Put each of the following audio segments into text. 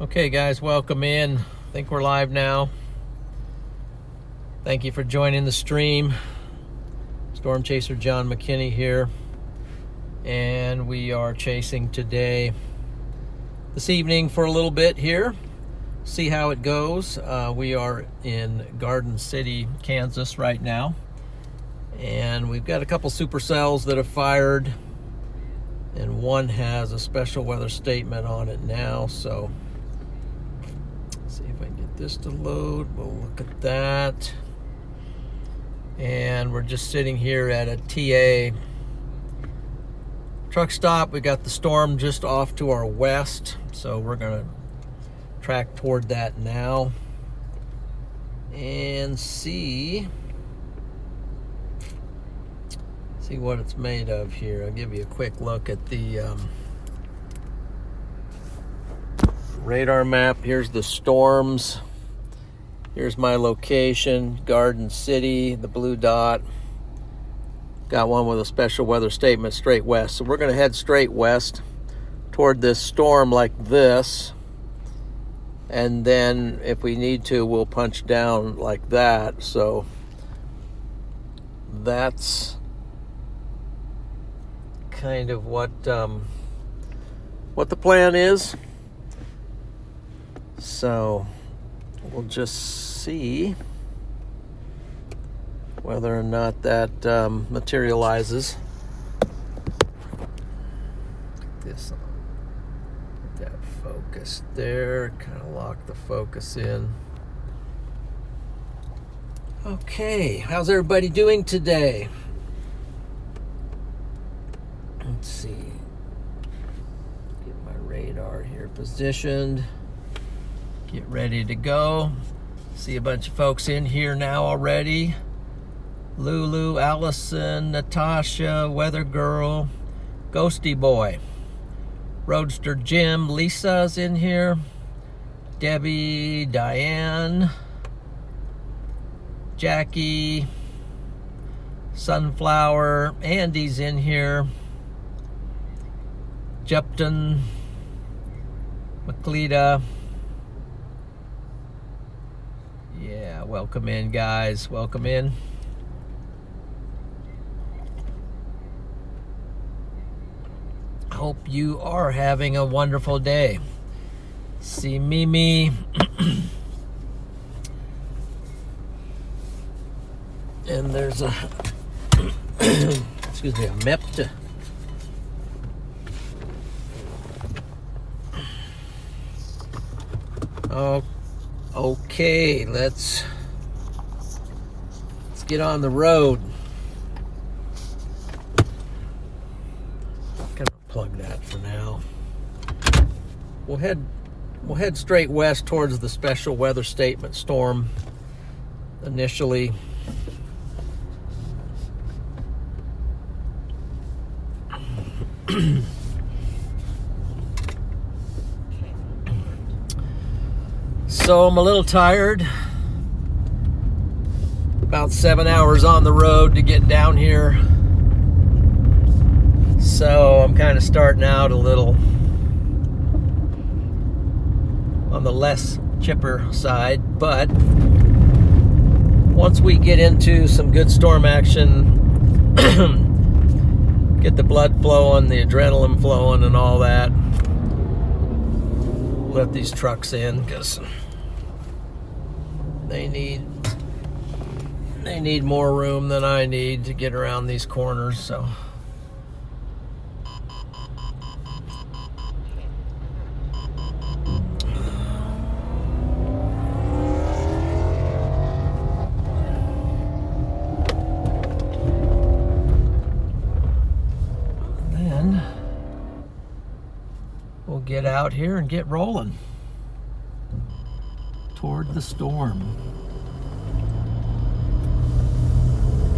Okay guys, welcome in. I think we're live now. Thank you for joining the stream. Storm Chaser John McKinney here. And we are chasing today, this evening for a little bit here. See how it goes. We are in Garden City, Kansas right now. And we've got a couple supercells that have fired. And one has a special weather statement on it now, so see if I can get this to load. We'll look at that. And we're just sitting here at a TA truck stop. We got the storm just off to our west, so we're gonna track toward that now and see what it's made of here. I'll give you a quick look at the radar map. Here's the storms. Here's my location, Garden City, the blue dot. Got one with a special weather statement straight west. So we're going to head straight west toward this storm like this. And then if we need to, we'll punch down like that. So that's kind of what the plan is. So we'll just see whether or not that materializes. This that focus there, kind of lock the focus in. Okay, how's everybody doing today? Let's see. Get my radar here positioned. Get ready to go. See a bunch of folks in here now already. Lulu, Allison, Natasha, Weather Girl, Ghosty Boy, Roadster Jim, Lisa's in here. Debbie, Diane, Jackie, Sunflower, Andy's in here. Jepton, McLeeda. Yeah, welcome in, guys. Welcome in. Hope you are having a wonderful day. See Mimi. And there's a excuse me, a MEPT. Okay, let's get on the road. Gonna plug that for now. We'll head straight west towards the special weather statement storm initially. So I'm a little tired. About 7 hours on the road to get down here. So I'm kind of starting out a little on the less chipper side, but once we get into some good storm action, get the blood flowing, the adrenaline flowing and all that, let these trucks in because they need more room than I need to get around these corners. So then we'll get out here and get rolling toward the storm.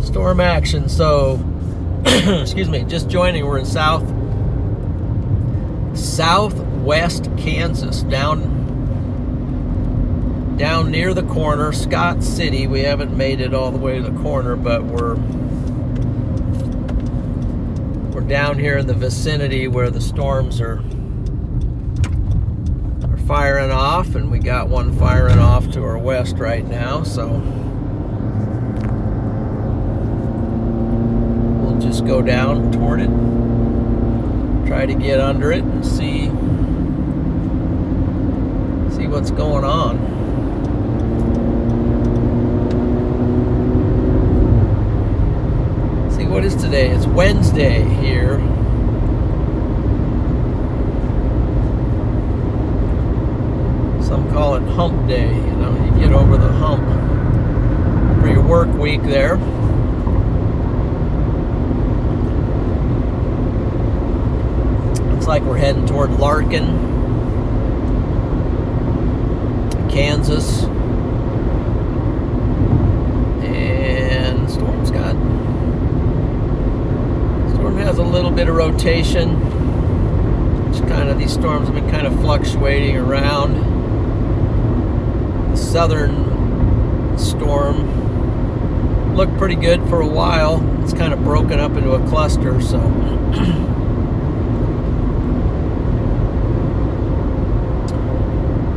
Storm action. So excuse me, just joining. We're in southwest Kansas, down near the corner, Scott City. We haven't made it all the way to the corner, but we're down here in the vicinity where the storms are firing off, and we got one firing off to our west right now, so we'll just go down toward it, try to get under it and see what's going on. See, what is today? It's Wednesday here. Some call it hump day. You know, you get over the hump for your work week there. Looks like we're heading toward Larkin, Kansas, and storm has a little bit of rotation. These storms have been kind of fluctuating around. The southern storm looked pretty good for a while. It's kind of broken up into a cluster, so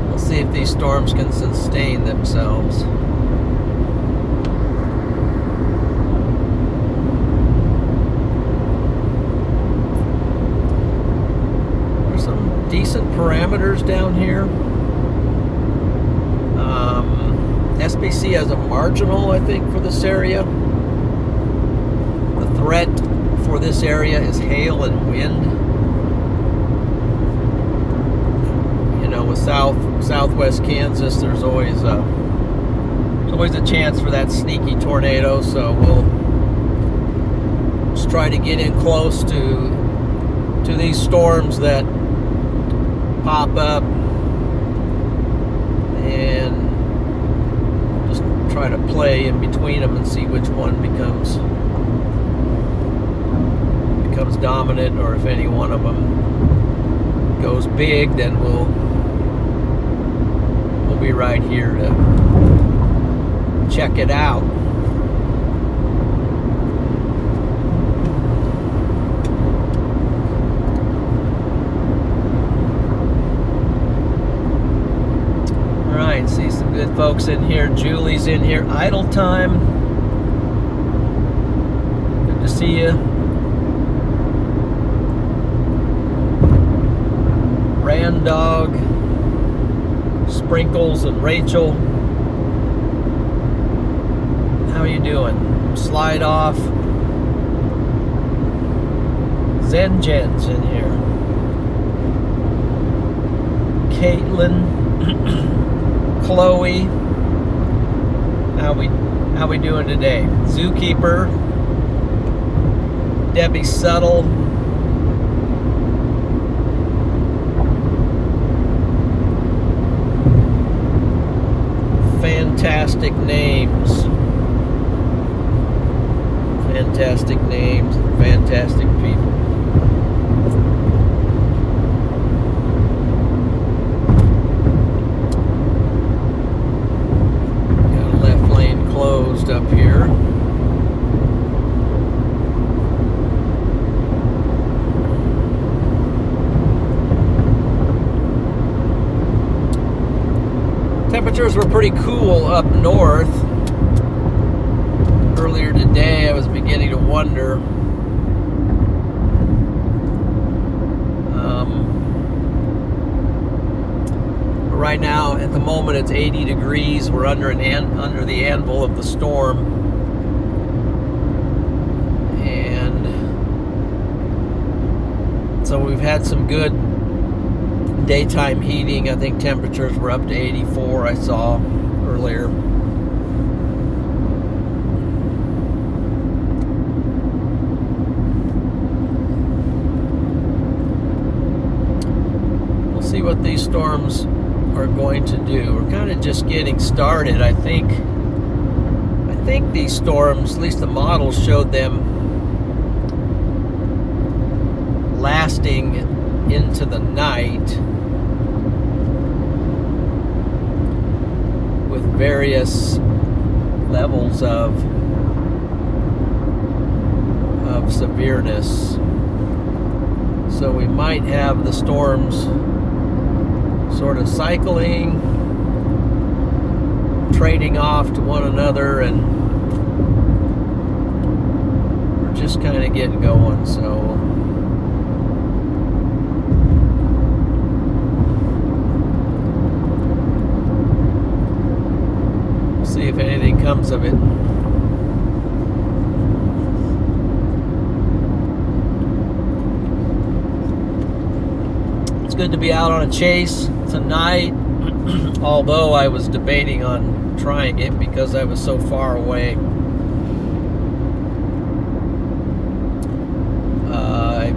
we'll see if these storms can sustain themselves. There's some decent parameters down here. SPC has a marginal, I think, for this area. The threat for this area is hail and wind. You know, with southwest Kansas, there's always a chance for that sneaky tornado. So we'll just try to get in close to these storms that pop up, and try to play in between them and see which one becomes dominant, or if any one of them goes big, then we'll be right here to check it out. See some good folks in here. Julie's in here. Idle time. Good to see you. Randog, Sprinkles, and Rachel. How you doing? Slide off. Zenjen's in here. Caitlin. Chloe, how we doing today? Zookeeper, Debbie Subtle, fantastic names, fantastic people. Up here. Temperatures were pretty cool up north. Earlier today, I was beginning to wonder right now, at the moment, it's 80 degrees. We're under the anvil of the storm, and so we've had some good daytime heating. I think temperatures were up to 84. I saw earlier. We'll see what these storms are going to do. We're kind of just getting started. I think these storms, at least the models showed them lasting into the night with various levels of severeness. So we might have the storms sort of cycling, trading off to one another, and we're just kind of getting going. So we'll see if anything comes of it. It's good to be out on a chase tonight, although I was debating on trying it because I was so far away. I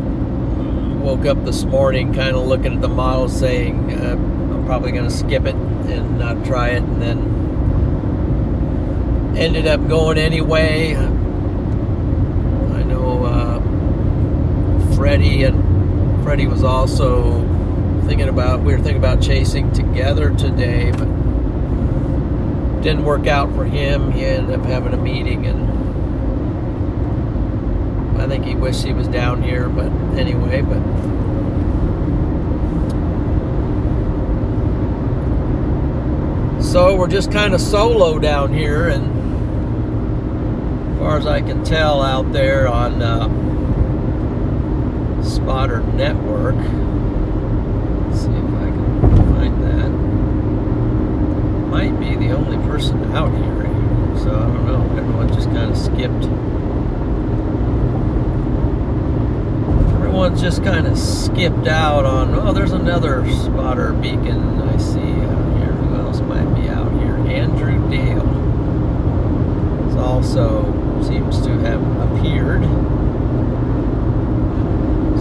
woke up this morning kind of looking at the model saying I'm probably going to skip it and not try it, and then ended up going anyway. I know Freddie was also we were thinking about chasing together today, but didn't work out for him. He ended up having a meeting, and I think he wished he was down here, but anyway, so we're just kind of solo down here, and as far as I can tell out there on Spotter Network. See if I can find that. Might be the only person out here, so I don't know. Everyone just kind of skipped. Everyone's just kind of skipped out on. Oh, there's another spotter beacon I see out here. Who else might be out here? Andrew Dale also seems to have appeared.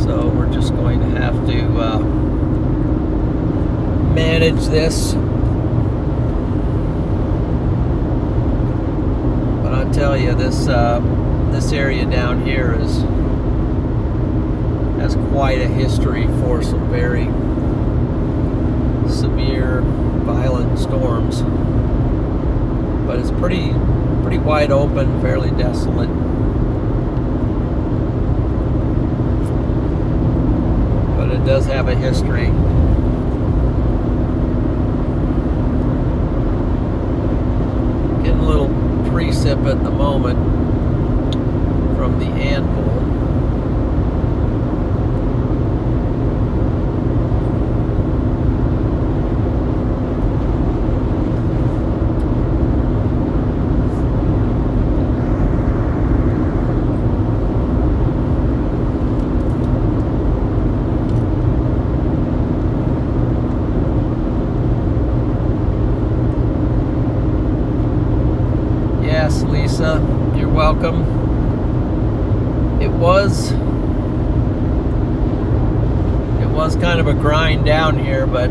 So we're just going to have to manage this. But I tell you, this area down here has quite a history for some very severe, violent storms. But it's pretty wide open, fairly desolate. But it does have a history. Getting a little precip at the moment from the anvil. Yes, Lisa, you're welcome. It was kind of a grind down here, but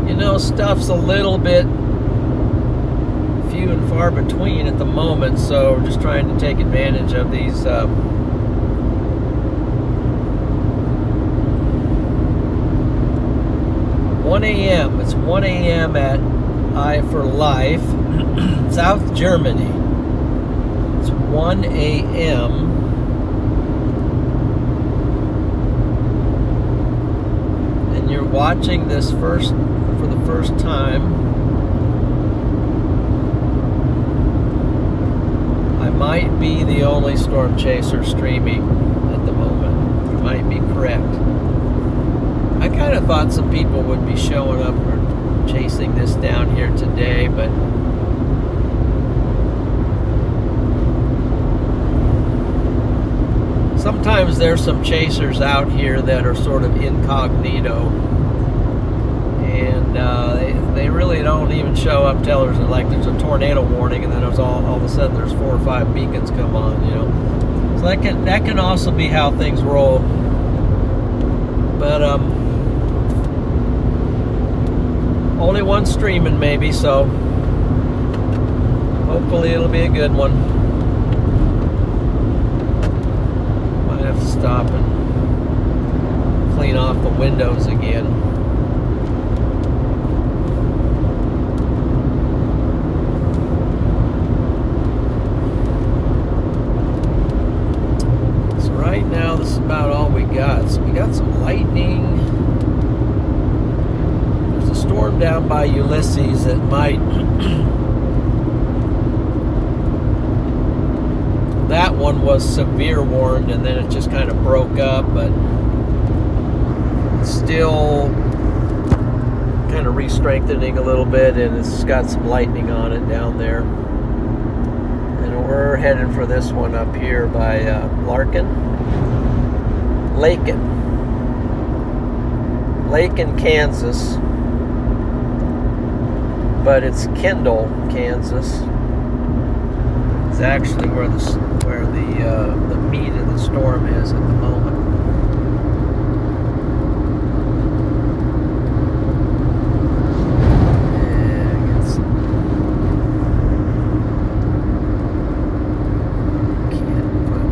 you know, stuff's a little bit few and far between at the moment, so we're just trying to take advantage of these 1 a.m. It's 1 a.m. at I for Life, South Germany. It's 1 a.m. and you're watching this for the first time. I might be the only storm chaser streaming at the moment. You might be correct. I kind of thought some people would be showing up or chasing this down here today, but sometimes there's some chasers out here that are sort of incognito, and they really don't even show up till there's a tornado warning, and then there's all of a sudden there's 4 or 5 beacons come on, you know. So that can also be how things roll. But only one streaming maybe, so hopefully it'll be a good one. Might have to stop and clean off the windows again. So right now this is about all we got. So we got some lightning. down by Ulysses that might that one was severe warned, and then it just kind of broke up, but it's still kind of re-strengthening a little bit, and it's got some lightning on it down there. And we're headed for this one up here by Lakin, Kansas, but it's Kendall, Kansas. It's actually where the meat of the storm is at the moment.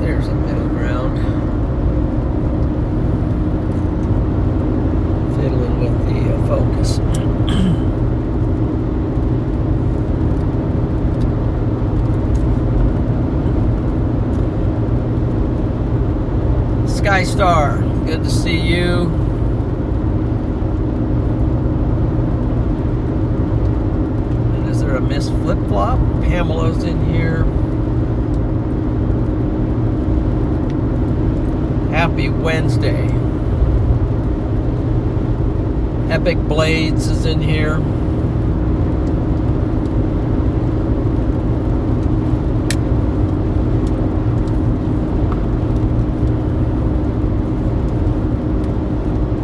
There's a middle ground. Fiddling with the focus. Sky Star, good to see you. And is there a Miss Flip Flop? Pamela's in here. Happy Wednesday. Epic Blades is in here.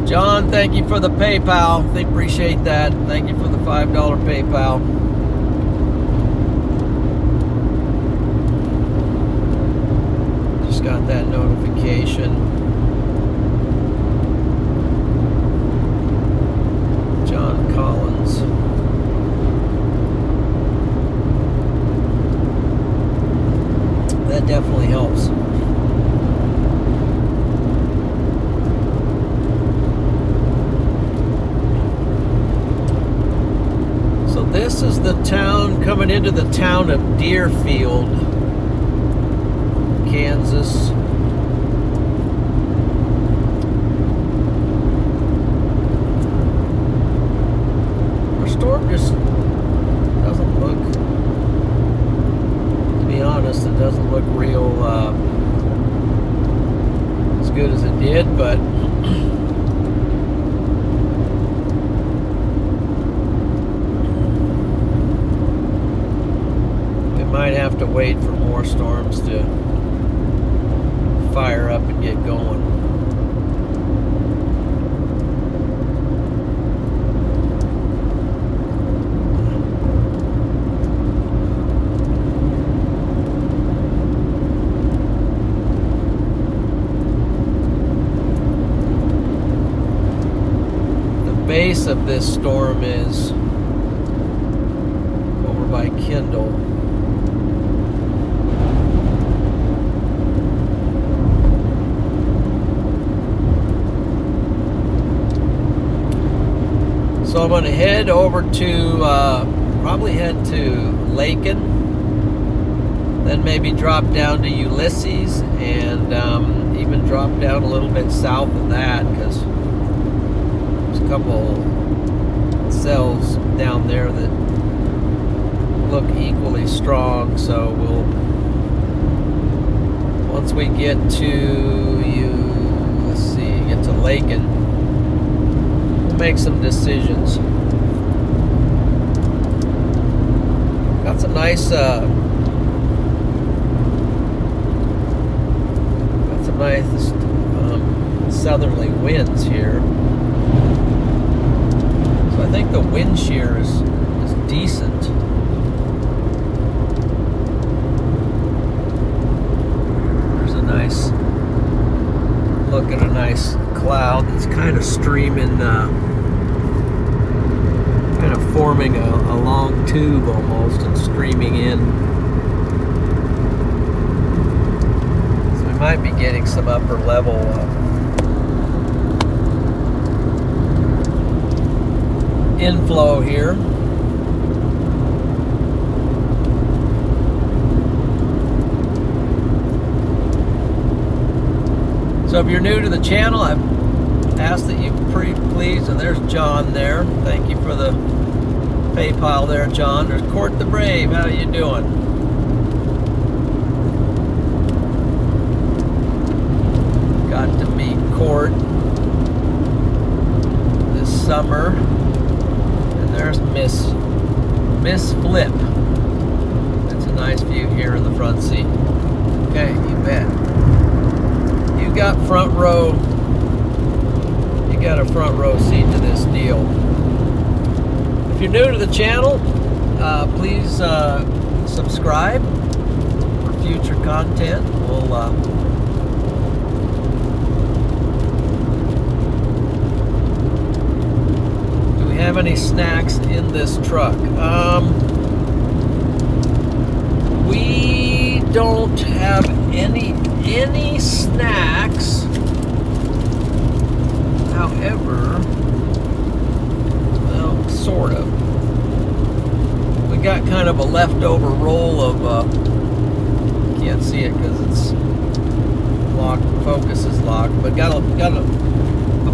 John, thank you for the PayPal. They appreciate that. Thank you for the $5 PayPal. Just got that notification. John Collins. That definitely helps. This is the town, coming into the town of Deerfield, Kansas. Our storm just doesn't look, to be honest, it doesn't look real as good as it did, but might have to wait for more storms to fire up and get going. The base of this storm is over by Kendall. So I'm going to head over to, probably head to Lakin, then maybe drop down to Ulysses, and even drop down a little bit south of that, because there's a couple cells down there that look equally strong. So we'll, once we get to get to Lakin, make some decisions. Got some nice southerly winds here, so I think the wind shear is decent. There's a nice look at a nice cloud that's kind of streaming, kind of forming a long tube almost and streaming in. So we might be getting some upper level inflow here. So if you're new to the channel, I've ask that you please, and there's John there. Thank you for the PayPal there, John. There's Court the Brave. How you doing? Got to meet Court this summer. And there's Miss Flip. That's a nice view here in the front seat. Okay, you bet. You got front row. You got a front row seat to this deal. If you're new to the channel, please subscribe for future content. Do we have any snacks in this truck? We don't have any snacks. However, well, sort of. We got kind of a leftover roll of, can't see it because it's locked, focus is locked, but got a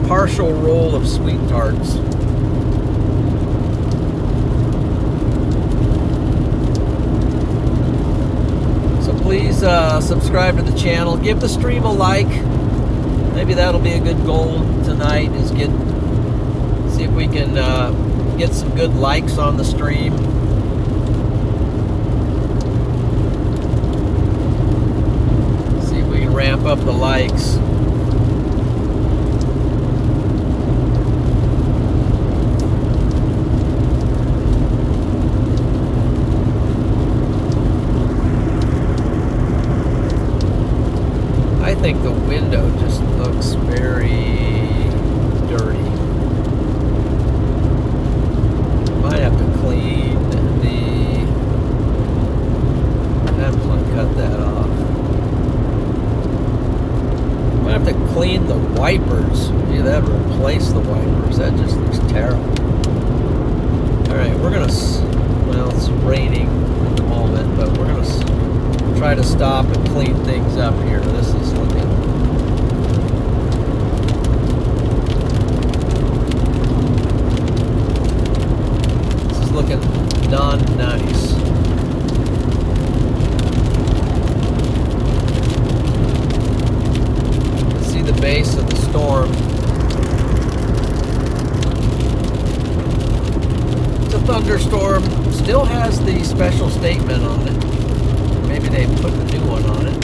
partial roll of sweet tarts. So please subscribe to the channel, give the stream a like. Maybe that'll be a good goal tonight, is see if we can get some good likes on the stream. See if we can ramp up the likes. I think the window just looks very dirty. Might have to clean I'm just going to cut that off. Might have to clean the wipers. Either that or replace the wipers. That just looks terrible. Alright, we're going to, well, it's raining at the moment, but we're going to try to stop and clean things up here. This is looking... looking non-nice. See the base of the storm. It's a thunderstorm. Still has the special statement on it. Maybe they put a new one on it.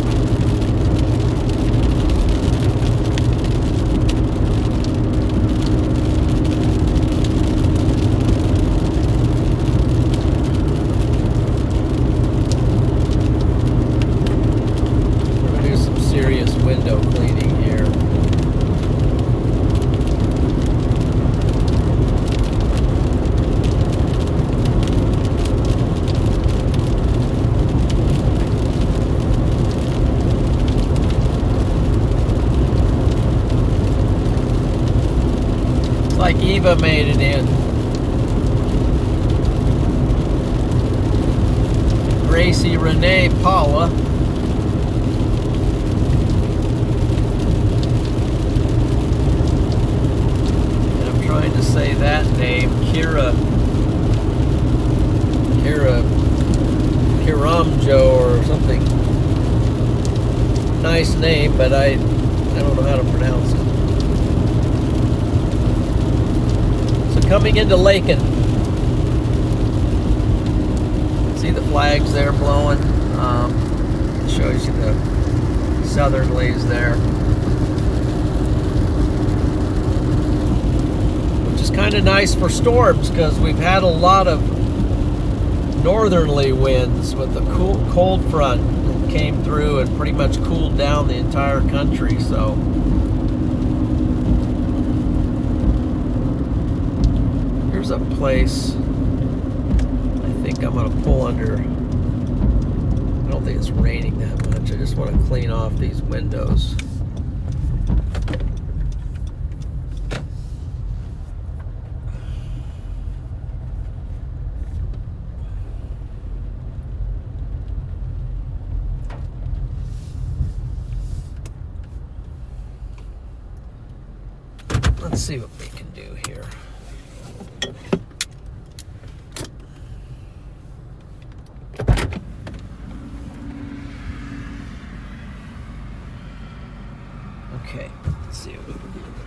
Window cleaning here. It's like Eva made it in. Gracie, Renee, Paula. To say that name, Kiramjo or something. Nice name, but I don't know how to pronounce it. So coming into Lakin, see the flags there blowing. It shows you the southerlies there. Kind of nice for storms because we've had a lot of northerly winds with the cold front that came through and pretty much cooled down the entire country. So here's a place I think I'm going to pull under. I don't think it's raining that much. I just want to clean off these windows. see what we can do here. Okay, let's see what we can do.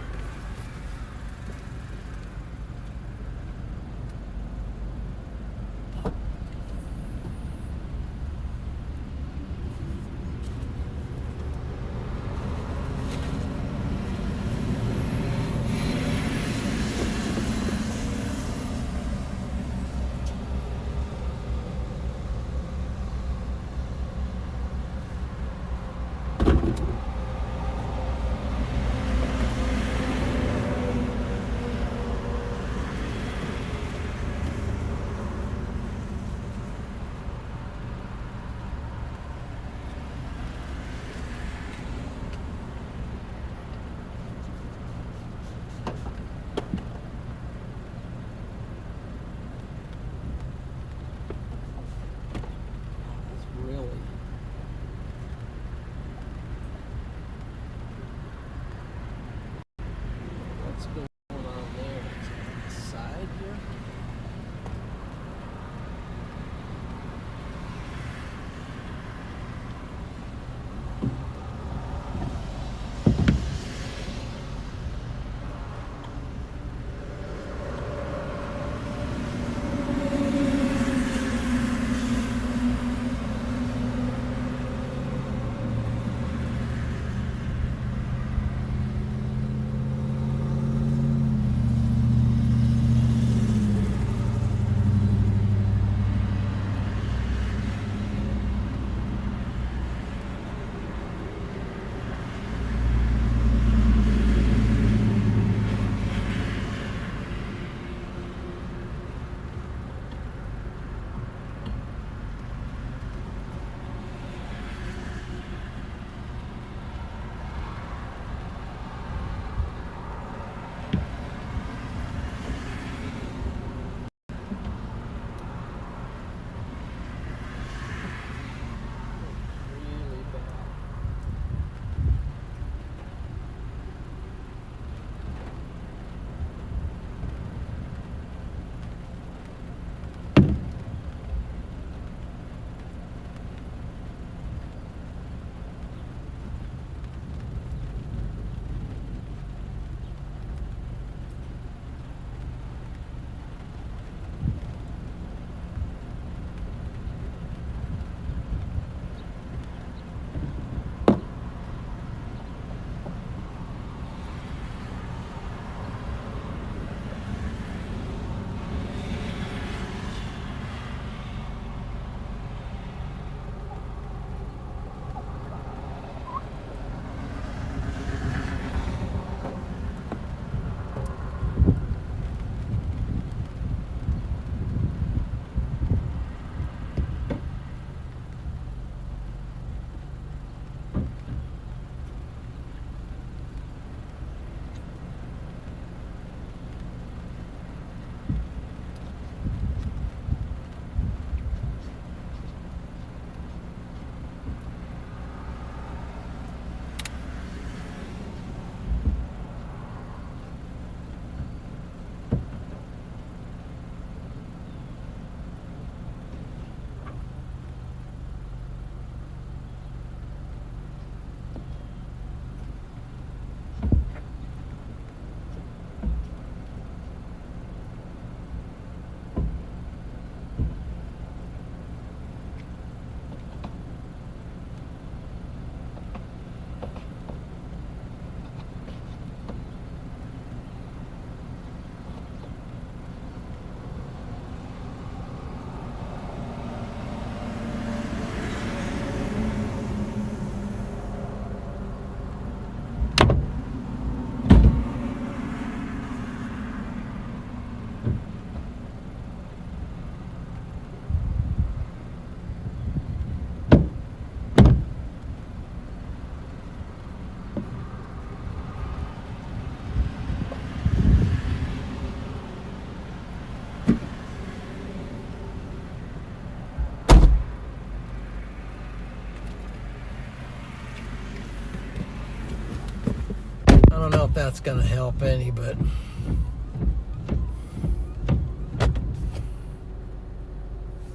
that's gonna help any, but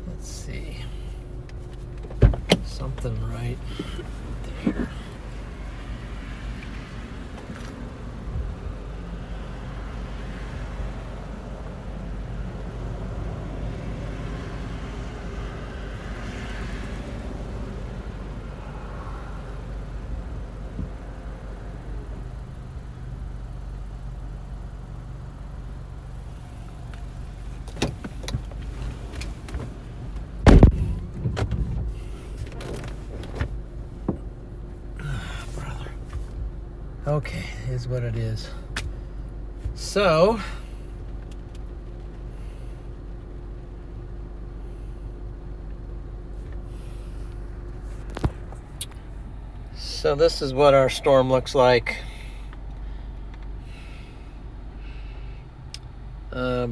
let's see. Something right there. Okay, is what it is. So, this is what our storm looks like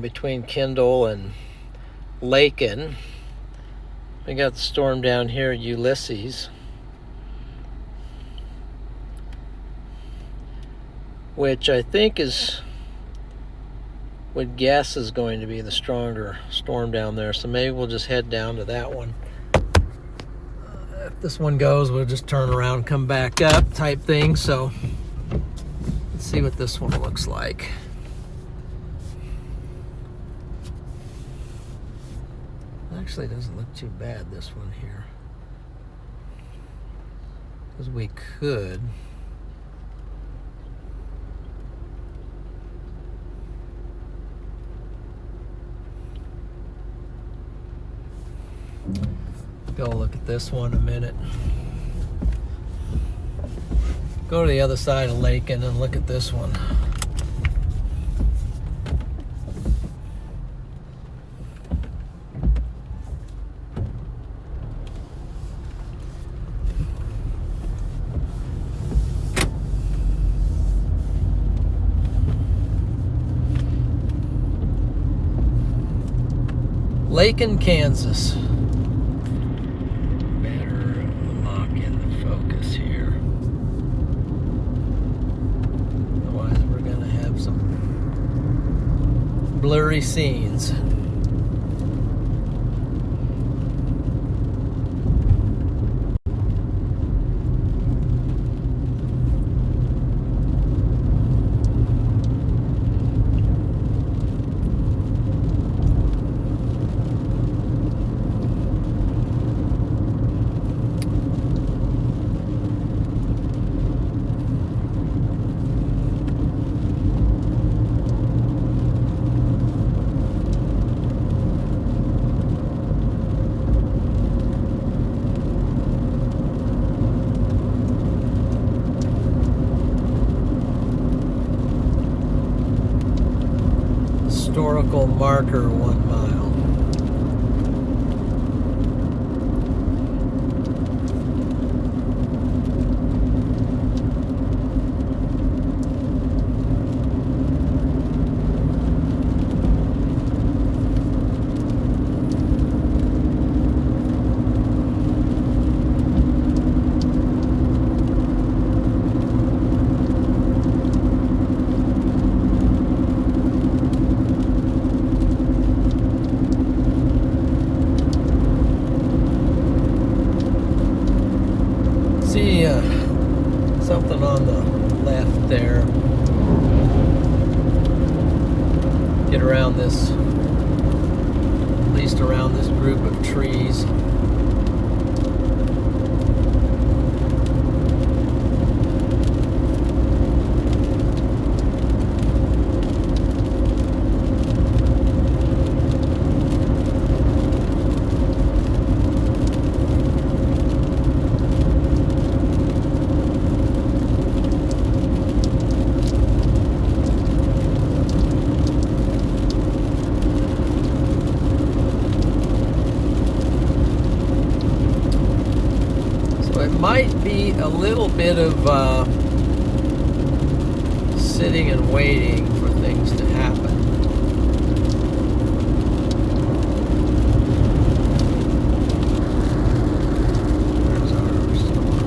between Kendall and Lakin. We got the storm down here, Ulysses, which I think would guess is going to be the stronger storm down there. So maybe we'll just head down to that one. If this one goes, we'll just turn around and come back up type thing. So let's see what this one looks like. Actually, it doesn't look too bad, this one here. Because we could go look at this one a minute. Go to the other side of Lakin and look at this one. Lakin, Kansas. Better lock in the focus here. Otherwise, we're going to have some blurry scenes. Historical marker 1 mile. See something on the left there. Get around this, at least around this group of trees. Might be a little bit of sitting and waiting for things to happen. There's our storm.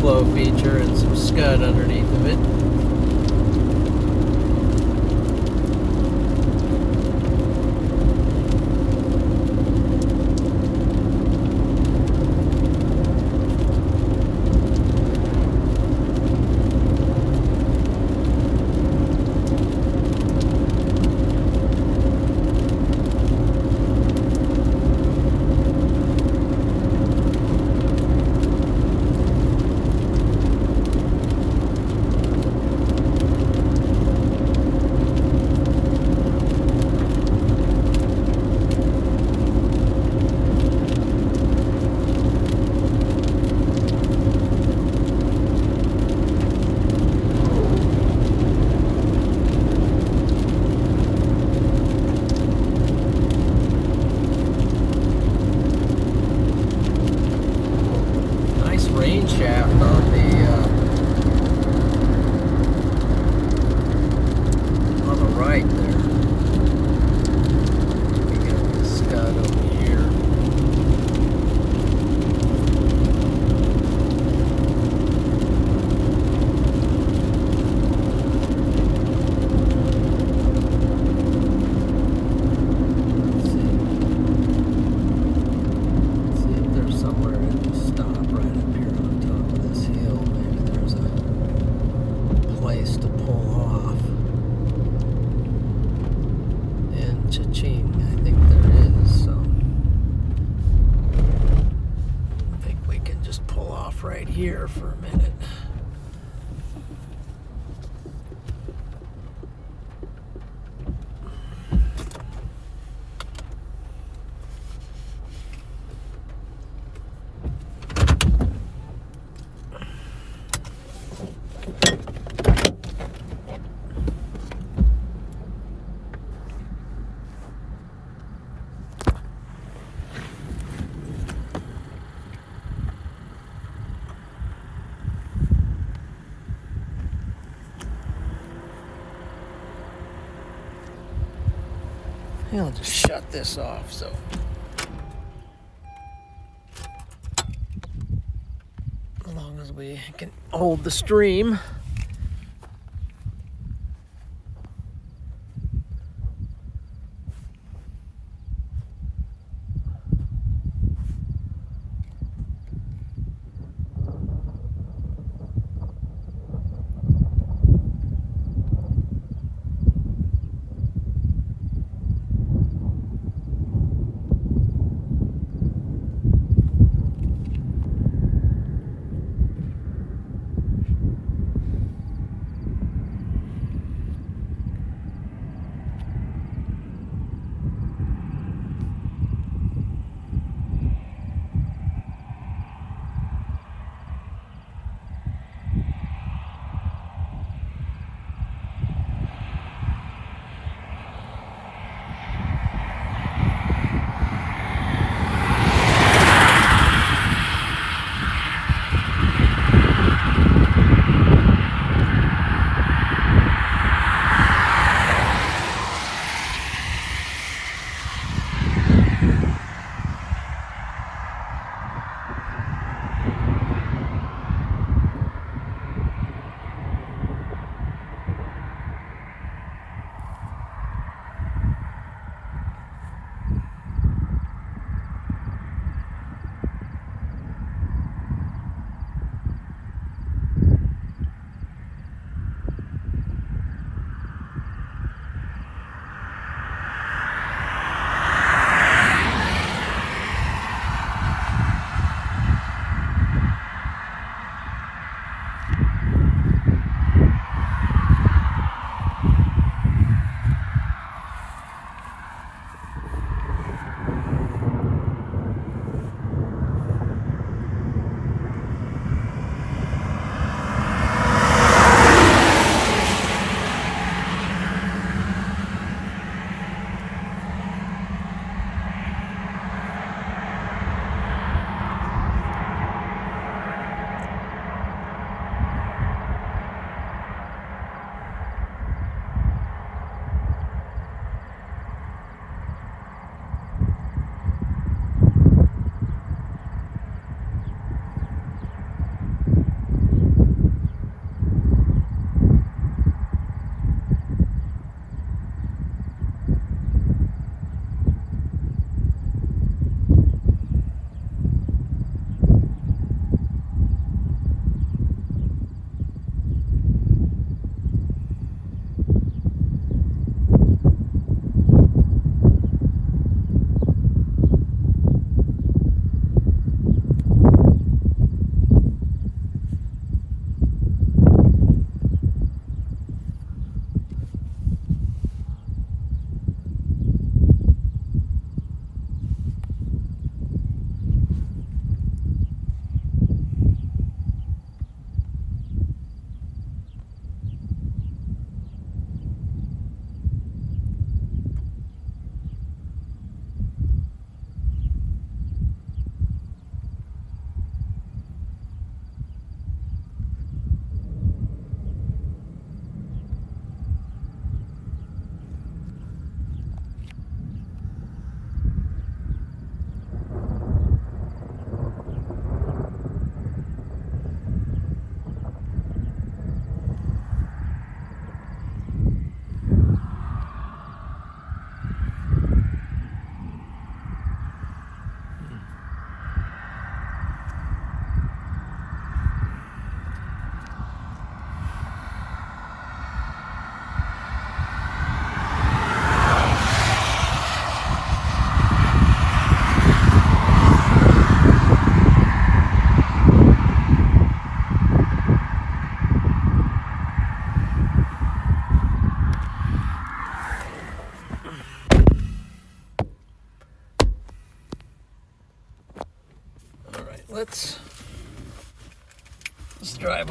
inflow feature and some scud underneath of it. Rain shaft on the right there. We got the scud over here. Let's see if there's somewhere to stop right up here on top of this hill. Maybe there's a place to pull off. And cha-ching, I think there is, so I think we can just pull off right here for a minute. I'll just shut this off so as long as we can hold the stream.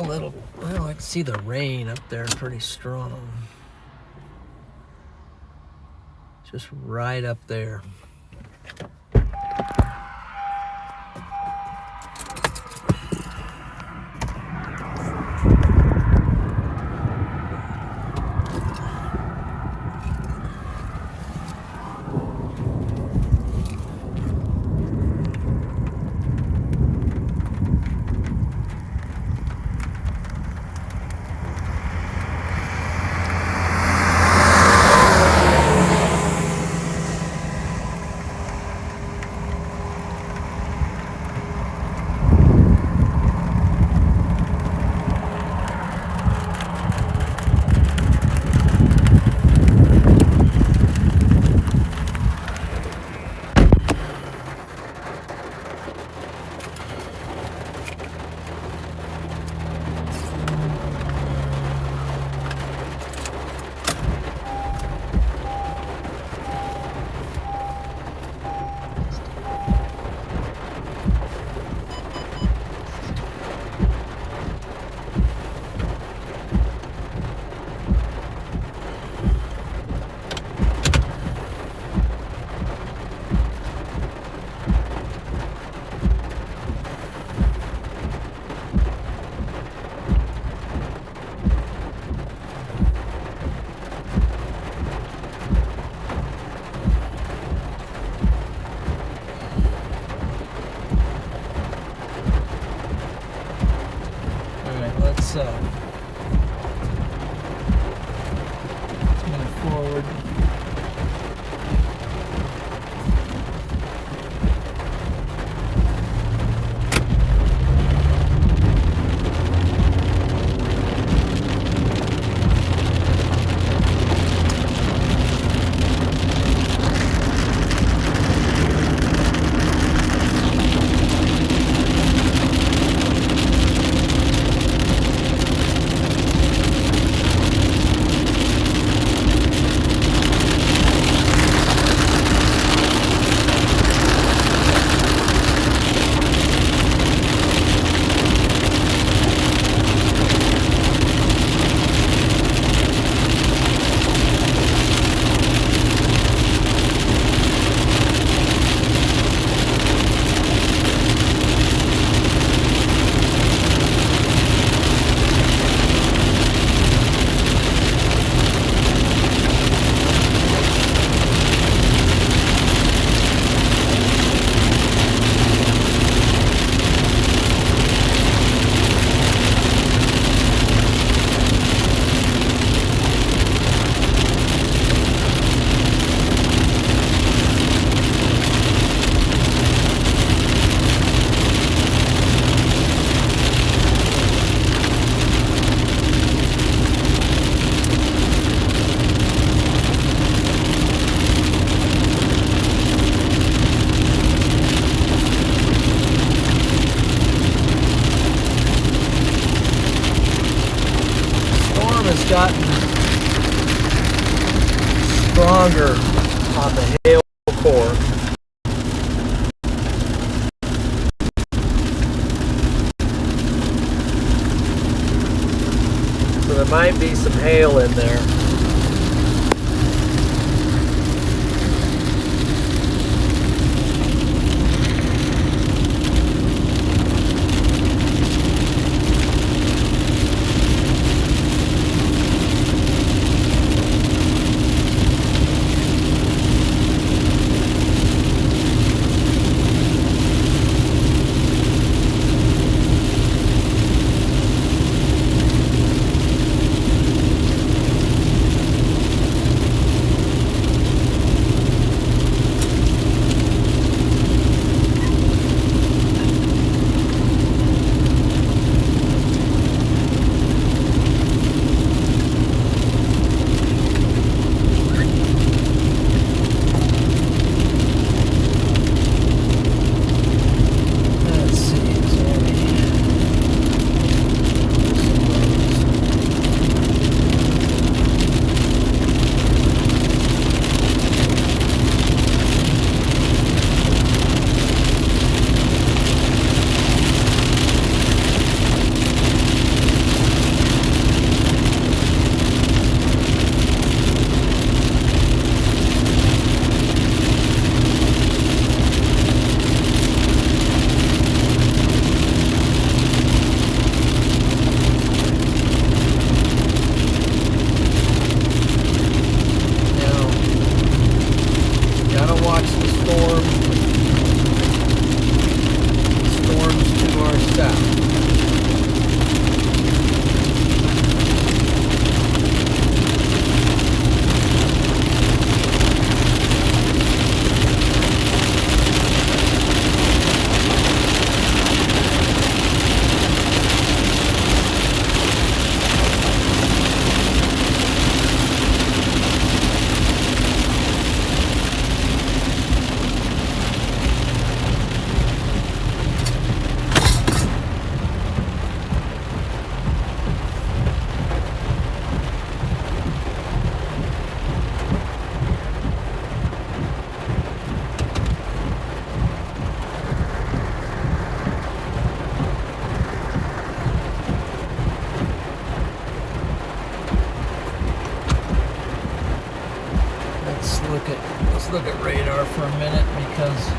a little, well, I can see the rain up there pretty strong. Just right up there. Let's move forward. Gotten stronger on the hail core. So there might be some hail in there. let's look at radar for a minute, because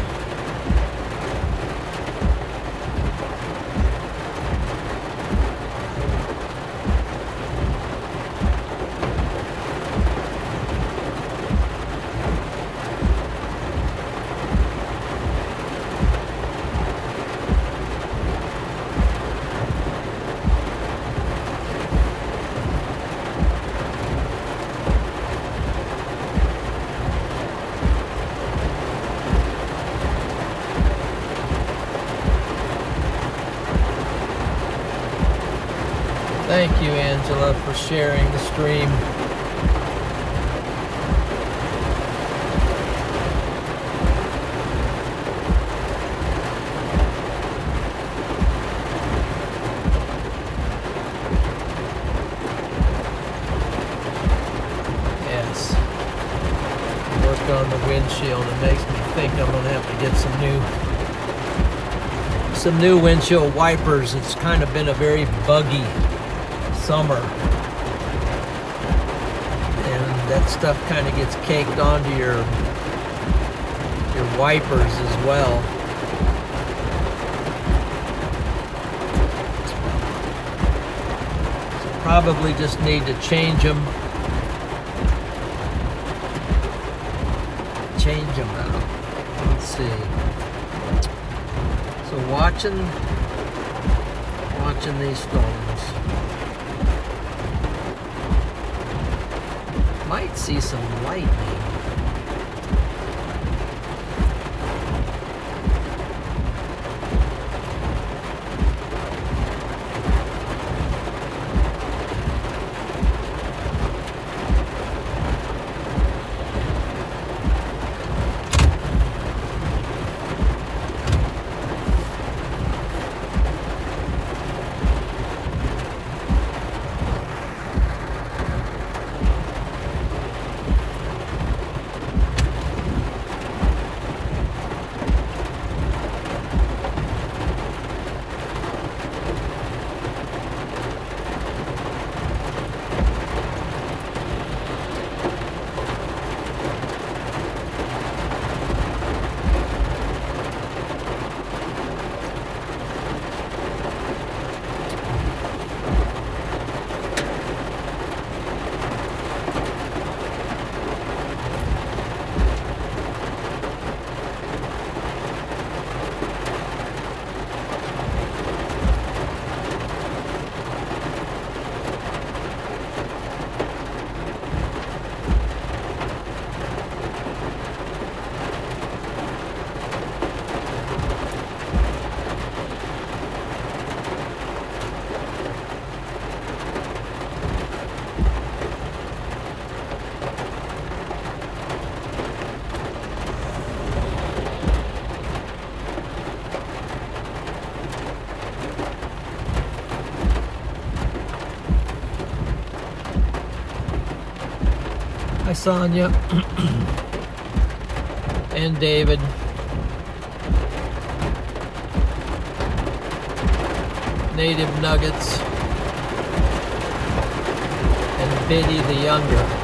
thank you, Angela, for sharing the stream. Yes. Work on the windshield. It makes me think I'm going to have to get some new windshield wipers. It's kind of been a very buggy summer, and that stuff kind of gets caked onto your wipers as well. So probably just need to change them out. Let's see. So watching these storms. Might see some lightning. Hi, Sonia. And David. Native Nuggets. And Biddy the Younger.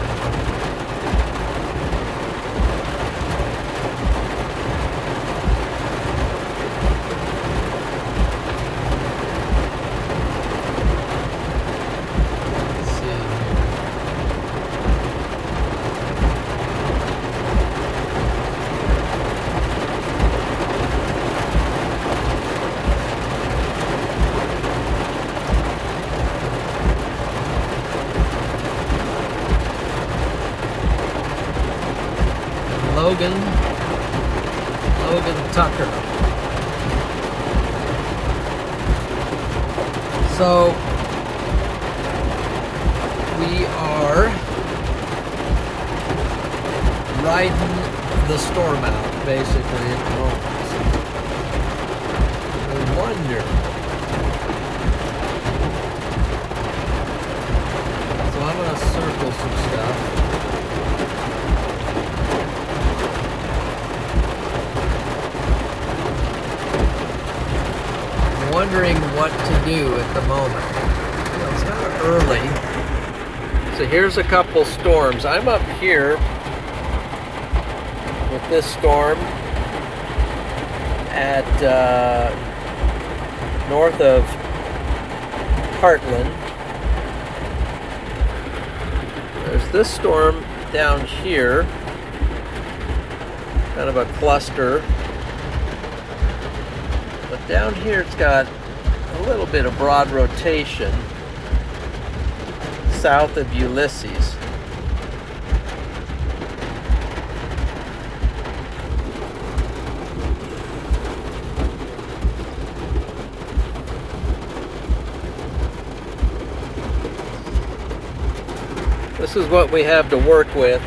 Logan Tucker. So we are riding the storm out basically at the moment. I wonder. So I'm going to circle some stuff. Wondering what to do at the moment. It's kind of early. So here's a couple storms. I'm up here with this storm at north of Heartland. There's this storm down here, kind of a cluster. But down here it's got a little bit of broad rotation south of Ulysses. This is what we have to work with.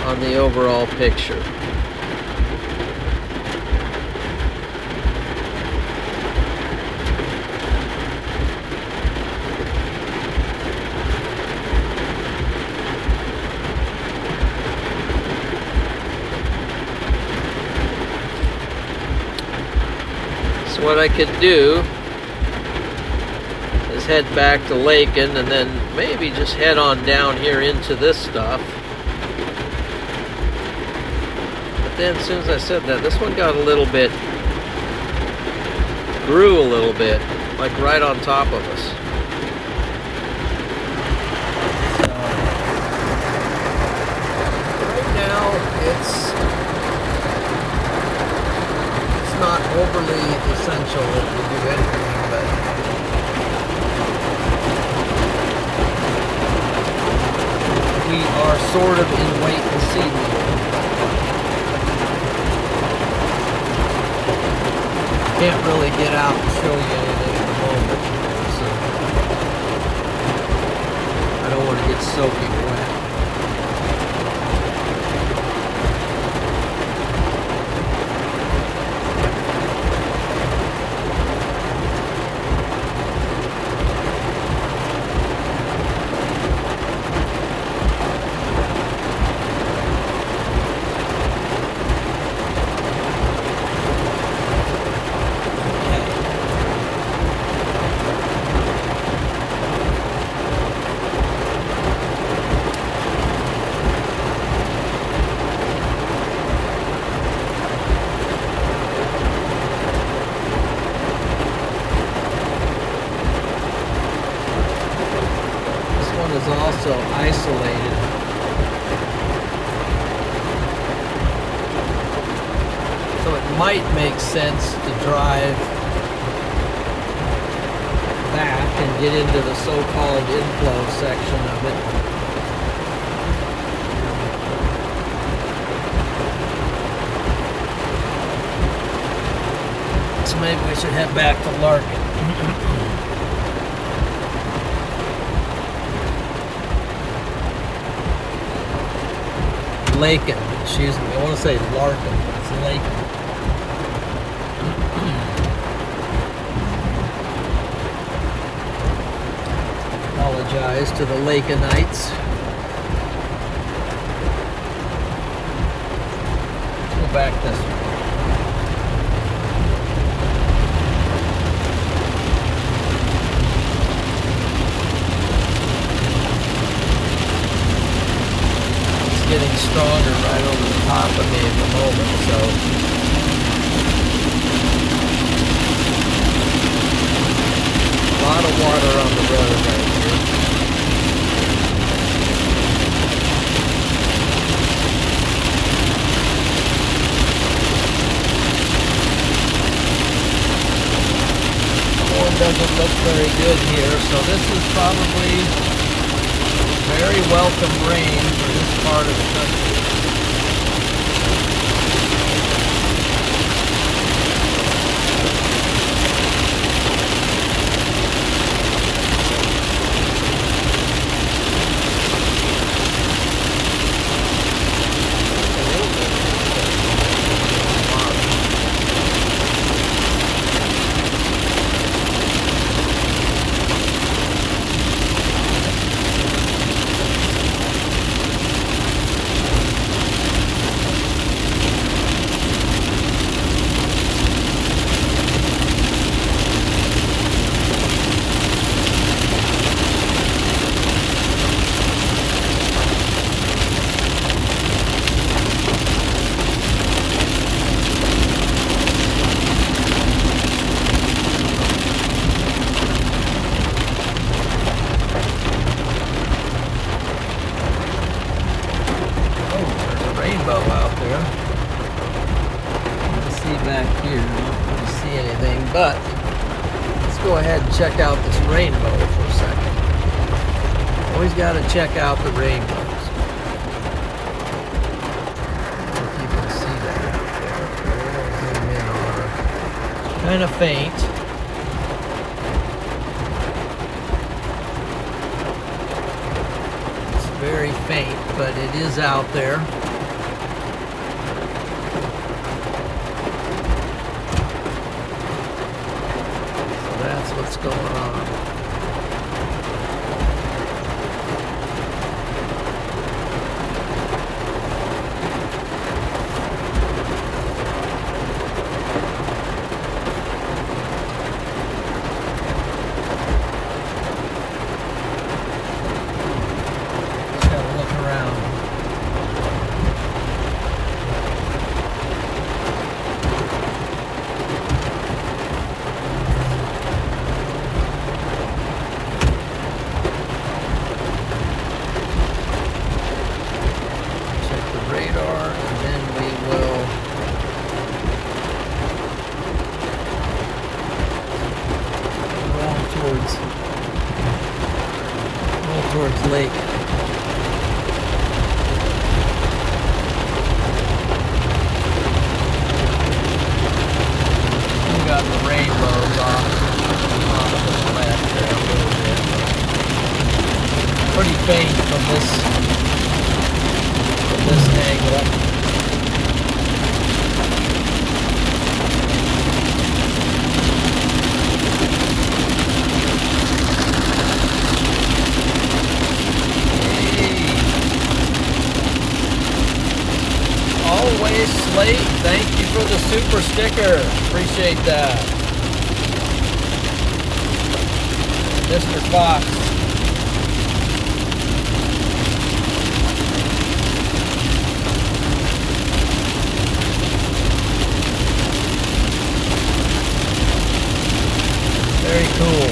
On the overall picture. So what I could do is head back to Lakin and then maybe just head on down here into this stuff. Then as soon as I said that, this one got a little bit, grew a little bit, like right on top of us. So, right now it's not overly essential that we do anything, but we are sort of in wait and see mode. Can't really get out and show you anything at the moment, so I don't want to get soaking wet. Is also isolated. So it might make sense to drive back and get into the so-called inflow section of it. So maybe we should head back to Larkin. Lakin, excuse me. I want to say Larkin, but it's Lakin. Apologize to the Lakinites. Let's go back this way. Getting stronger right over the top of me at the moment, so a lot of water on the road right here. Storm doesn't look very good here, so this is probably very welcome rain for this part of the country. rainbow out there. You can see back here, I don't really see anything, but let's go ahead and check out this rainbow for a second. Always got to check out the rainbows. If you can see that out there. We'll zoom in on her. Kind of faint. Very faint, but it is out there. So that's what's going on. Towards lake. We got the rainbows off to the left there a little bit. Pretty faint from this angle. Always Slate, thank you for the super sticker. Appreciate that. Mr. Fox. Very cool.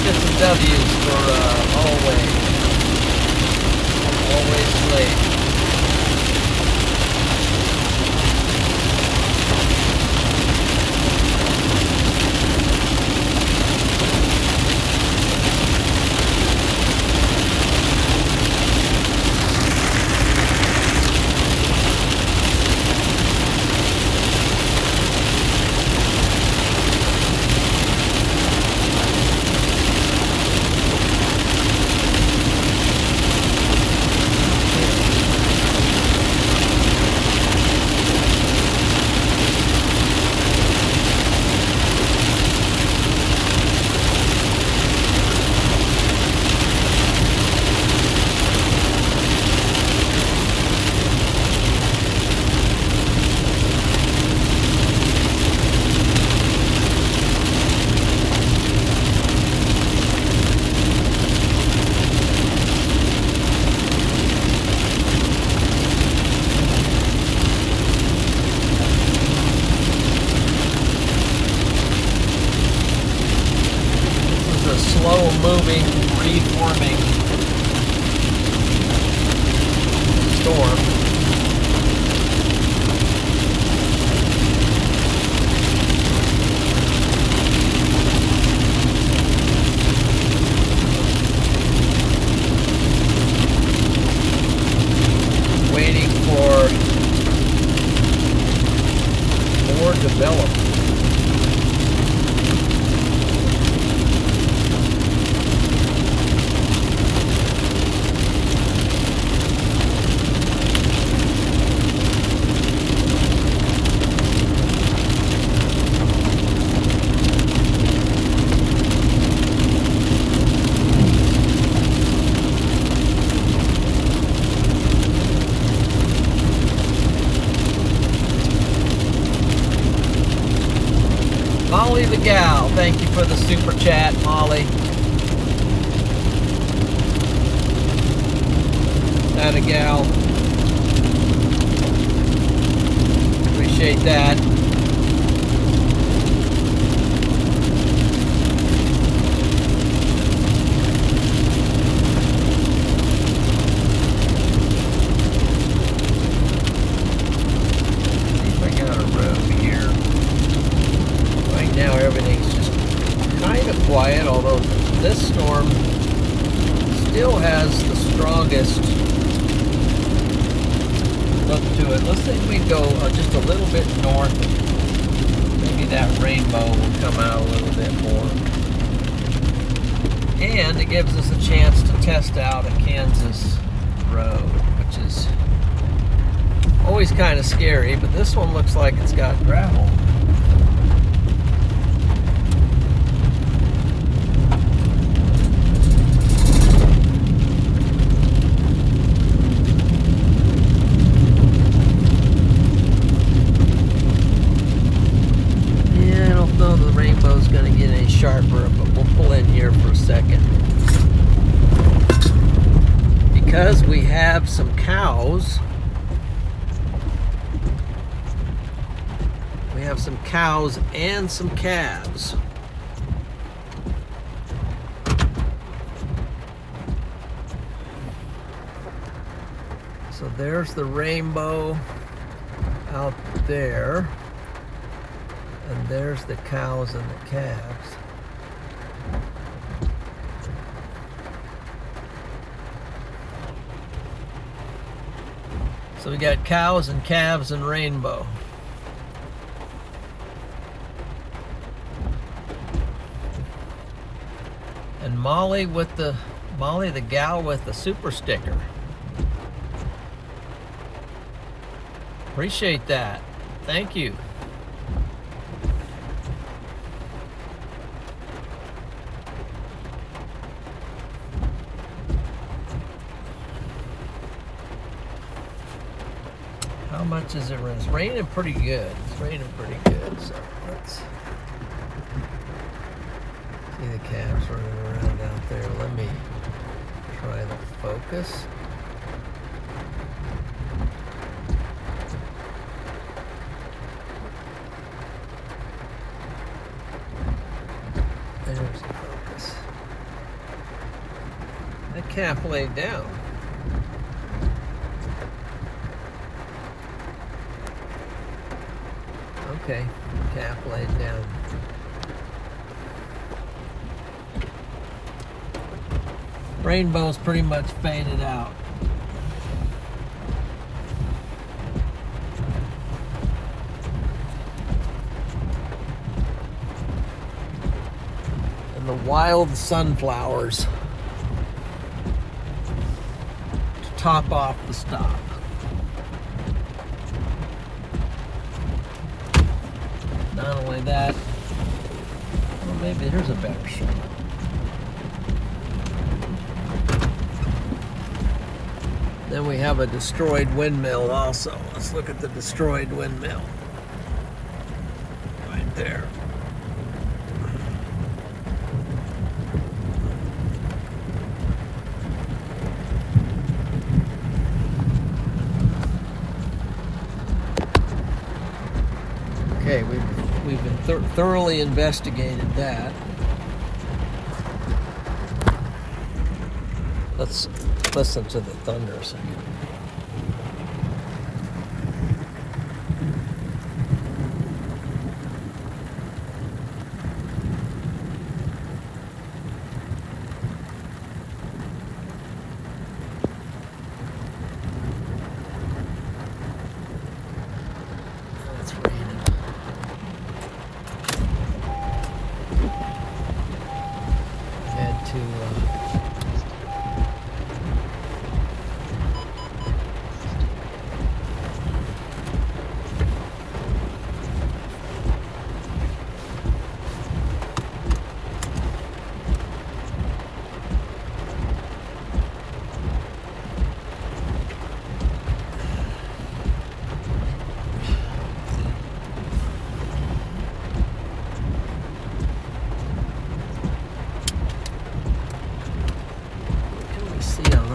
Get some W's for always Slate. Slow-moving, reforming storm. Waiting for more development. Molly the Gal, thank you for the super chat, Molly. That a gal. Appreciate that. this storm still has the strongest look to it. Let's see if we can go just a little bit north. Maybe that rainbow will come out a little bit more. And it gives us a chance to test out a Kansas road, which is always kind of scary, but this one looks like it's got gravel. Going to get any sharper, but we'll pull in here for a second because we have some cows. We have some cows and some calves. So there's the rainbow out there. And there's the cows and the calves. So we got cows and calves and rainbow. And Molly the gal with the super sticker. Appreciate that. Thank you. How much is it raining? It's raining pretty good. It's raining pretty good. So let's see the calves running around out there. Let me try the focus. There's the focus. That calf laid down. Okay, calf laid down. Rainbow's pretty much faded out. And the wild sunflowers to top off the stop. Not only that, well, maybe here's a better shot. Then we have a destroyed windmill also. Let's look at the destroyed windmill. Right there. Okay, we've been thoroughly investigated that. Let's listen to the thunder a second. It's raining. Had to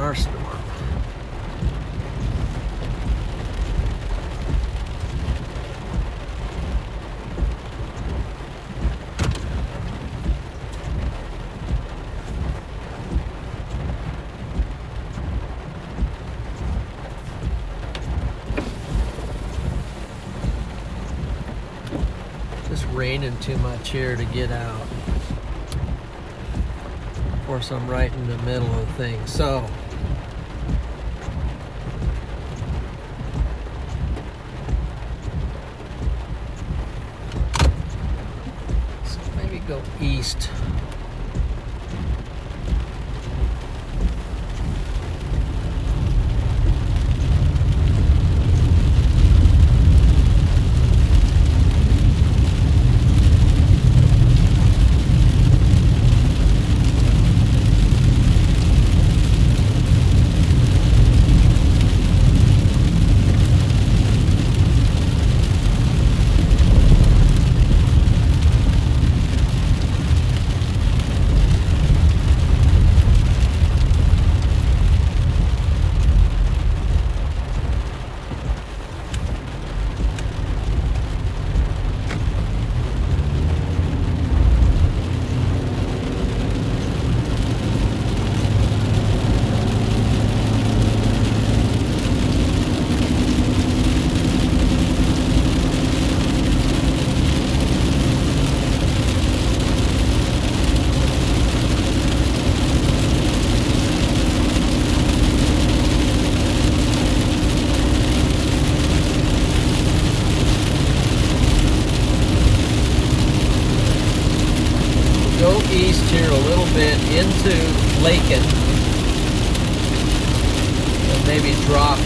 our storm. Just raining too much here to get out. course, I'm right in the middle of the thing. So maybe go east. Go east here a little bit into Lakin, and maybe drop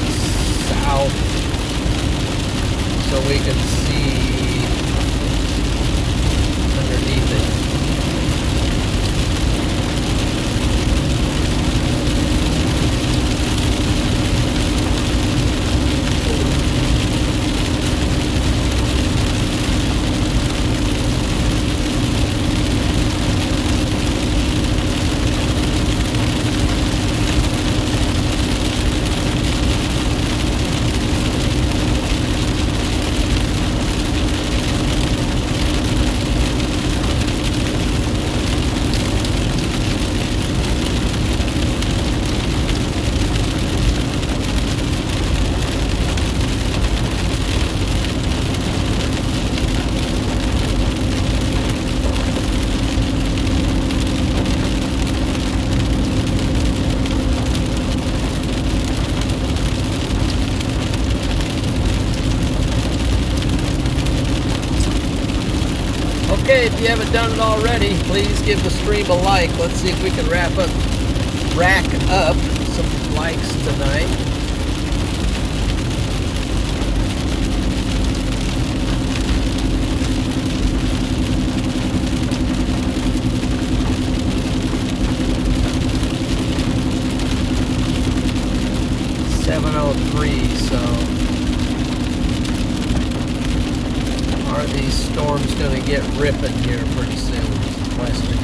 south so we can see underneath it. Okay, if you haven't done it already, please give the stream a like. Let's see if we can rack up some likes tonight. So are these storms going to get ripping here pretty soon? Is the question.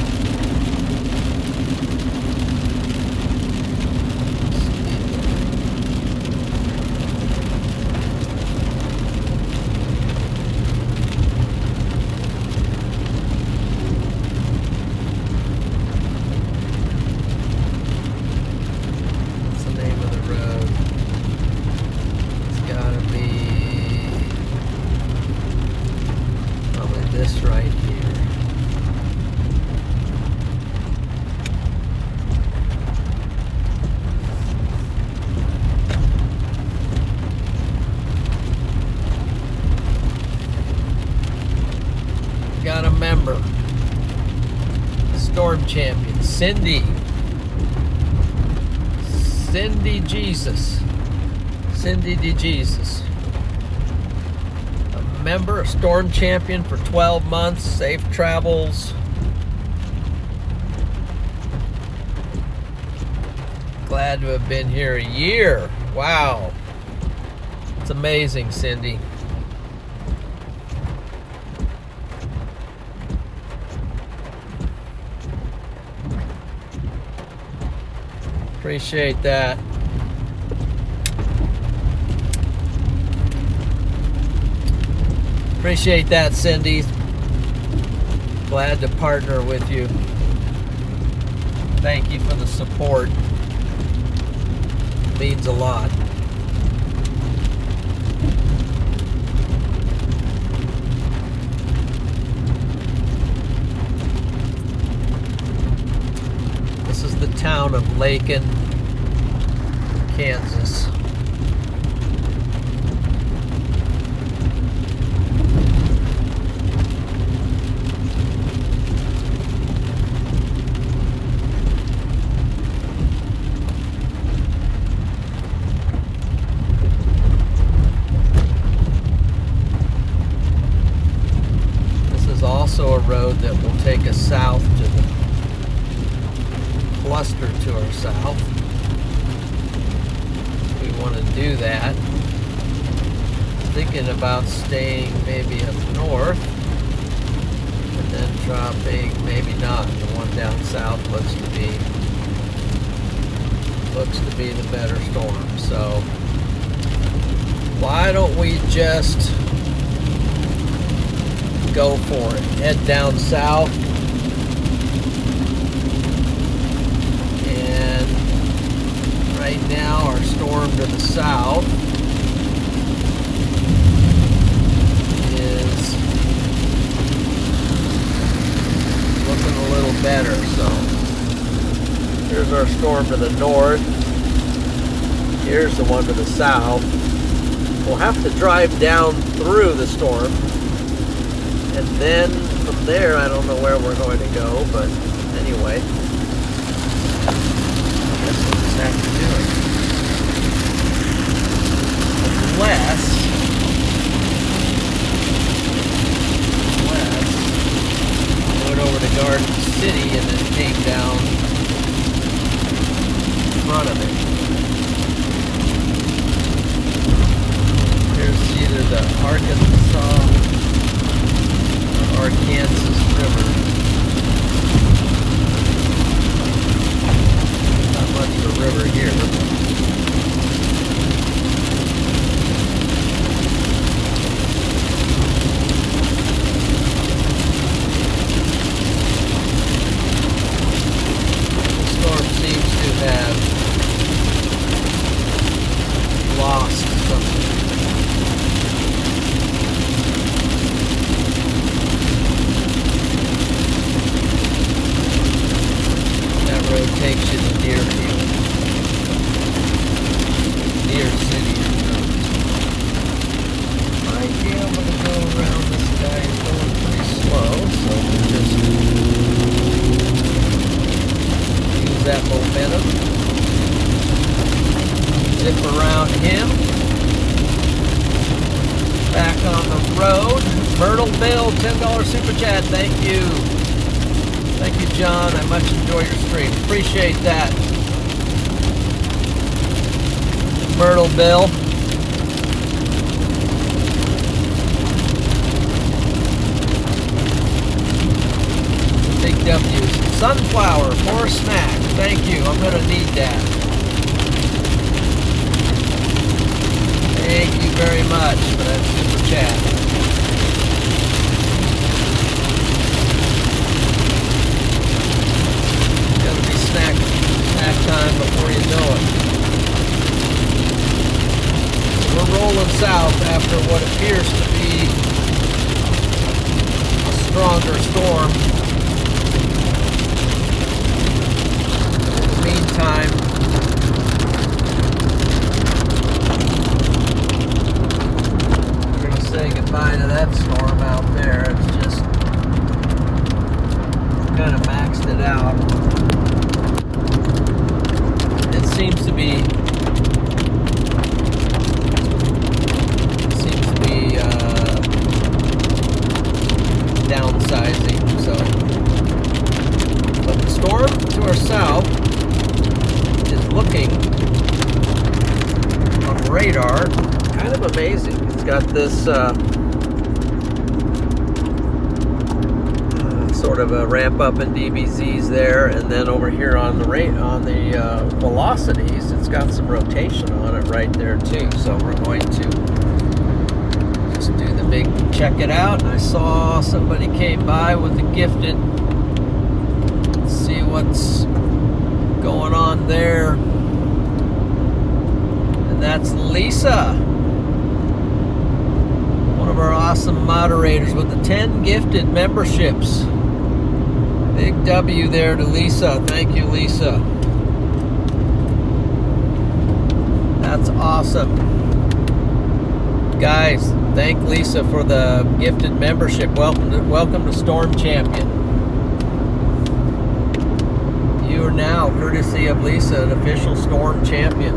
What's the name of the road? It's got to be this right here. Got a member, Storm Champion, Cindy Jesus, Cindy D. Jesus. Member, a Storm Champion for 12 months, safe travels. Glad to have been here a year. Wow. It's amazing, Cindy. Appreciate that. Appreciate that, Cindy. Glad to partner with you. Thank you for the support. It means a lot. This the town of Lacon, Kansas. Also a road that will take us south to the cluster to our south. We want to do that. Thinking about staying maybe up north and then dropping, maybe not. The one down south looks to be the better storm. So why don't we just go for it? Head down south, and right now our storm to the south is looking a little better. So here's our storm to the north. Here's the one to the south. We'll have to drive down through the storm, and then from there, I don't know where we're going to go, but anyway, I guess we'll just have to do it. Unless I went over to Garden City and then came down in front of it. Here's either the Arkansas River. Not much of a river here. The storm seems to have lost something. Takes you to Deerfield, Deer City. Might be able to go around this guy. He's going pretty slow, so we'll just use that momentum. Zip around him. Back on the road. Myrtle Bill, $10 super chat. Thank you. Thank you, John. I much enjoy your stream. Appreciate that. Myrtle Bill. Big W's. Sunflower for a snack. Thank you. I'm going to need that. Thank you very much for that super chat. Snack time before you know it. So we're rolling south after what appears to be a stronger storm. In the meantime, we're going to say goodbye to that storm out there. It's just kind of maxed it out. Seems to be downsizing. So, but the storm to our south is looking on radar kind of amazing. It's got this sort of a ramp up in DBZs there, and then over here on the velocities, it's got some rotation on it right there too. So we're going to just do the big check it out. And I saw somebody came by with a gifted. Let's see what's going on there. And that's Lisa, one of our awesome moderators with the 10 gifted memberships. Big W there to Lisa. Thank you, Lisa. That's awesome. Guys, thank Lisa for the gifted membership. Welcome to Storm Champion. You are now, courtesy of Lisa, an official Storm Champion.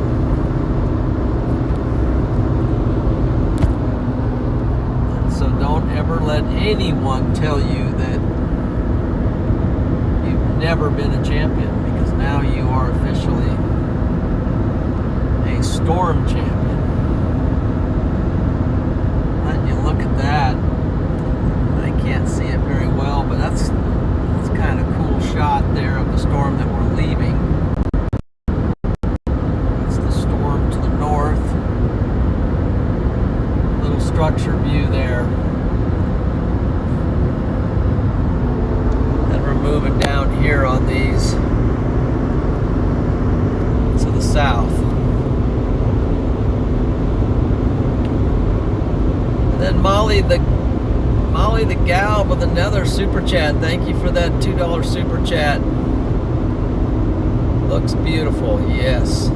And so don't ever let anyone tell you that you've never been a champion, because now you are officially a Storm Champion. Letting you look at that. I can't see it very well, but that's kind of cool shot there of the storm that we're leaving. That's the storm to the north. Little structure view there. And we're moving down here on these to the south. And then Molly the gal with another super chat. Thank you for that $2 super chat. Looks beautiful. Yes.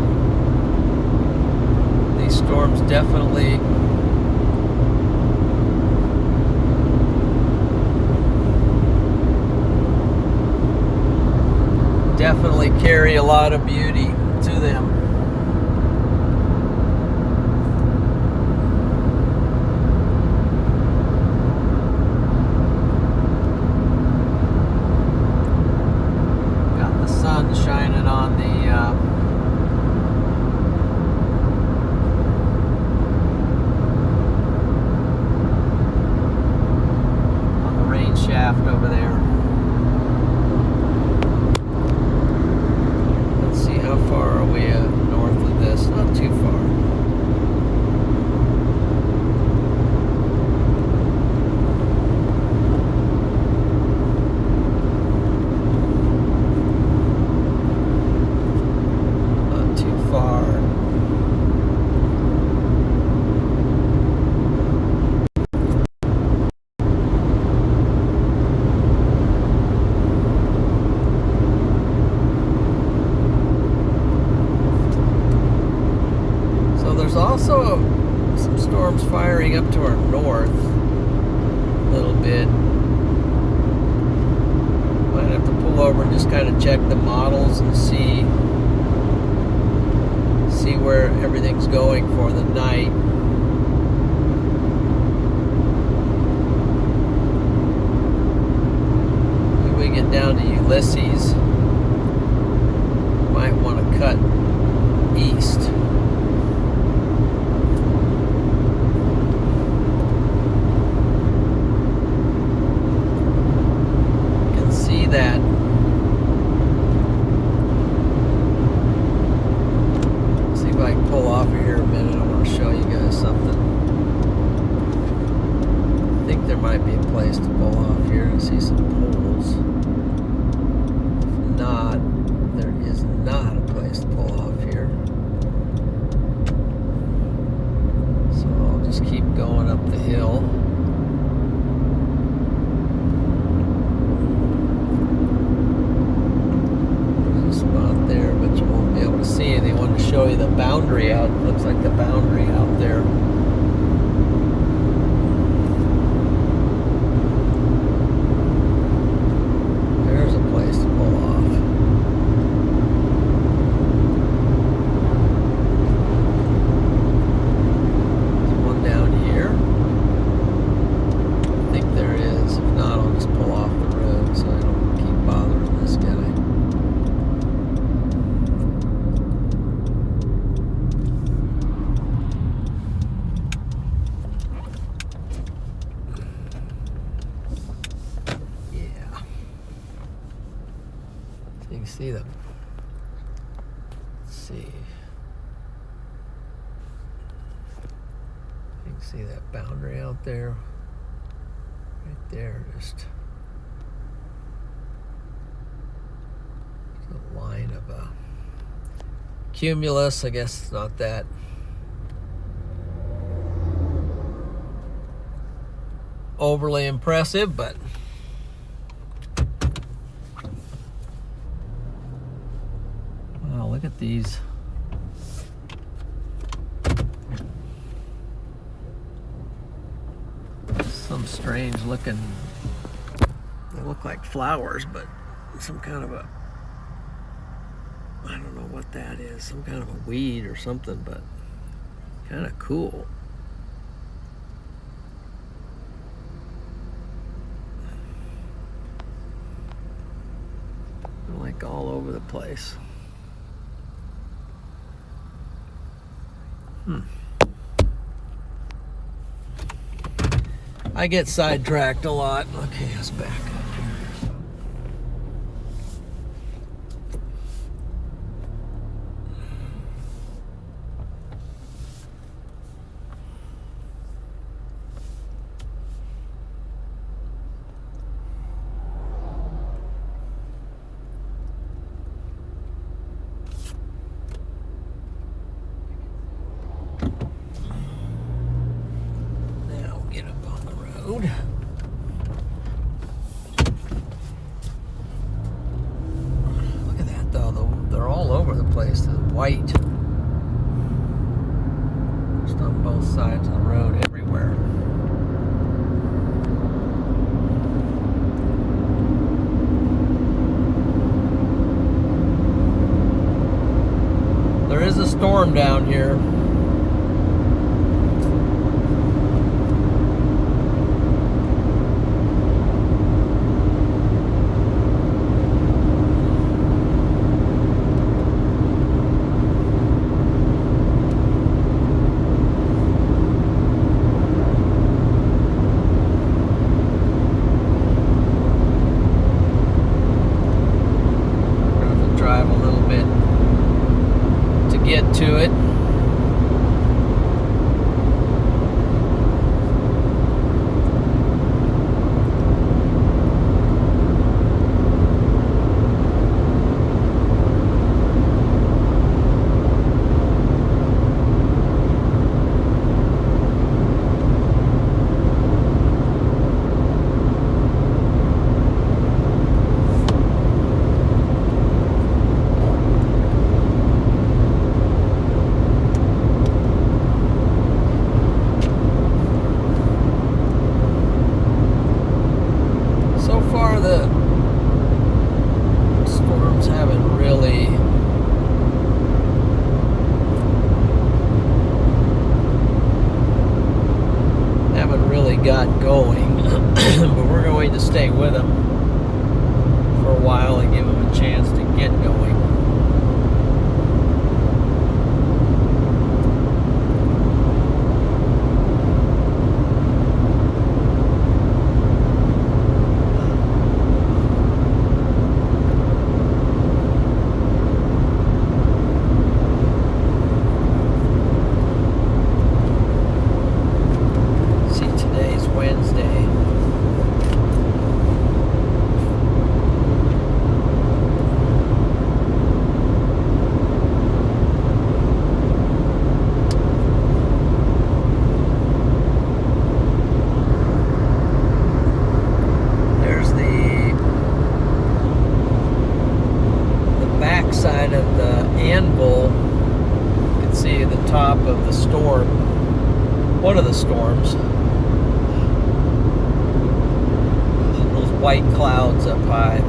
These storms definitely carry a lot of beauty to them. Shining on the rain shaft over there. Let's see, how far are we north of this? Not too far. There's also some storms firing up to our north a little bit. Might have to pull over and just kind of check the models and see where everything's going for the night. When we get down to Ulysses, might want to cut east. That see if I can pull off of here a minute. I want to show you guys something. I think there might be a place to pull off here and see some poles. If not, there is not a place to pull off here. So I'll just keep going up the hill. Spot there, but you won't be able to see it. They want to show you the boundary out. Looks like the boundary out there. There's a place to pull off. There's one down here. I think there is. If not, I'll just pull off the road so I don't keep bothering this guy. You can see them. Let's see. You can see that boundary out there. Right there, just a line of cumulus. I guess it's not that overly impressive, but Look at these. Some strange looking, they look like flowers, but some kind of a, I don't know what that is, some kind of a weed or something, but kind of cool. Like all over the place. I get sidetracked a lot. Okay, let's back up here. Now get up on the road. Look at that though, they're all over the place. They're white. Just on both sides of the road, everywhere. There is a storm down here. Drive a little bit to get to it. So far the storms haven't really got going, but we're going to stay with them for a while and give them a chance to get going. Wednesday. There's the back side of the anvil. You can see the top of the storm, one of the storms. White clouds up high.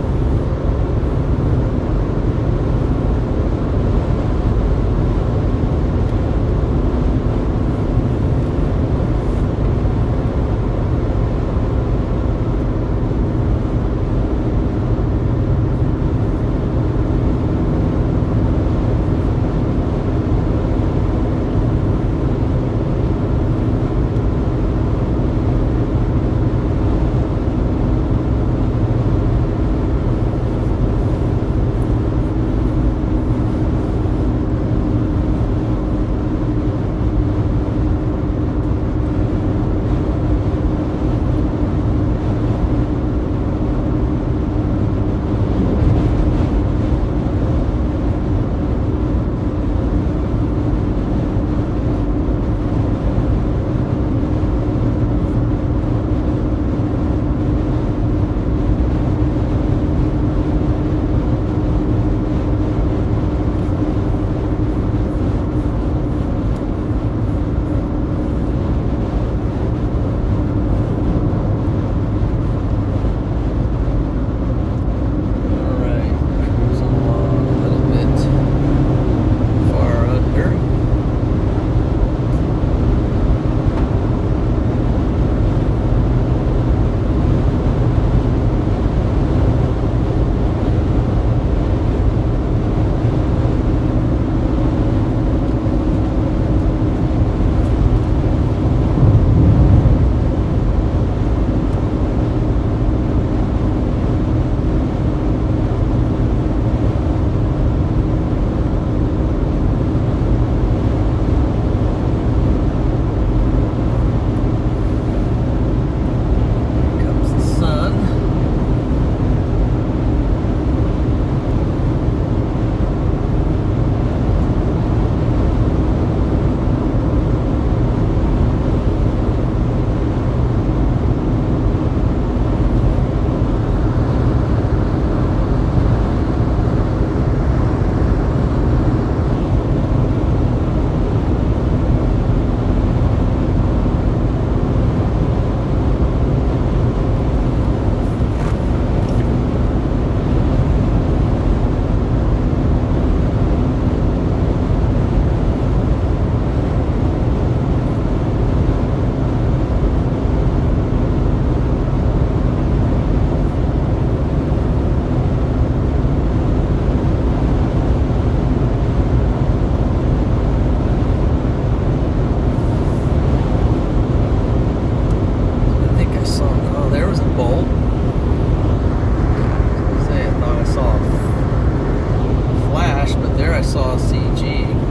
I saw CG.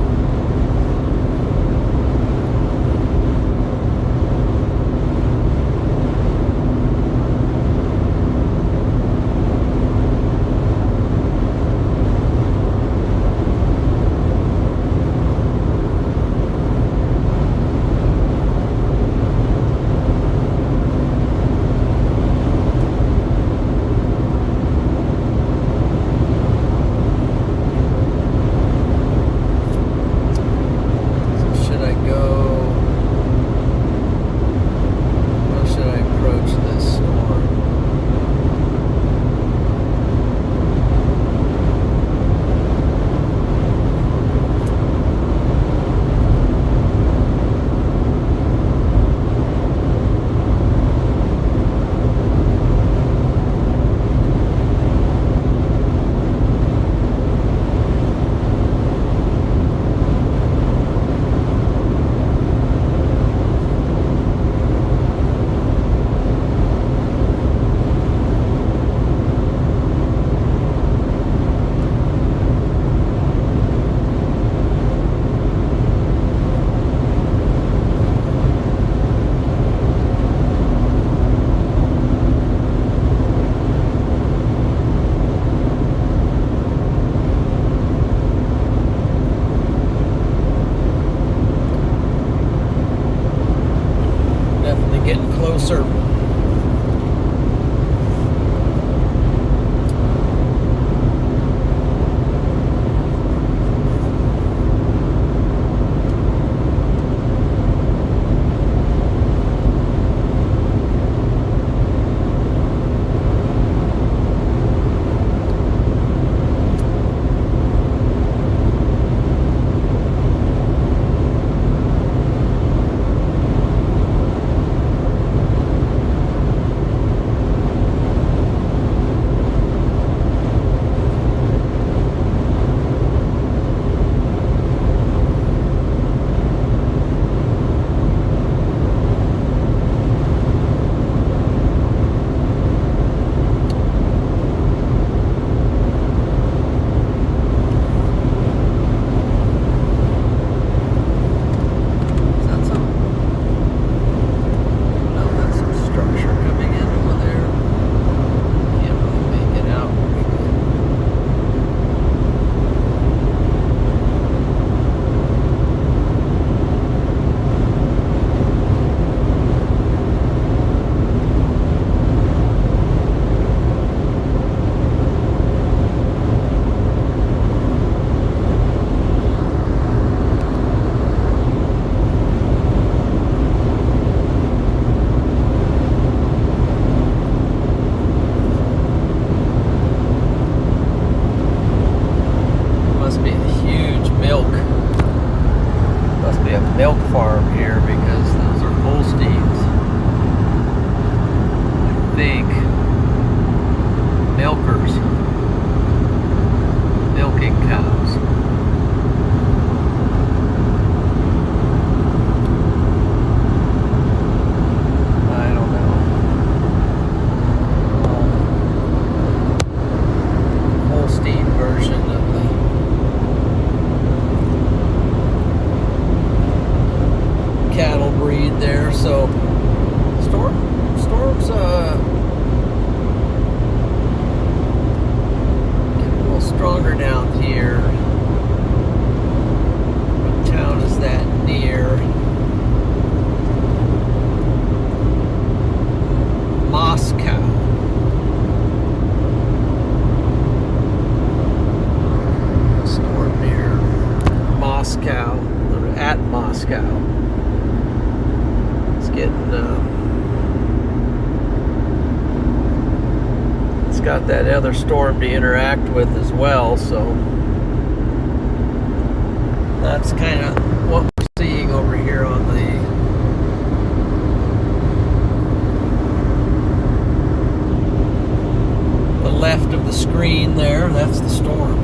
Getting closer. Milk farm here because those are Holsteins. I think milkers milking cows. I don't know. Holstein version of the cattle breed there, so storms get a little stronger down here. What town is that near? Moscow. A storm near Moscow, or at Moscow. It's got that other storm to interact with as well, so that's kind of what we're seeing over here on the left of the screen there. That's the storm.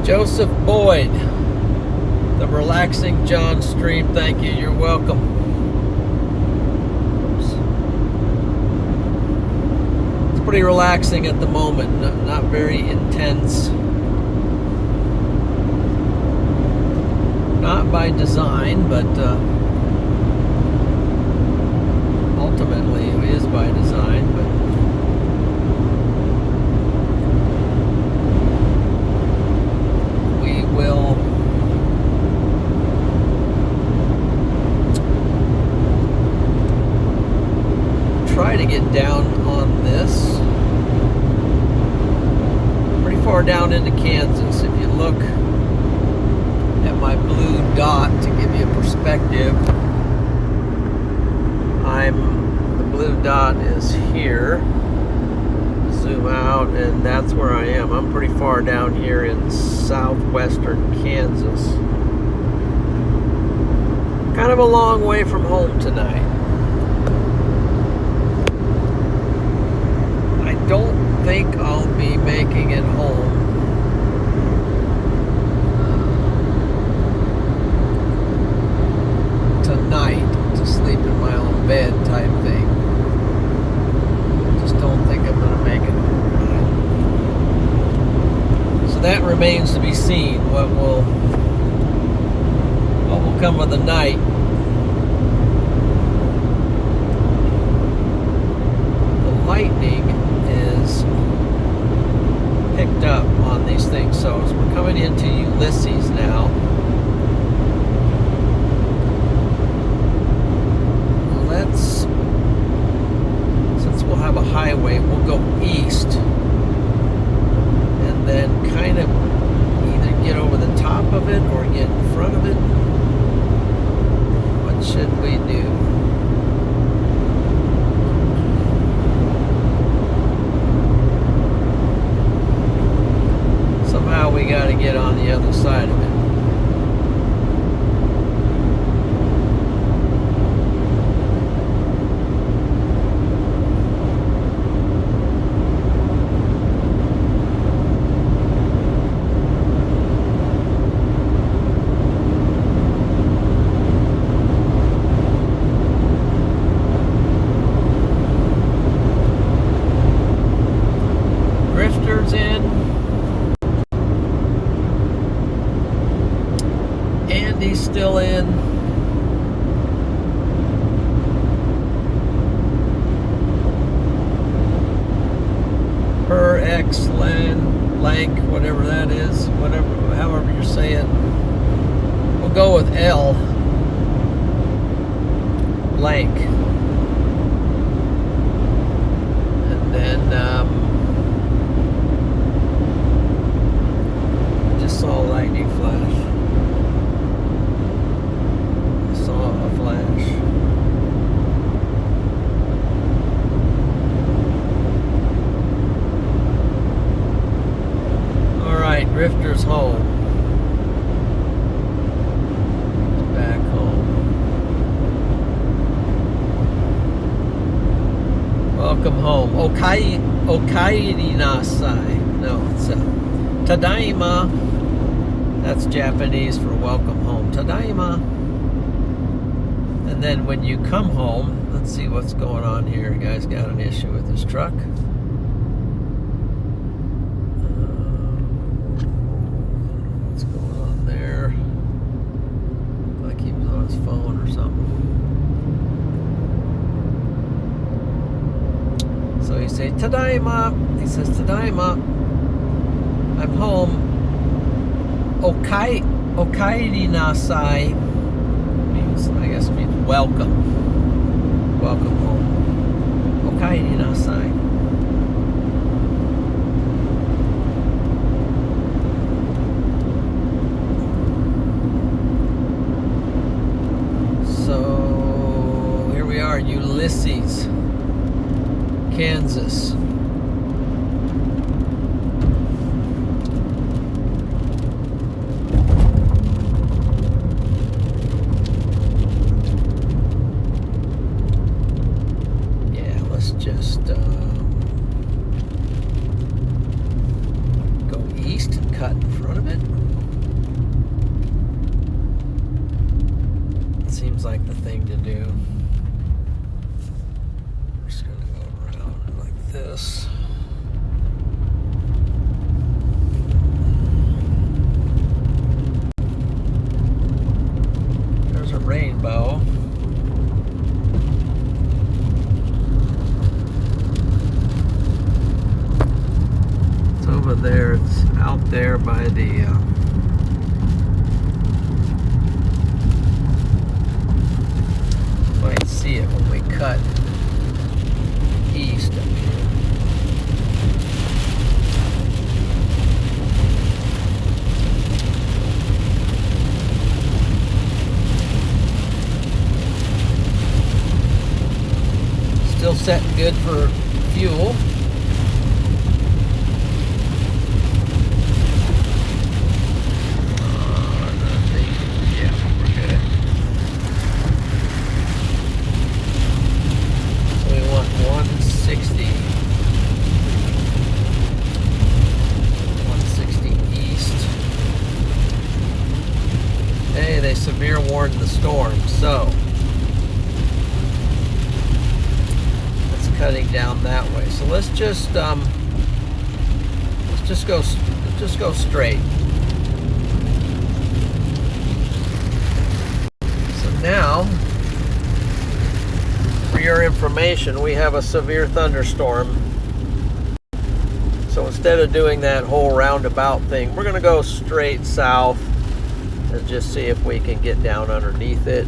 Joseph Boyd, the Relaxing John stream. Thank you. You're welcome. It's pretty relaxing at the moment. Not very intense. Not by design, but ultimately it is by design. But we will try to get down on this. Pretty far down into Kansas. If you look at my blue dot to give you a perspective, the blue dot is here. Zoom out, and that's where I am. I'm pretty far down here in southwestern Kansas. Kind of a long way from home tonight. I don't think I'll be making it home tonight to sleep in my own bed type thing. Just don't think I'm going to make it home tonight. So that remains to be seen. What will come of the night. The lightning is picked up on these things. So as we're coming into Ulysses now, since we'll have a highway, we'll go east and then kind of either get over the top of it or get in front of it. What should we do? Somehow we got to get on the other side of it. In. Andy's still in. Per X Lank, whatever that is, however you say it. We'll go with L. Lank. And then saw lightning flash. I saw a flash. Alright, Grifter's home. He's back home. Welcome home. Okairi nasai. No, it's Tadaima. That's Japanese for welcome home. Tadaima. And then when you come home, let's see what's going on here. You guys got an issue with this truck. What's going on there? Like he was on his phone or something. So he says, Tadaima. He says, Tadaima. I'm home. Okairi nasai means, I guess, means welcome. Welcome home. Okairi nasai. So here we are, Ulysses, Kansas. Just go east and cut in front of it. by the might see it when we cut east up here. Still setting good for fuel. Yeah, we're good. So we want 160. 160 east. Hey, they severe warned the storm, so cutting down that way. So let's just go straight. So now, for your information, we have a severe thunderstorm. So instead of doing that whole roundabout thing, we're going to go straight south and just see if we can get down underneath it.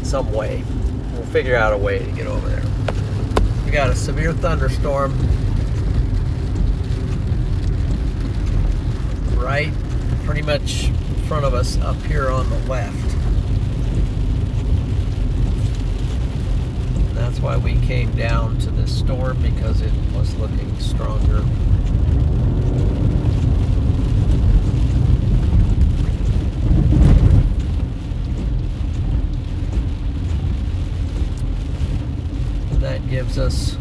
Some way. We'll figure out a way to get over there. We got a severe thunderstorm right pretty much in front of us up here on the left. And that's why we came down to this storm, because it was looking stronger. That gives us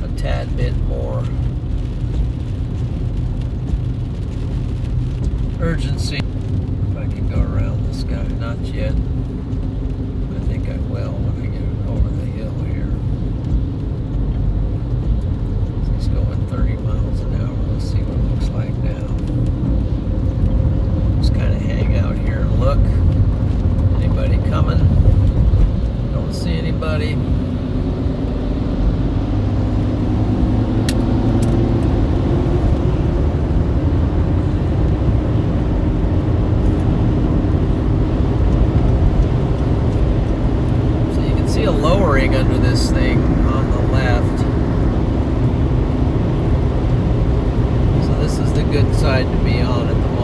a tad bit more urgency. If I can go around this guy, not yet. I think I will when I get over the hill here. He's going 30 miles an hour. Let's see what it looks like now. Just kind of hang out here and look. Anybody coming? Don't see anybody. So you can see a lowering under this thing on the left. So this is the good side to be on at the moment.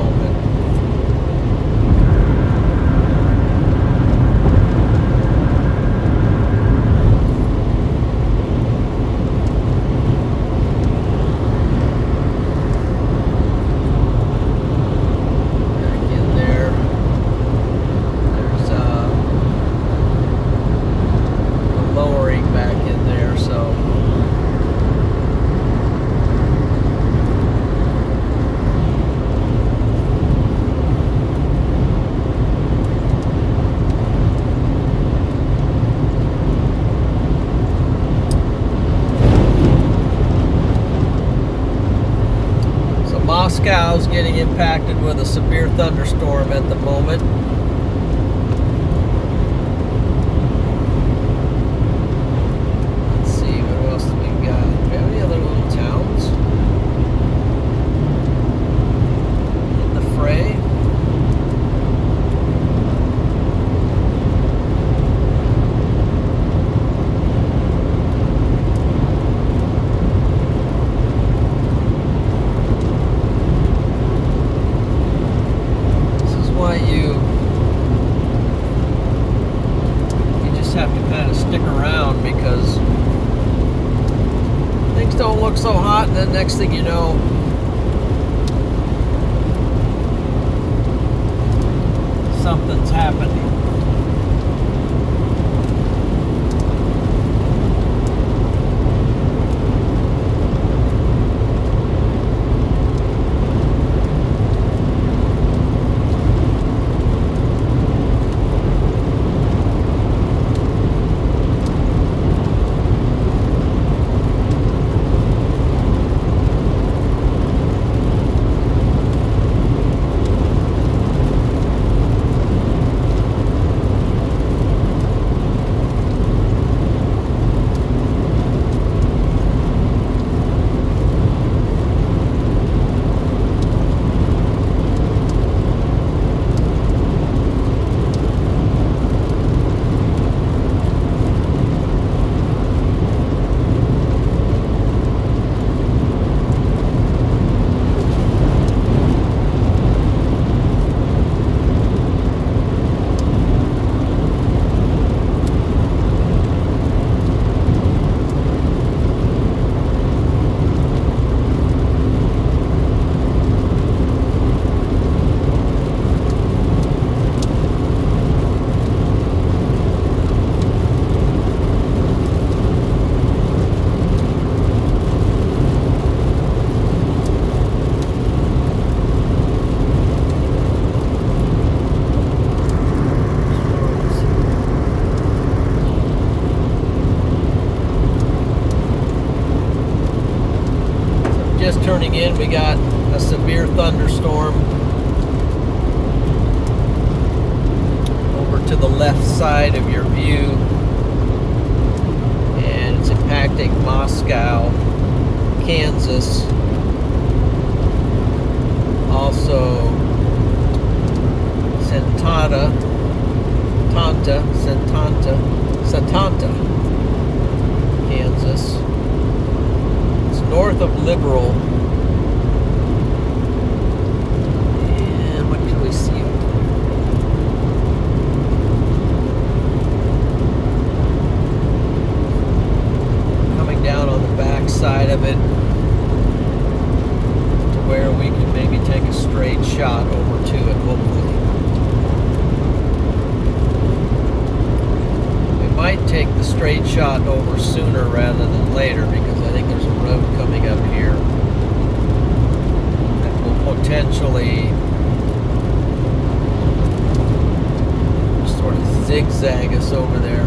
Moscow's getting impacted with a severe thunderstorm at the moment. Let's see, what else do we got? Do we have any other little towns in the fray? Have to kind of stick around, because things don't look so hot, and then next thing you know, something's happening. turning in, we got a severe thunderstorm over to the left side of your view, and it's impacting Moscow, Kansas, also Satanta, Kansas. It's north of Liberal. And what can we see? Coming down on the back side of it to where we can maybe take a straight shot over to it, hopefully. Might take the straight shot over sooner rather than later, because I think there's a road coming up here that will potentially sort of zigzag us over there.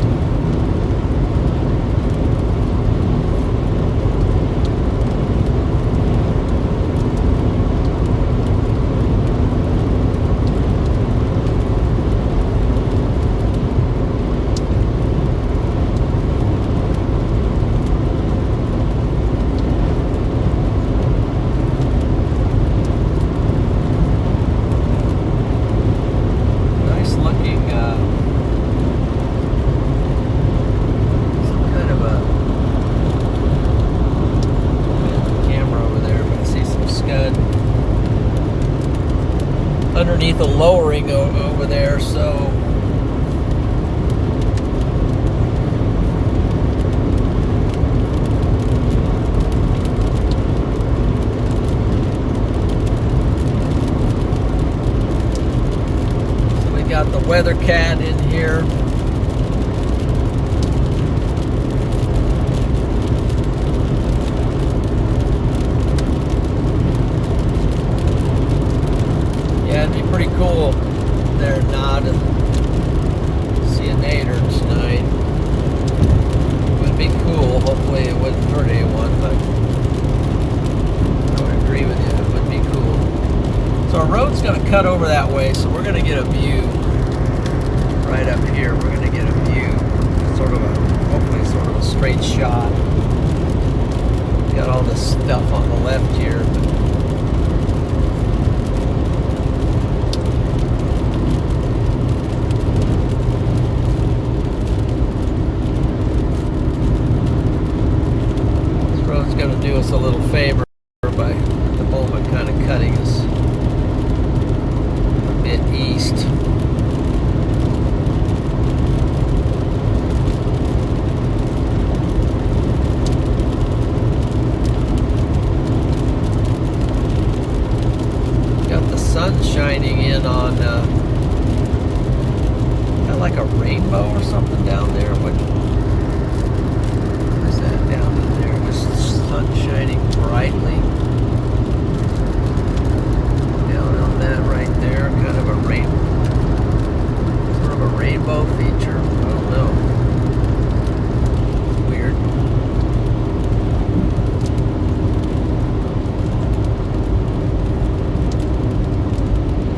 Underneath a lowering over there, so we got the weather cat in here. Pretty cool there, not see a nader tonight. It would be cool. Hopefully it wouldn't hurt anyone, but I would agree with you, it would be cool. So our road's going to cut over that way, so we're going to get a view right up here. We're going to get a view, hopefully sort of a straight shot. Got all this stuff on the left here. Going to do us a little favor by at the moment kind of cutting us a bit east. Got the sun shining in on kind of like a rainbow or something down there. What is that down in there? Sun shining brightly down on that right there, kind of a sort of a rainbow feature. I don't know. Weird.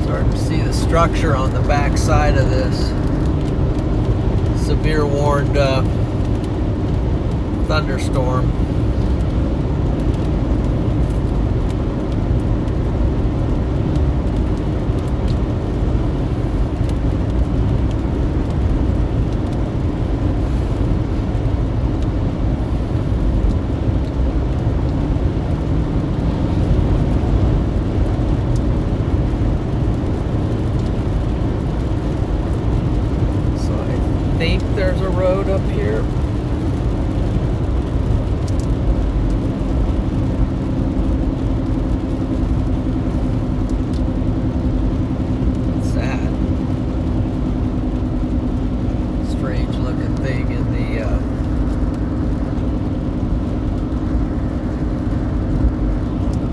Starting to see the structure on the back side of this severe warned thunderstorm. I think there's a road up here. What's that? Strange looking thing in the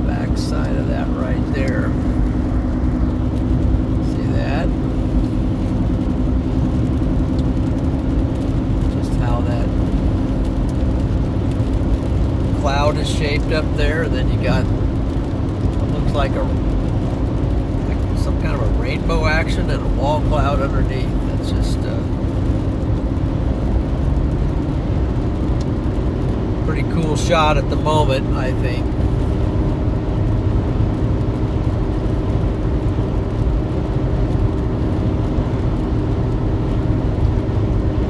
back side of that right there. See that? Cloud is shaped up there, and then you got seems like some kind of a rainbow action and a wall cloud underneath. It's just pretty cool shot at the moment, I think.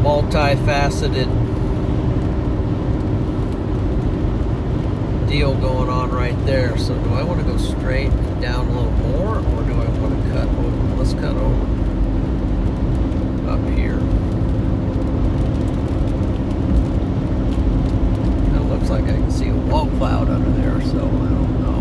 Multifaceted deal going on right there. So do I want to go straight down a little more, or do I want to cut over? Let's cut over up here. It looks like I can see a wall cloud under there, so I don't know.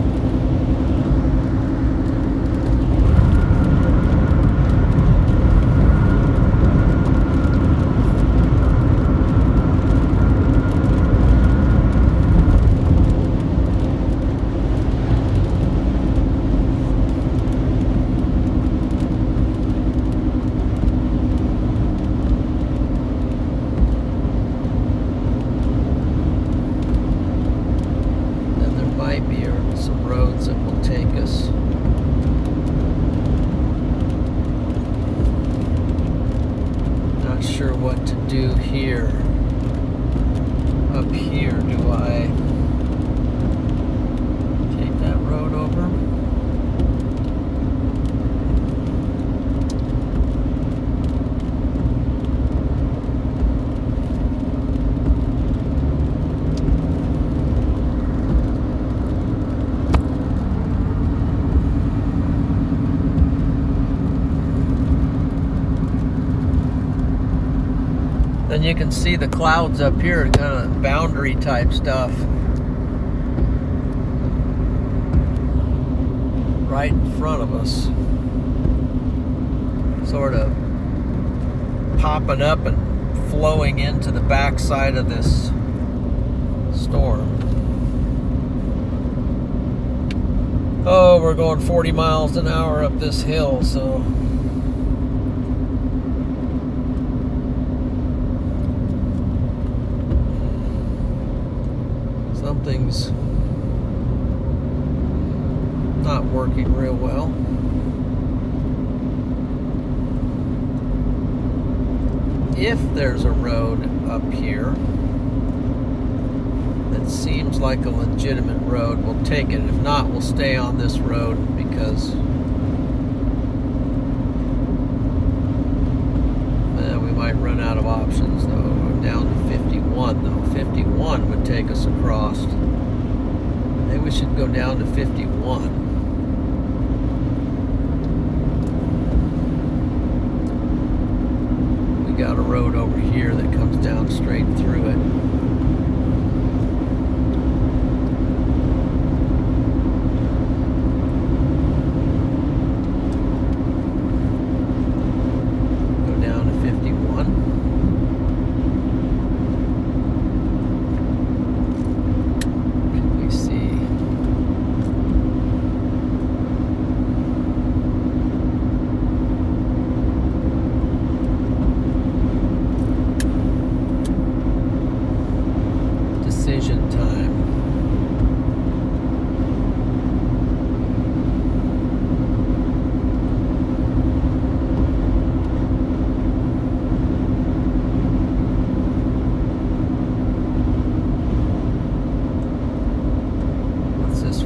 Some roads that will take us not sure what to do here. Up here, do I take that road over? Then you can see the clouds up here, kind of boundary type stuff. Right in front of us. Sort of popping up and flowing into the backside of this storm. Oh, we're going 40 miles an hour up this hill, so something's not working real well. If there's a road up here that seems like a legitimate road, we'll take it. If not, we'll stay on this road because we might run out of options though. We're down to 51 though. 51 would take us across. Maybe we should go down to 51. We got a road over here that comes down straight through it.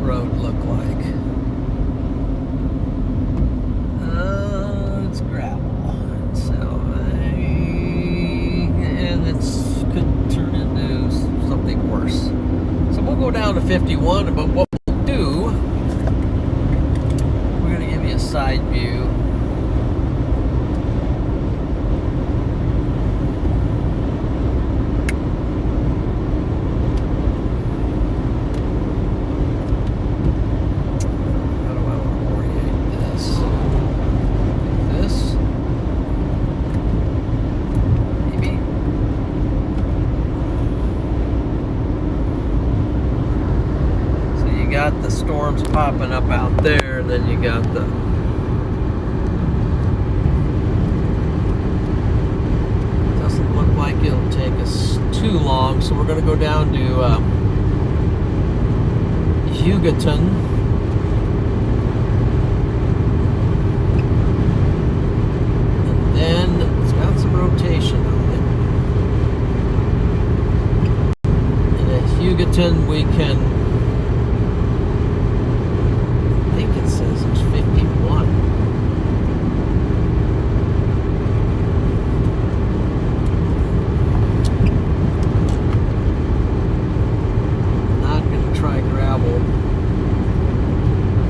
Road look like? It's gravel, so and it's could turn into something worse. So we'll go down to 51, but what we'll do, we're going to give you a side view. Got the storms popping up out there, and then you got the doesn't look like it'll take us too long, so we're going to go down to Hugoton Hugoton we can, I think it says it's 51. Not going to try gravel,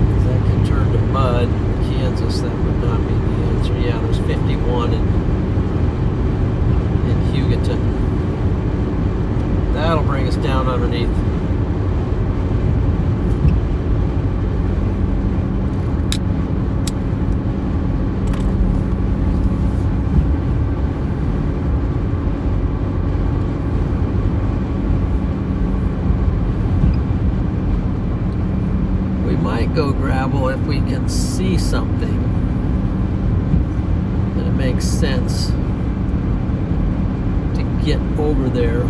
because that can turn to mud. Kansas, that would not be the answer. Yeah, there's 51 in Hugoton. That'll bring us down underneath. We might go gravel if we can see something that it makes sense to get over there.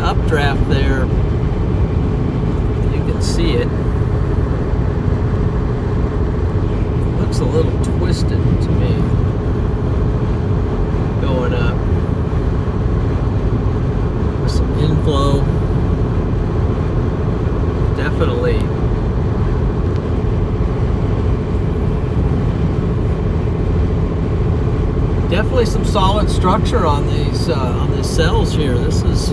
Updraft there, you can see it. Looks a little twisted to me going up. There's some inflow. Definitely some solid structure on these cells here. This is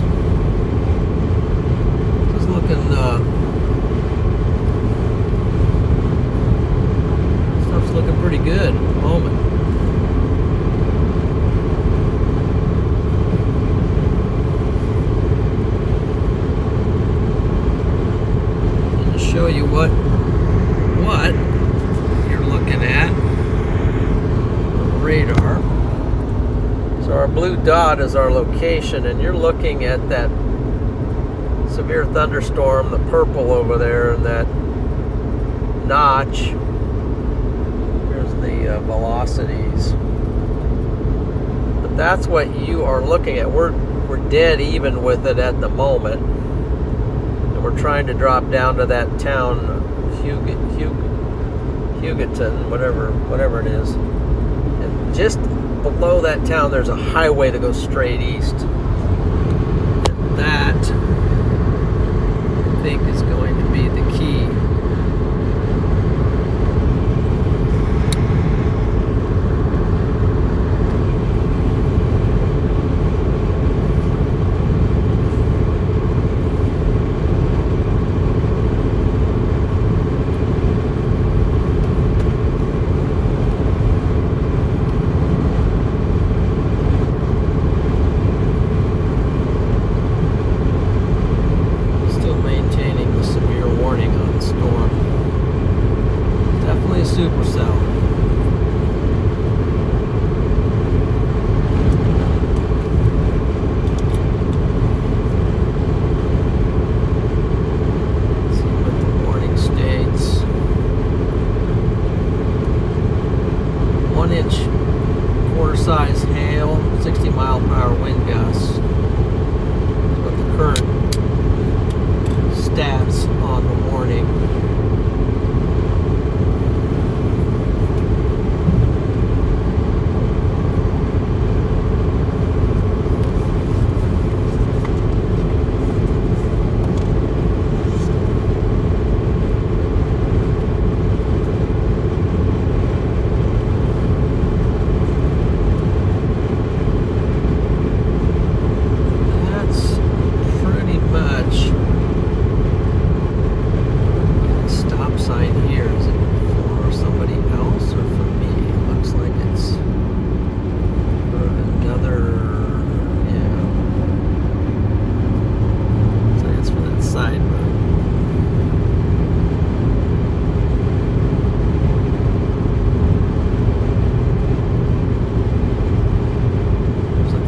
looking stuff's looking pretty good at the moment. And to show you what you're looking at on the radar. So our blue dot is our location, and you're looking at that severe thunderstorm, the purple over there, and that notch. Here's the velocities. But that's what you are looking at. We're dead even with it at the moment, and we're trying to drop down to that town, Hugoton, whatever it is. And just below that town, there's a highway that goes straight east. And that, I think, is going to be the key. Supercell. See what the warning states. 1 inch quarter-size hail, 60-mile-per-hour wind gusts. That's what the current stats on the warning.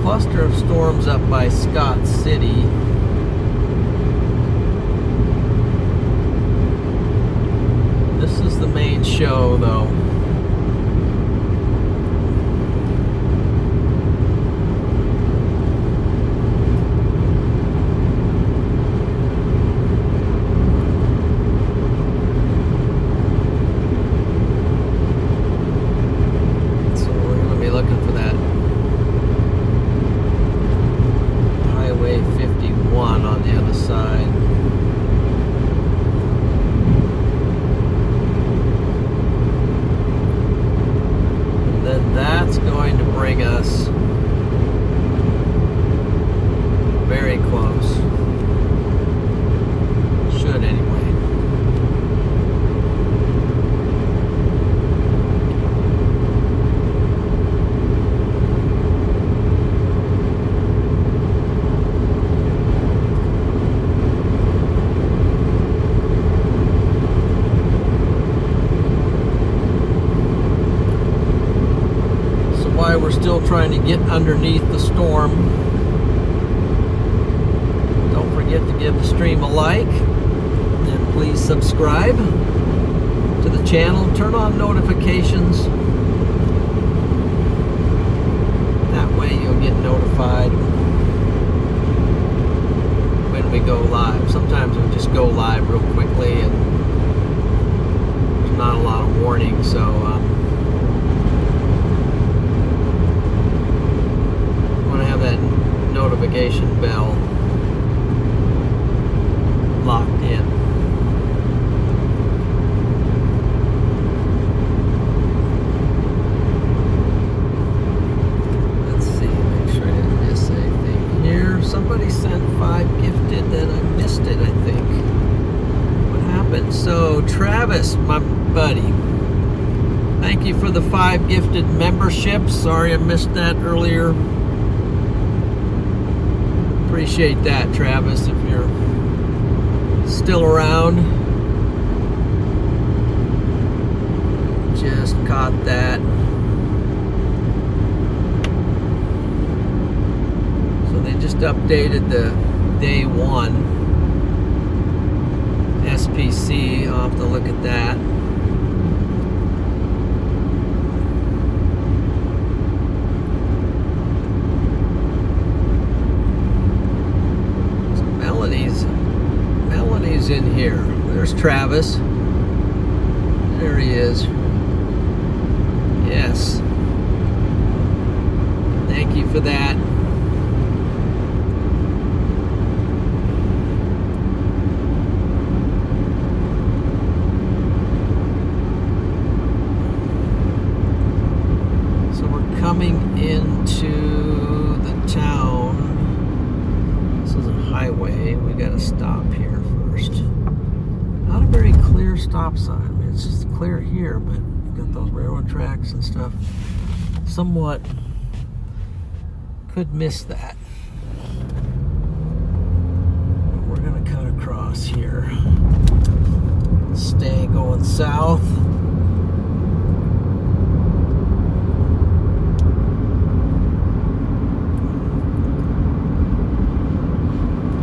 Cluster of storms up by Scott City. This is the main show, though. So we're going to be looking for that Highway 51 on the other side. And then that's going to bring us very close. Should anyway. We're still trying to get underneath the storm. Don't forget to give the stream a like, and please subscribe to the channel. Turn on notifications. That way you'll get notified when we go live. Sometimes we just go live real quickly and there's not a lot of warning, so that notification bell locked in. Let's see, make sure I didn't miss anything here. Somebody sent 5 gifted, then I missed it, I think. What happened? So Travis, my buddy, thank you for the 5 gifted memberships. Sorry I missed that earlier. Appreciate that, Travis, if you're still around. Just caught that. So they just updated the day 1 SPC. I'll have to look at that. here. There's Travis. There he is. Yes. Thank you for that. So we're coming into the town. This is a highway. We got to stop here first. Not a very clear stop sign. I mean, it's just clear here, but you got those railroad tracks and stuff. Somewhat could miss that. But we're gonna cut across here. Stay going south.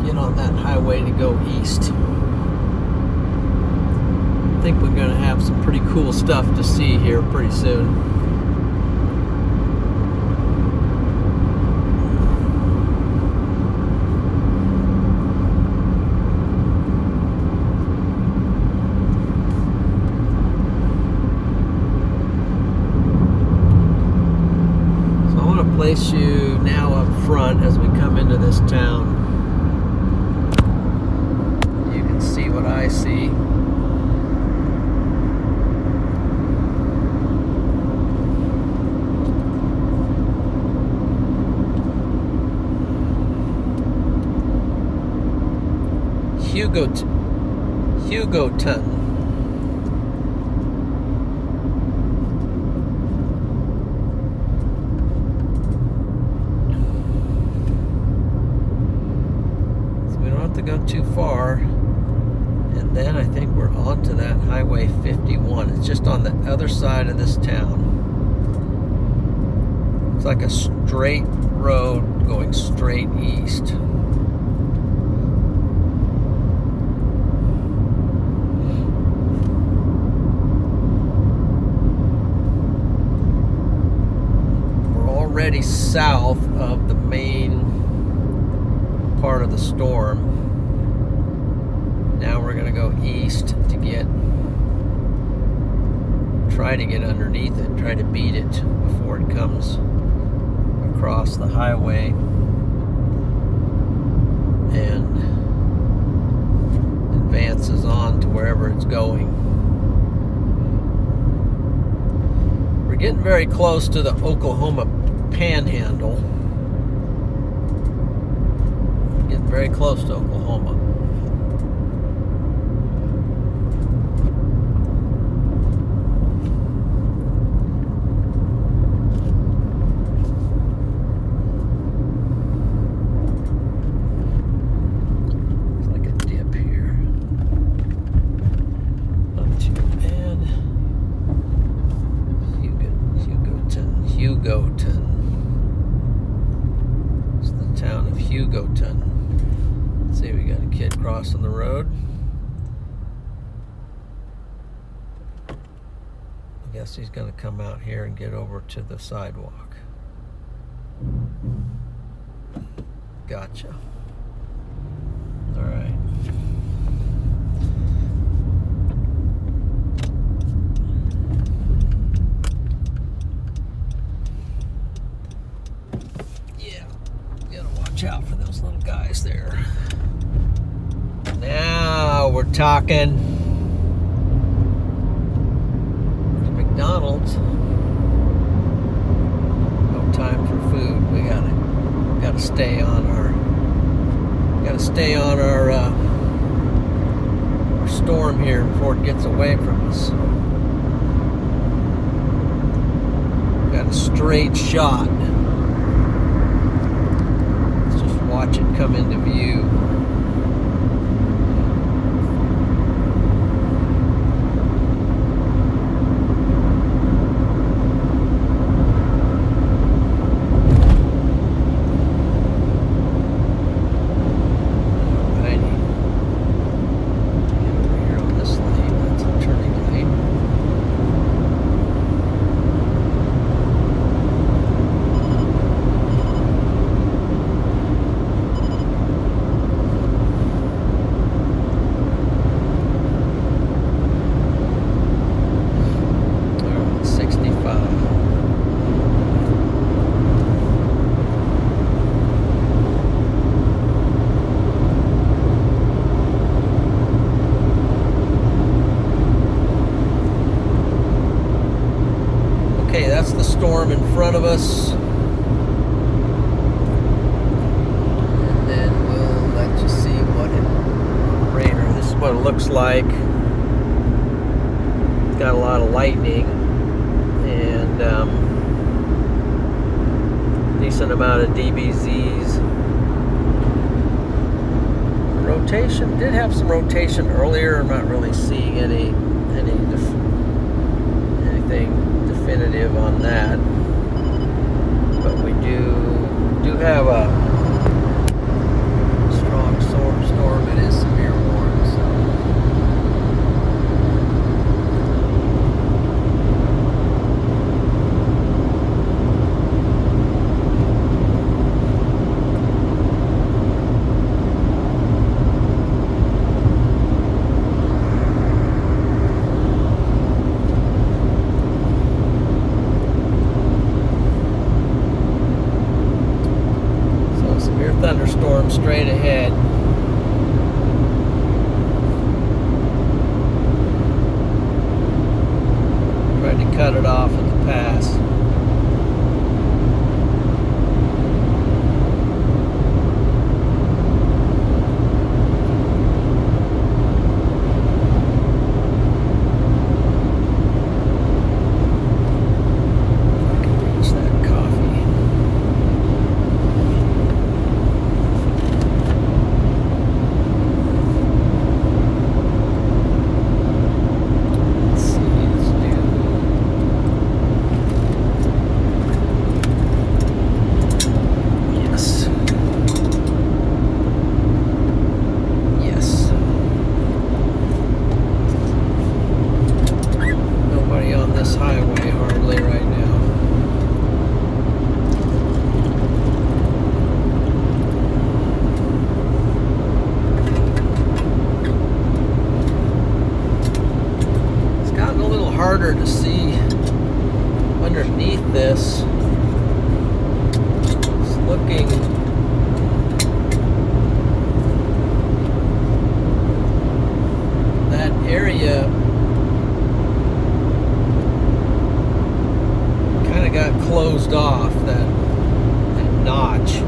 Get on that highway to go east. I think we're gonna have some pretty cool stuff to see here pretty soon. Place you now up front as we come into this town. You can see what I see. Hugoton. Go too far, and then I think we're onto that Highway 51. It's just on the other side of this town. It's like a straight road going straight east. We're already south of the main part of the storm. Now we're gonna go east to try to get underneath it, try to beat it before it comes across the highway and advances on to wherever it's going. We're getting very close to the Oklahoma Panhandle. Getting very close to Oklahoma. It's the town of Hugoton. Let's see, we got a kid crossing the road. I guess he's going to come out here and get over to the sidewalk. Gotcha. All right. Watch out for those little guys there. Now we're talking. There's McDonald's. No time for food. We gotta stay on our storm here before it gets away from us. Got a straight shot. Watch it come into view. Alrighty. Get over here on this lane. That's a turning lane. of us. And then we'll let you see what this is what it looks like. It's got a lot of lightning and decent amount of DBZs. Rotation did have some rotation earlier. I'm not really seeing anything definitive on that, but we do have a strong storm. It is severe warm, so. Thunderstorm straight ahead. Tried to cut it off at the pass. Harder to see underneath this. It's looking that area kind of got closed off, that notch.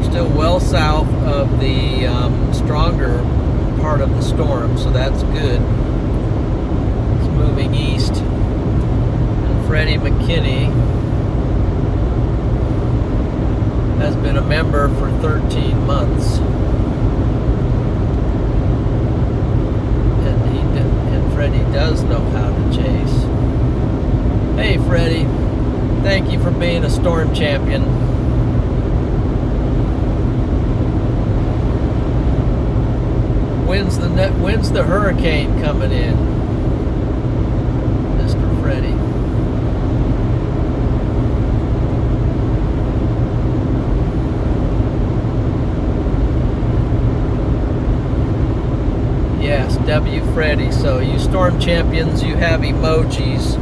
Still well south of the stronger part of the storm, so that's good. It's moving east. And Freddie McKinney has been a member for 13 months. And Freddie does know how to chase. Hey Freddie, thank you for being a storm champion. When's the hurricane coming in, Mr. Freddie? Yes, W. Freddie. So you storm champions, you have emojis.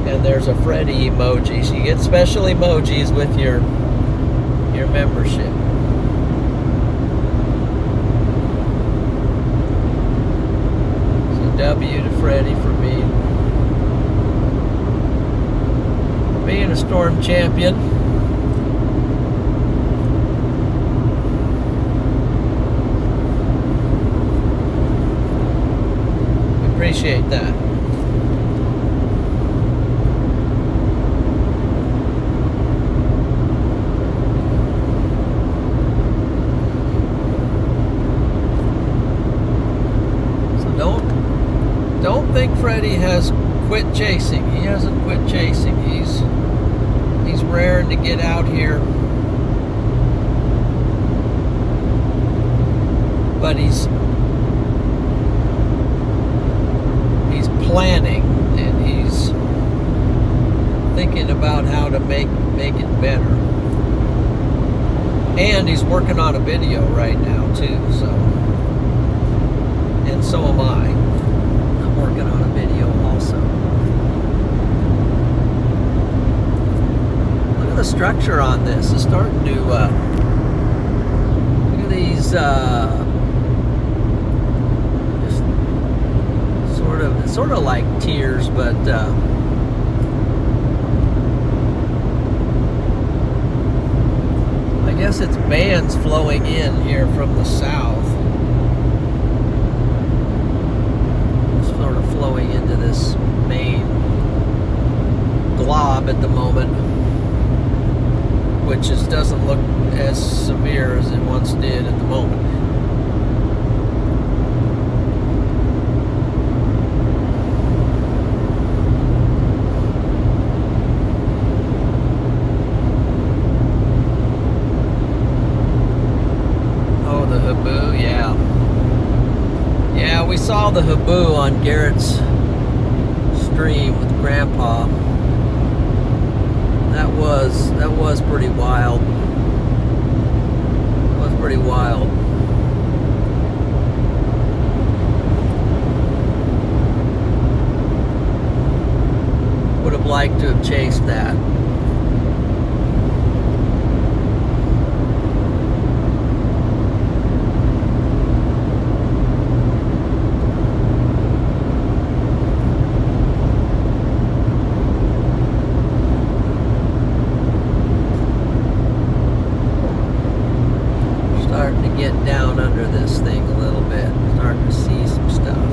And there's a Freddie emoji. So you get special emojis with your membership. W to Freddie for being a storm champion. We appreciate that. think Freddie has quit chasing. He hasn't quit chasing. He's raring to get out here. But he's planning, and he's thinking about how to make it better. And he's working on a video right now too, so. And so am I. I'm working on a video also. Look at the structure on this. It's starting to look at these just sort of like tiers, but I guess it's bands flowing in here from the south. Sort of flowing into this main glob at the moment, which doesn't look as severe as it once did at the moment. We saw the haboo on Garrett's stream with Grandpa. That was pretty wild. It was pretty wild. Would have liked to have chased that. Get down under this thing a little bit, starting to see some stuff.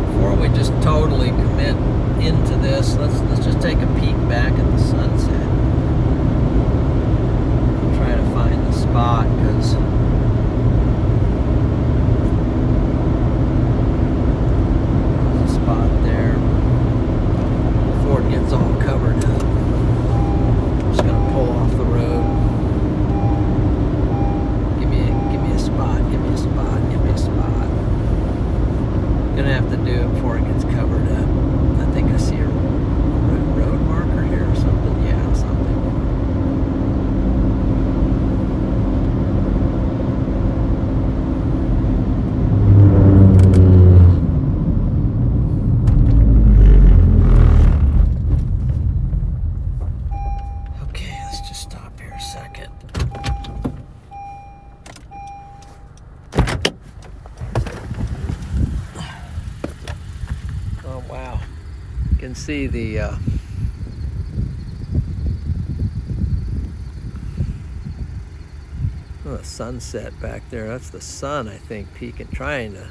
Before we just totally commit into this, let's just take a peek back at the sunset. I'll try to find the spot, because there's a spot there before it gets all covered up. I'm just gonna pull off the road. Give me a spot. Gonna have to do it before it gets covered up. I think I see a road marker here or something. Yeah, something. Okay, let's just stop here a second. Oh wow, you can see the sunset back there. That's the sun, I think, peeking, trying to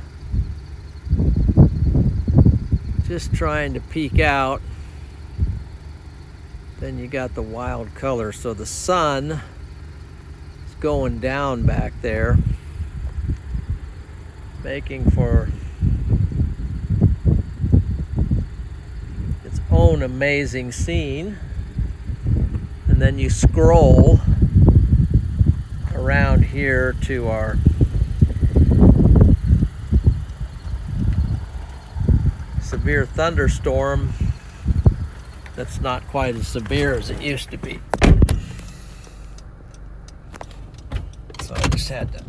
peek out. Then you got the wild color, so the sun is going down back there, making for its own amazing scene. And then you scroll around here to our severe thunderstorm that's not quite as severe as it used to be. So I just had to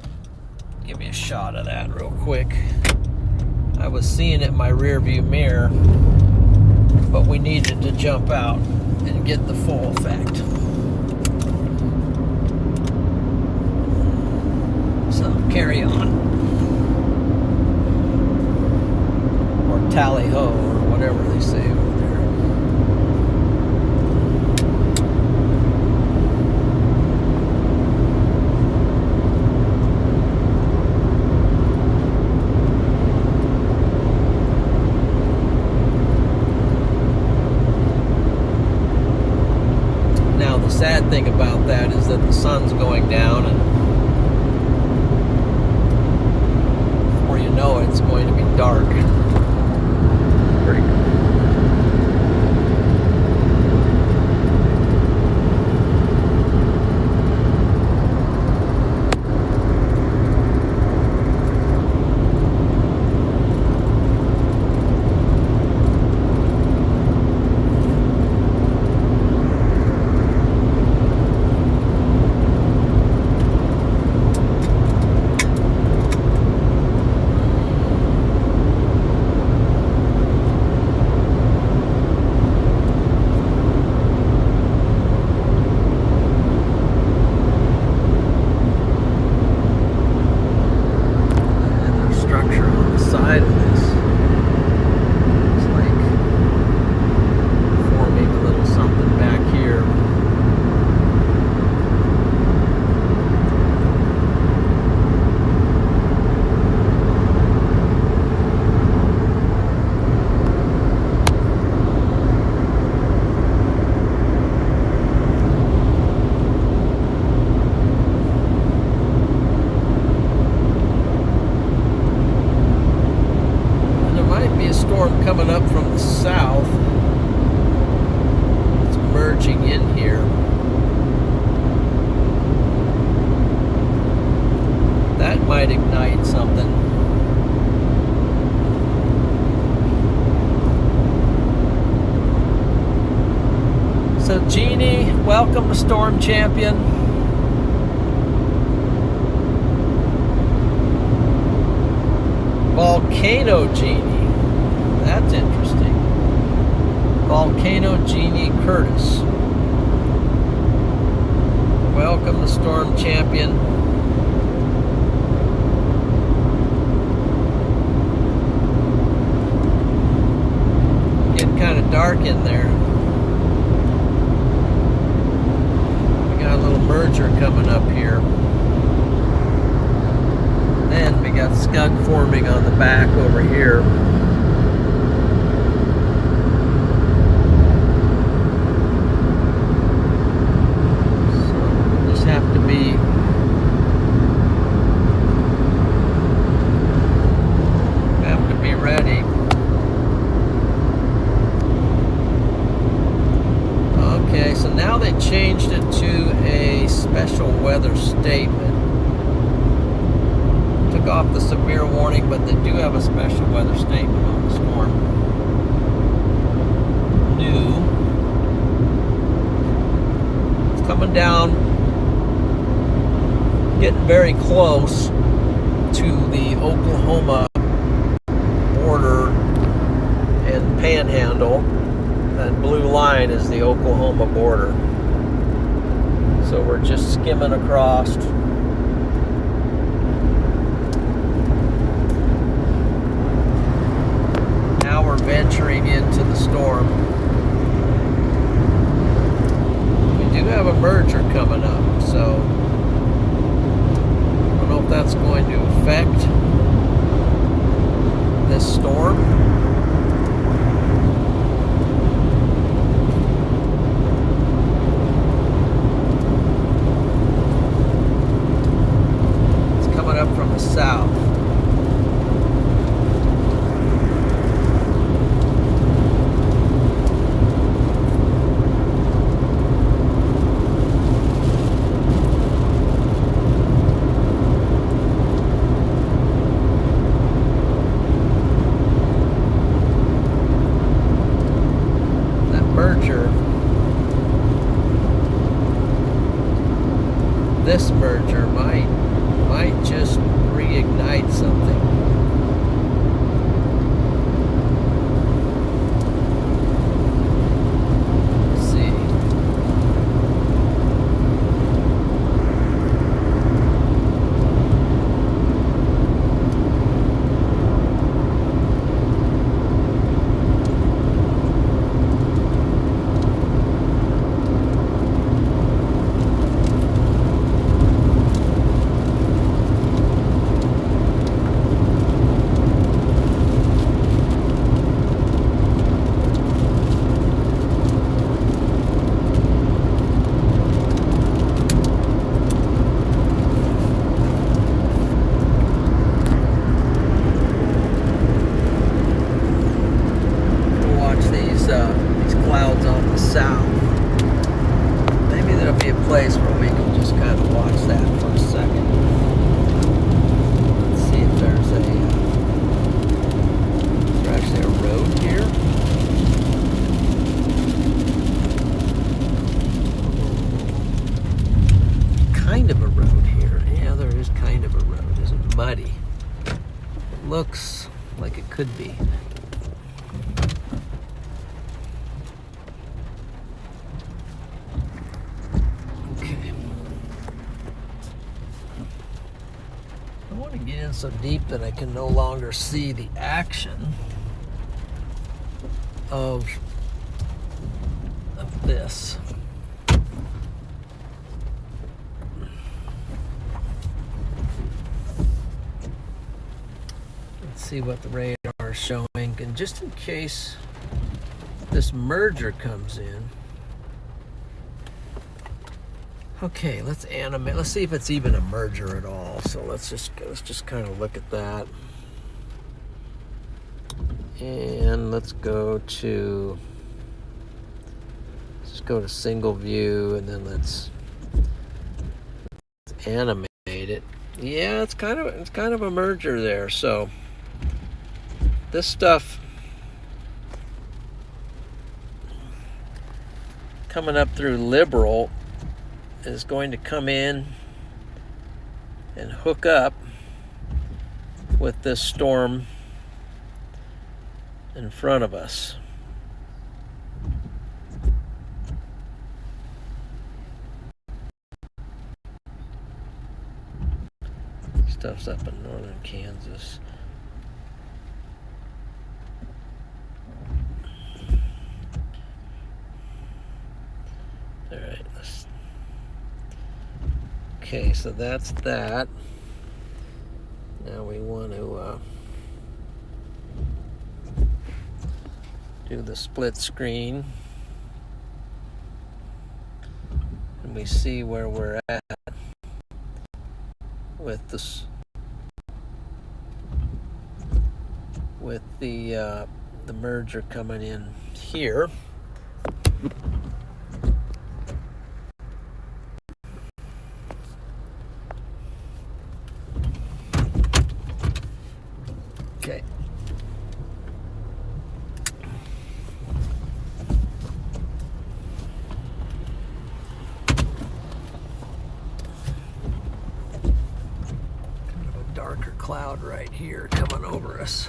give you a shot of that real quick. I was seeing it in my rear view mirror. but we needed to jump out and get the full effect. So carry on, or tally ho, or whatever they say over there. Now the sad thing about that is that the sun's going down, and before you know it, it's going to be dark. Pretty cool. Coming up from the south, it's merging in here. That might ignite something. So Jeannie, welcome to Storm Champion. Volcano Jeannie. That's interesting. Volcano Jeannie Curtis. Welcome to Storm Champion. Getting kind of dark in there. We got a little merger coming up here. And we got scud forming on the back over here. Changed it to a special weather statement. Took off the severe warning, but they do have a special weather statement on the storm. New. It's coming down, getting very close to the Oklahoma border and Panhandle. That blue line is the Oklahoma border. So we're just skimming across. Now we're venturing into the storm. We do have a merger coming up, so I don't know if that's going to affect this storm. From the south. That merger, this merger might just reignite something. muddy. It looks like it could be. Okay. I want to get in so deep that I can no longer see the action of this. Let's see what the radar is showing, and just in case this merger comes in. Okay, let's animate. Let's see if it's even a merger at all. So let's just kind of look at that. And let's go to single view, and then let's animate it. Yeah, it's kind of a merger there. So this stuff coming up through liberal is going to come in and hook up with this storm in front of us. Stuff's up in northern Kansas. All right. Okay, so that's that. Now we want to do the split screen, and we see where we're at with this, with the merger coming in here. Okay. Kind of a darker cloud right here coming over us.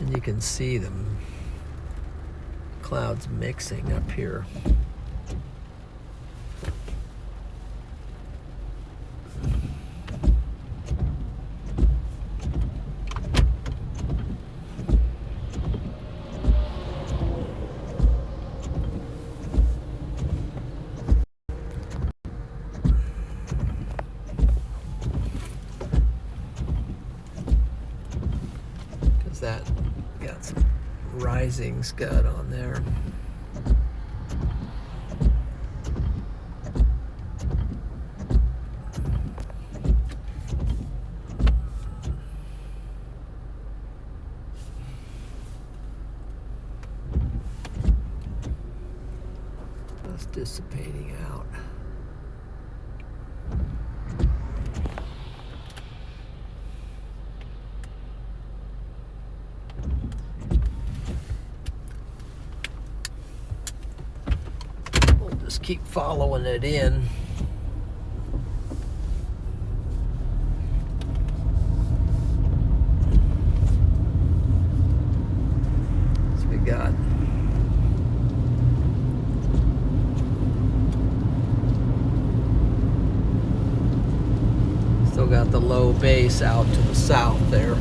And you can see them clouds mixing up here. That got some rising scud on there. That's dissipating out. Just keep following it in. So we got still got the low base out to the south there.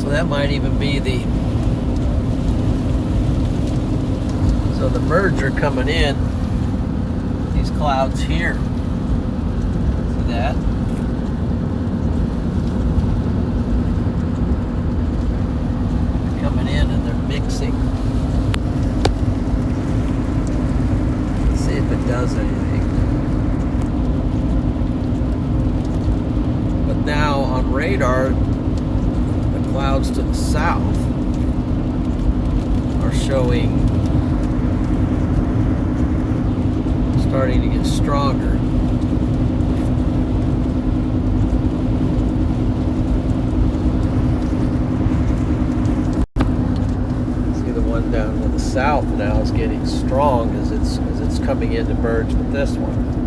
That might even be so the merger coming in, these clouds here, see that? They're coming in and they're mixing. radar, the clouds to the south are showing, starting to get stronger. See the one down to the south now is getting strong as it's coming in to merge with this one.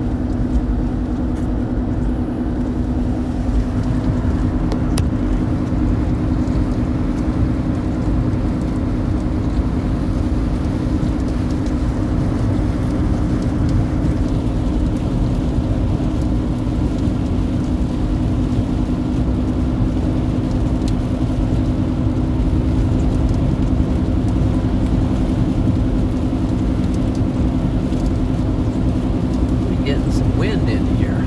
Getting some wind in here.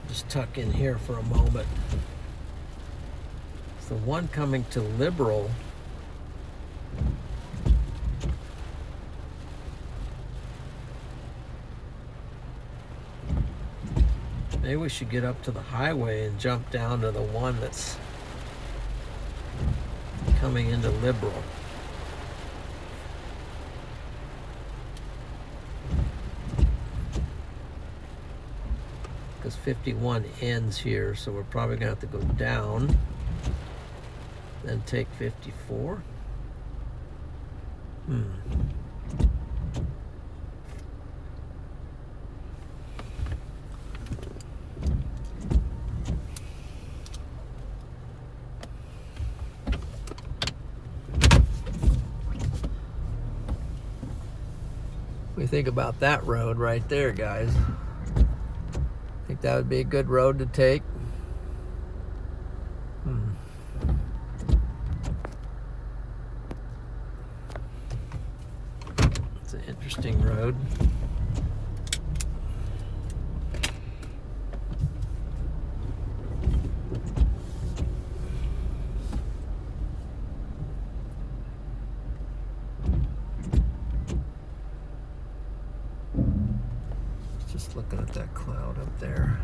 Just tuck in here for a moment. It's the one coming to Liberal. Maybe we should get up to the highway and jump down to the one that's coming into Liberal. Because 51 ends here, so we're probably gonna have to go down, then take 54. What do you think about that road right there, guys? Think that would be a good road to take? It's an interesting road. Just looking at that cloud up there.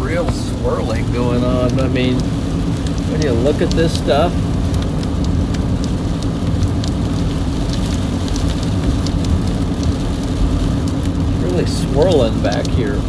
Real swirling going on. I mean, when you look at this stuff, it's really swirling back here.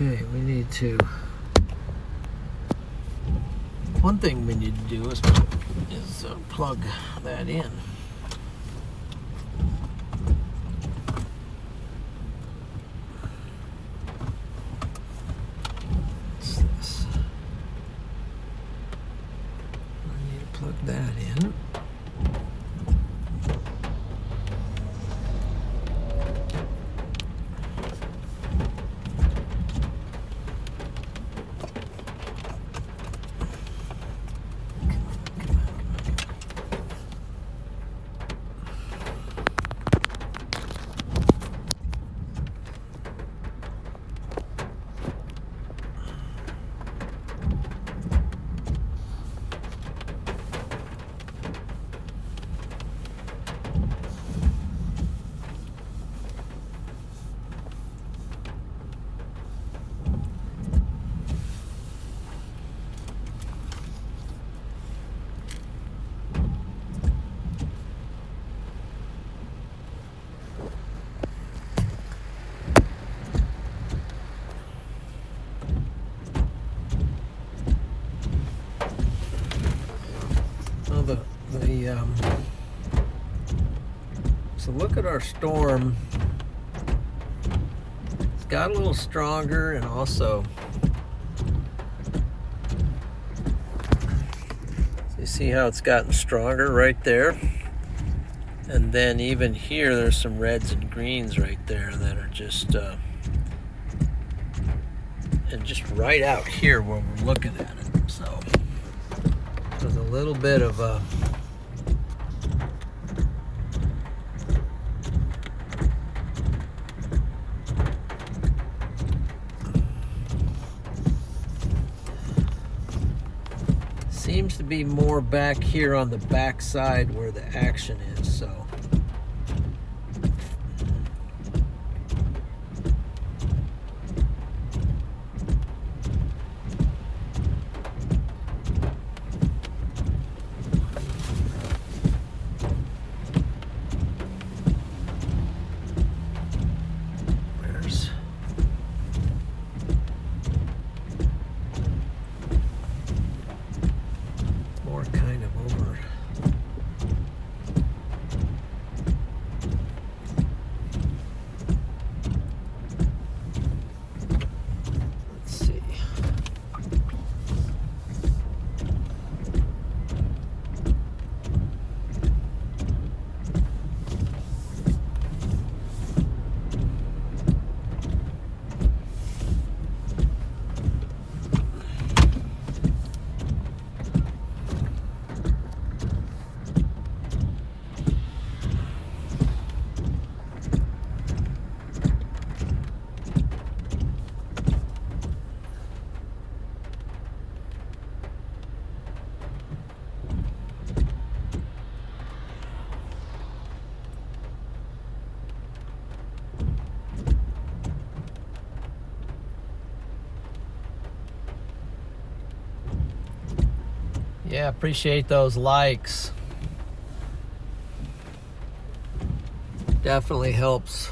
Okay, we need to. One thing we need to do is plug that in. What's this? I need to plug that in. So look at our storm. It's got a little stronger, and also you see how it's gotten stronger right there, and then even here there's some reds and greens right there that are just and just right out here where we're looking at it. So there's a little bit of a seems to be more back here on the back side where the action is, so yeah, appreciate those likes. Definitely helps.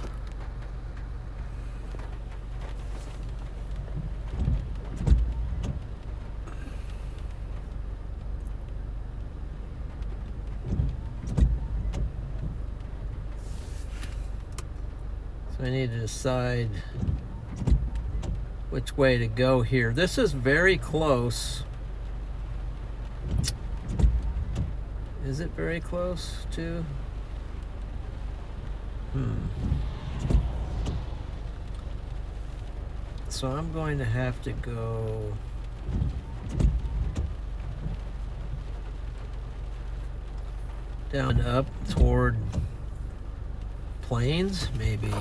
So I need to decide which way to go here. This is very close. Is it very close to? So I'm going to have to go down and up toward Plains, maybe.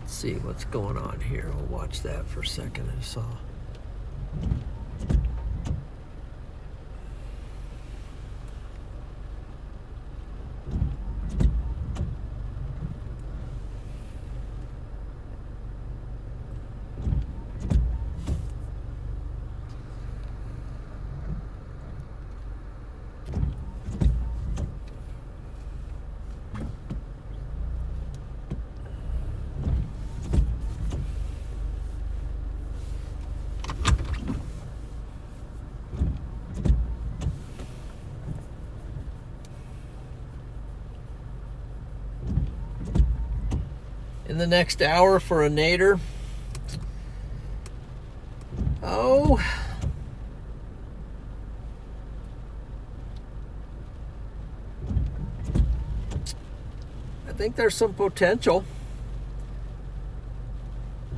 Let's see what's going on here. We'll watch that for a second. I saw. the next hour for a nadir. Oh, I think there's some potential.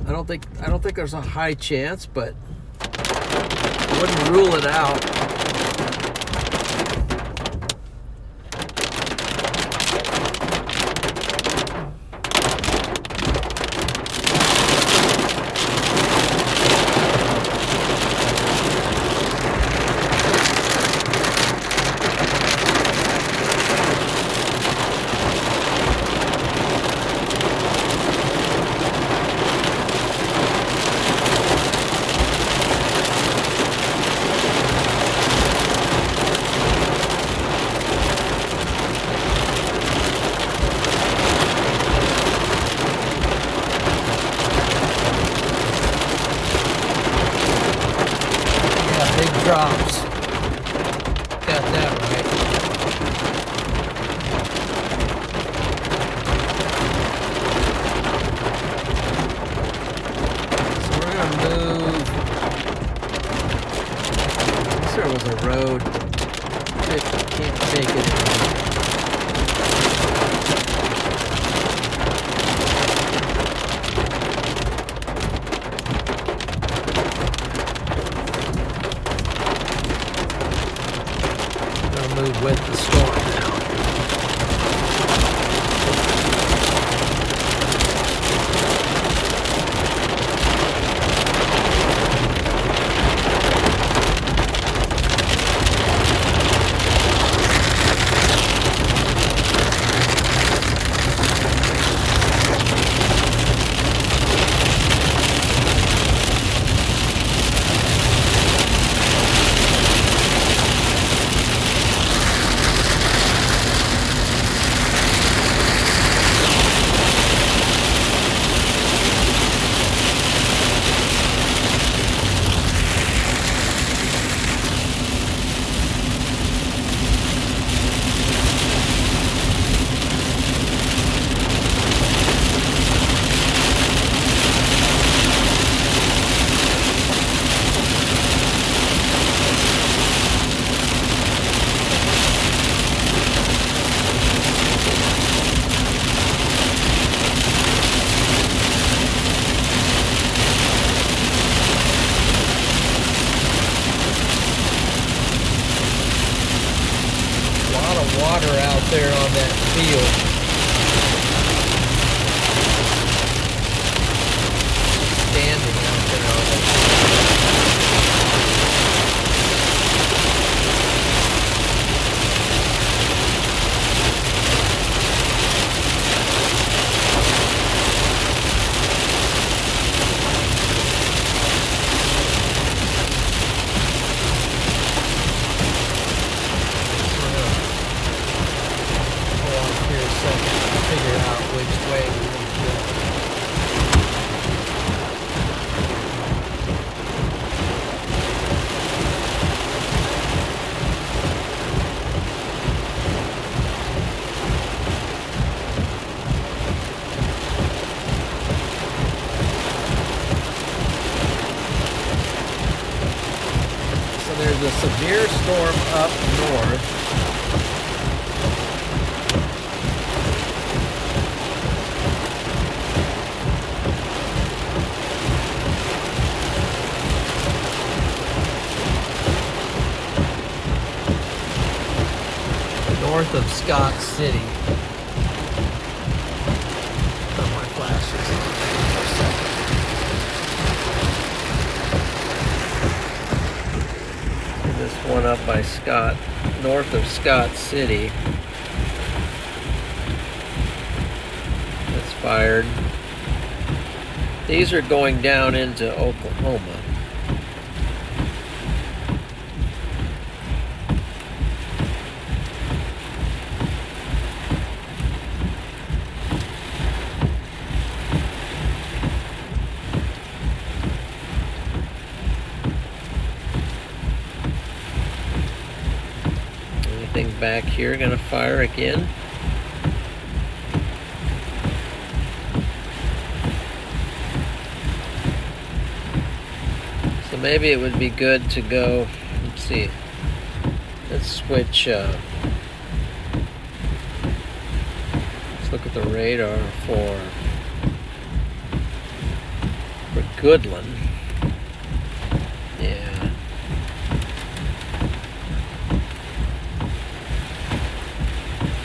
I don't think there's a high chance, but I wouldn't rule it out. Drops. Got that right. So we're going to move. I guess there was a road. Can't take it anymore. Move with the storm now. Water out there on that field. Standing out there on that figure out which way we want to go. So there's a severe storm up north. North of Scott City. Oh, my flash is on for a second. This one up by Scott, north of Scott City. It's fired. These are going down into Oklahoma. Anything back here gonna fire again? maybe it would be good to go, let's see, let's switch, let's look at the radar for Goodland. Yeah.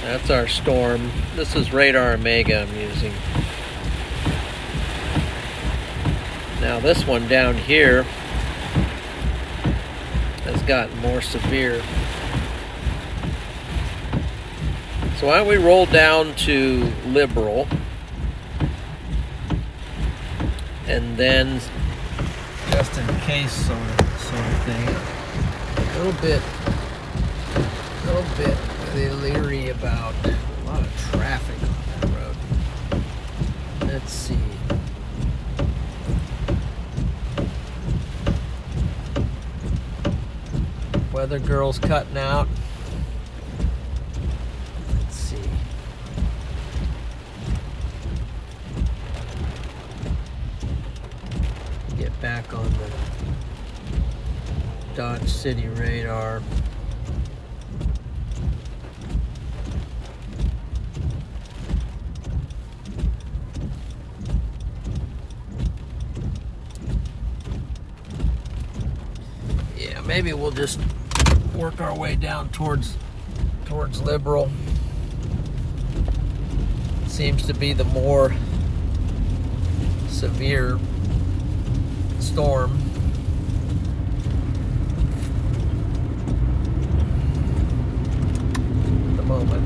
That's our storm. This is radar Omega I'm using. Now this one down here has gotten more severe. So why don't we roll down to Liberal, and then, just in case sort of thing, a little bit leery about a lot of traffic on that road. Let's see. Weather girl's cutting out. Let's see. Get back on the Dodge City radar. Yeah, maybe we'll just work our way down towards Liberal. Seems to be the more severe storm. At the moment.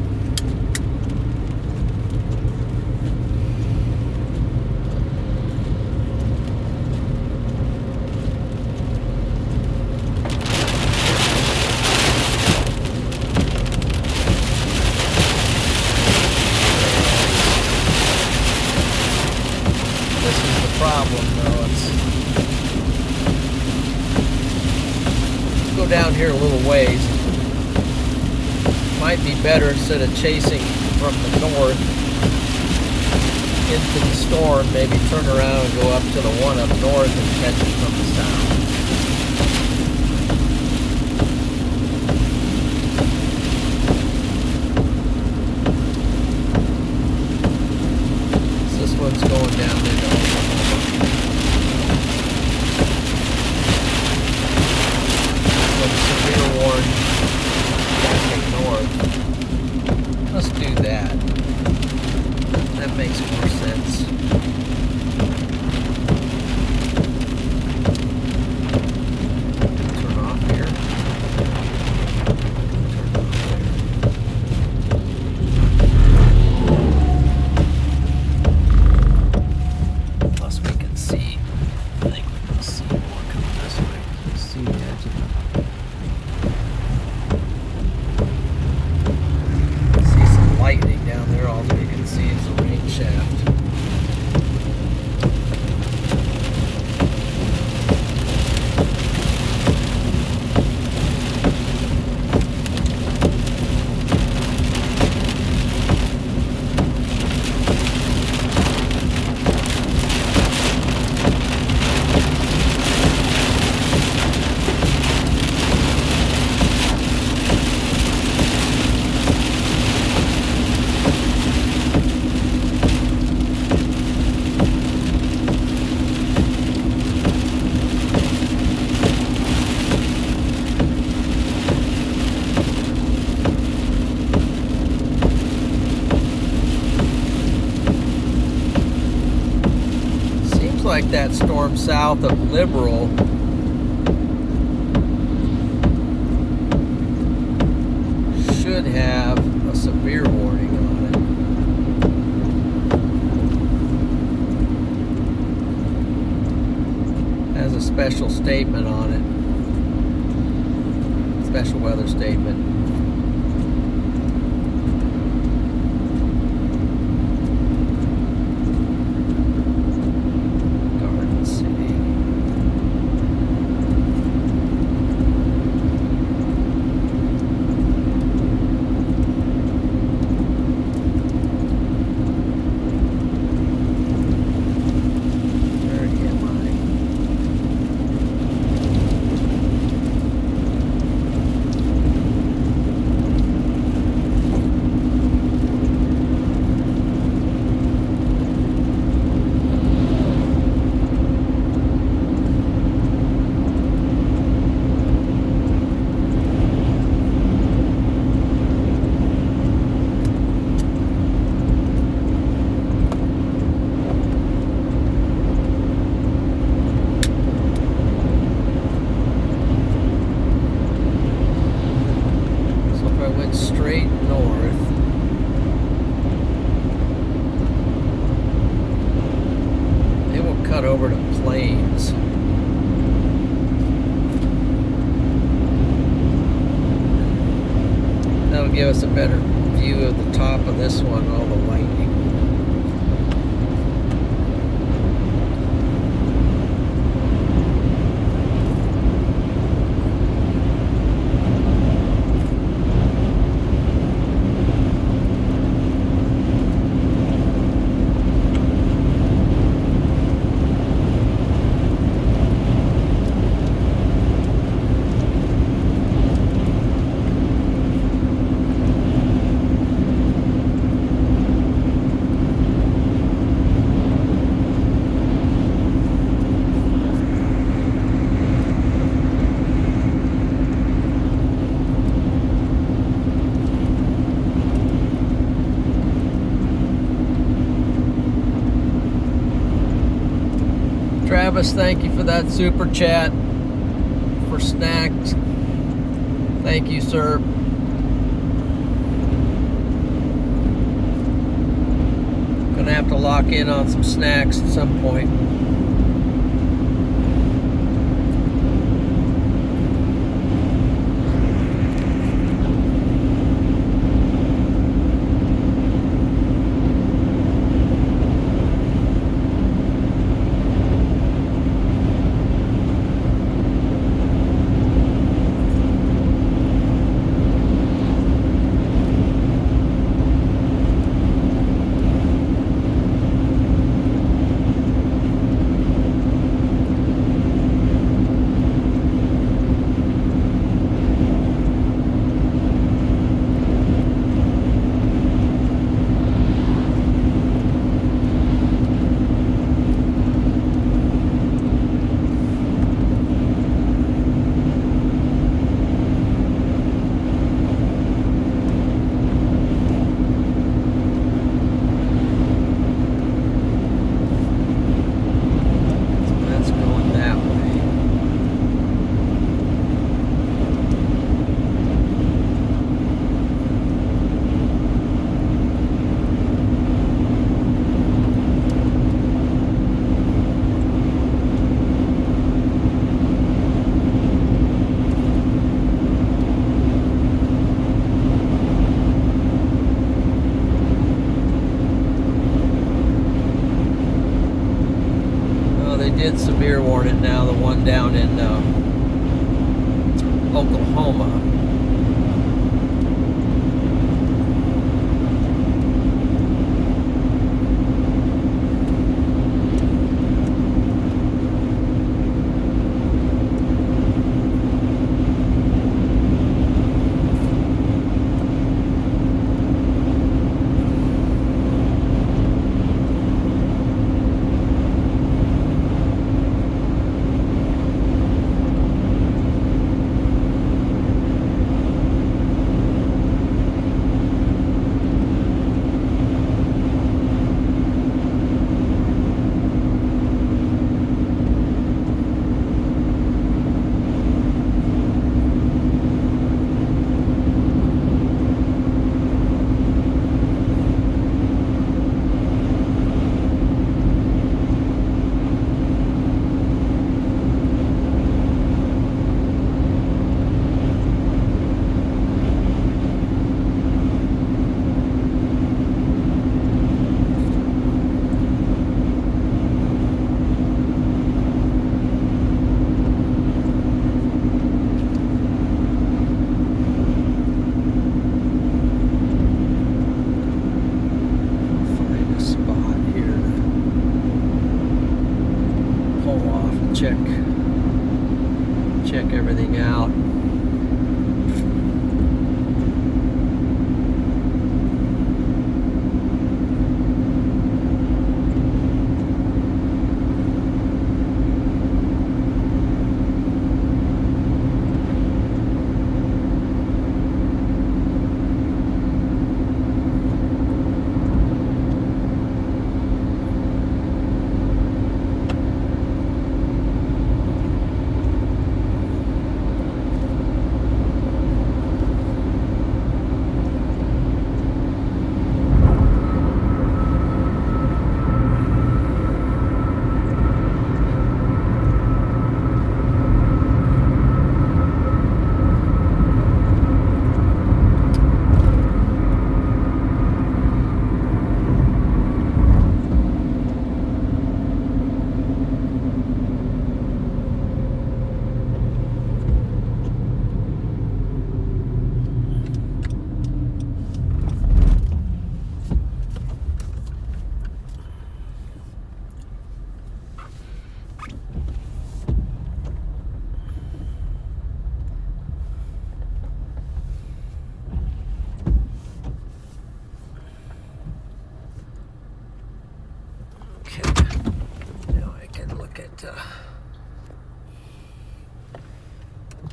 Problem though, let's go down here a little ways. Might be better, instead of chasing from the north into the storm, maybe turn around and go up to the one up north and catch it from the south. This one's going down into severe warning traffic north. Let's do that. That makes more sense. Turn off here. Turn off there. Plus we can see. I think we can see more coming this way. We see the edge of the lightning down there. All you can see is the rain shaft. Like that storm south of Liberal should have a severe warning on it. Has a special statement on it. Special weather statement. straight north. It will cut over to Plains. That'll give us a better view of the top of this one, all the lightning. Travis, thank you for that super chat for snacks. Thank you, sir. Gonna have to lock in on some snacks at some point. Did severe warn it now, the one down in Oklahoma.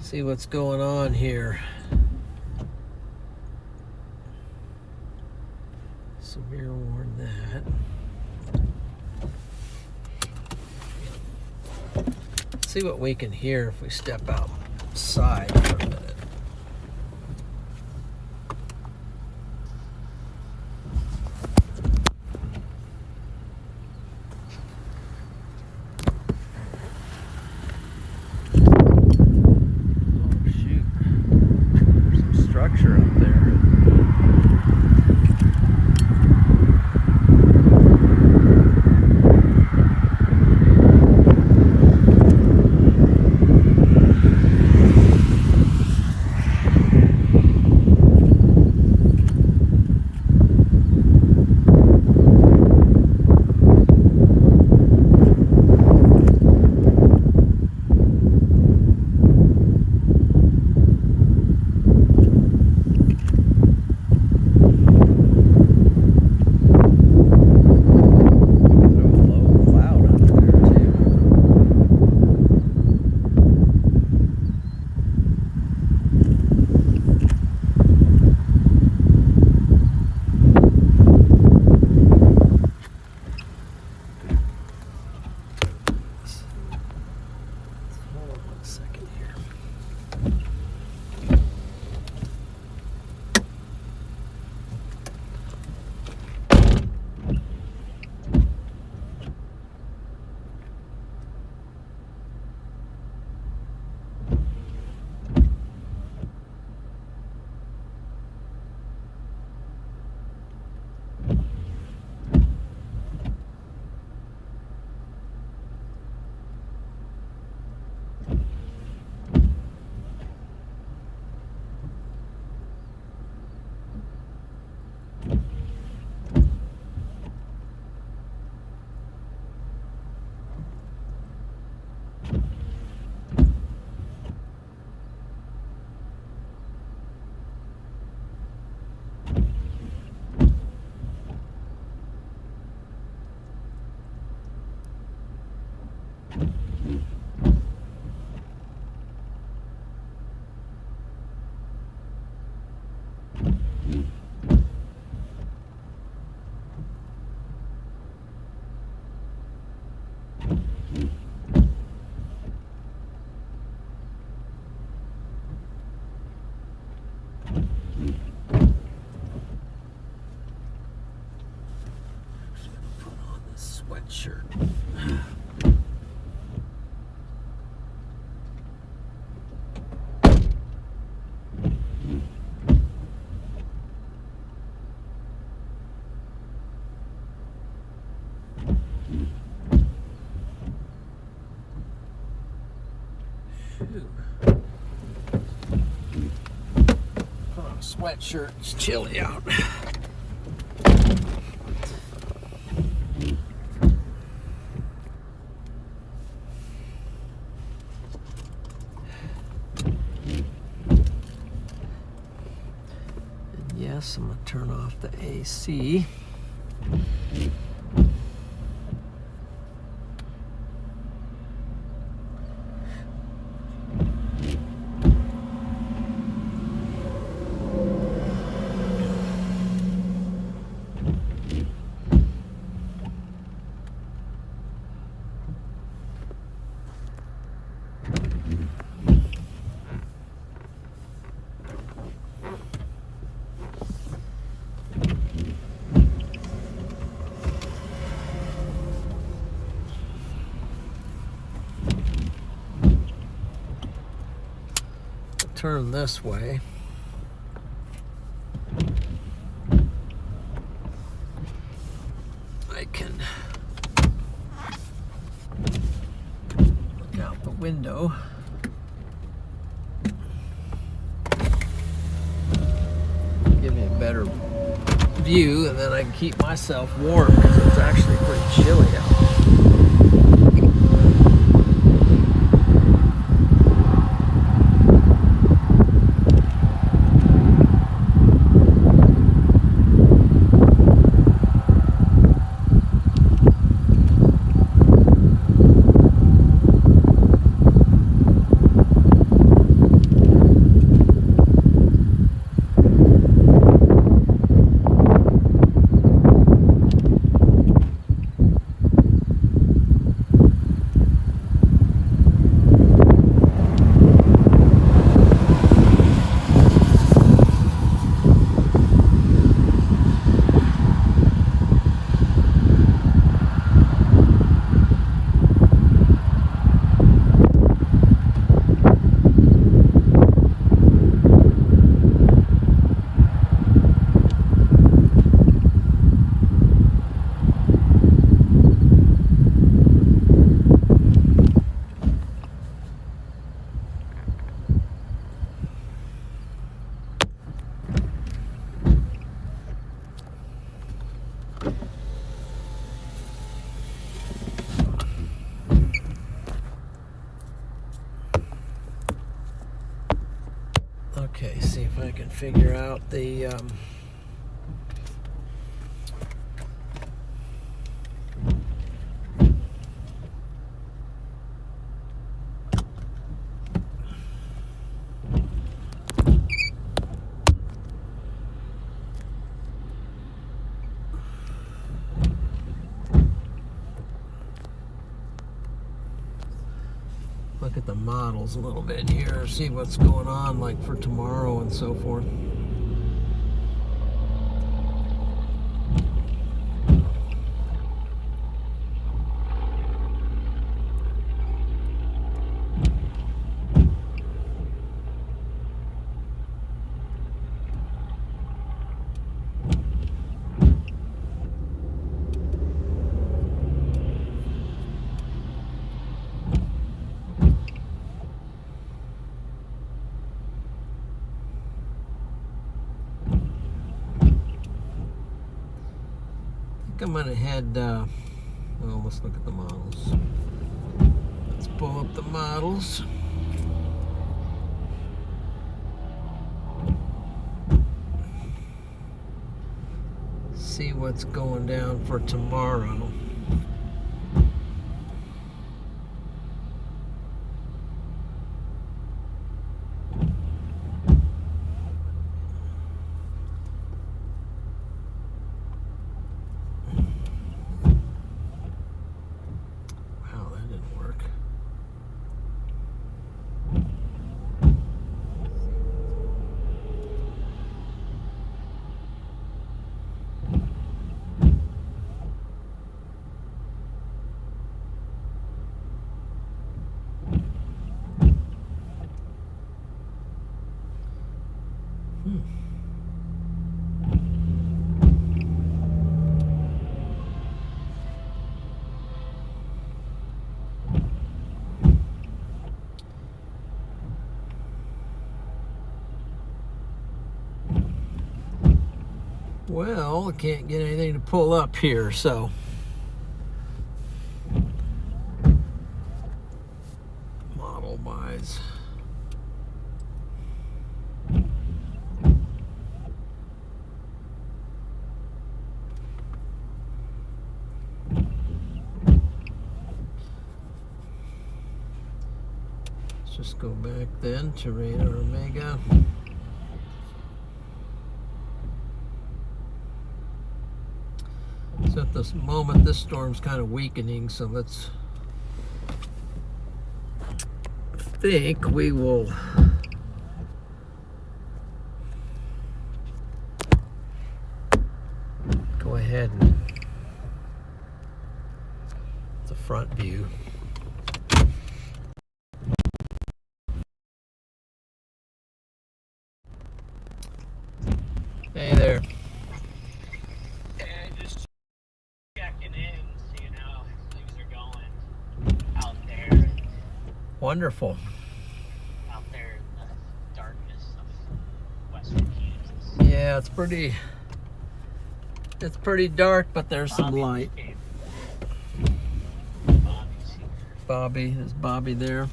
See what's going on here. So mirror warn that. See what we can hear if we step outside for a minute. Structure up there. Sweatshirt. Put on a sweatshirt. It's chilly out. Yes, I'm going to turn off the AC. Turn this way. I can look out the window. Give me a better view, and then I can keep myself warm because it's actually pretty chilly out. can figure out the look at the models a little bit here, see what's going on like for tomorrow and so forth. I'm gonna head, well, let's look at the models. Let's pull up the models. See what's going down for tomorrow. Well, I can't get anything to pull up here, so model wise. Let's just go back then to Radar Omega. So at this moment, this storm's kind of weakening, so let's think we will go ahead and it's a front view. Hey there. Wonderful. Out there in the darkness of western Kansas. Yeah, it's pretty dark, but there's some light. Bobby's here. Bobby, is Bobby there?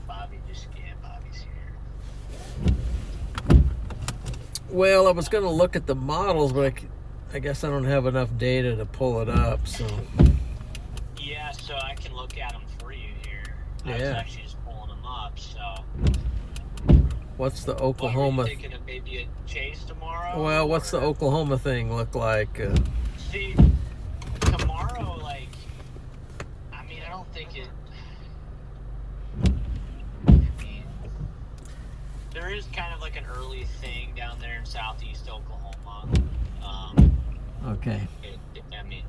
Bobby just came. Bobby's here. Well, I was going to look at the models, but I guess I don't have enough data to pull it up, so. Yeah, so I can look at them for you here. I was Yeah. actually just pulling them up, so. What's the What, Oklahoma? were you thinking of maybe a chase tomorrow? Well, what's the Oklahoma thing look like? See, tomorrow, like, I mean, I don't think it. I mean, there is kind of like an early thing down there in southeast Oklahoma. Okay. I mean,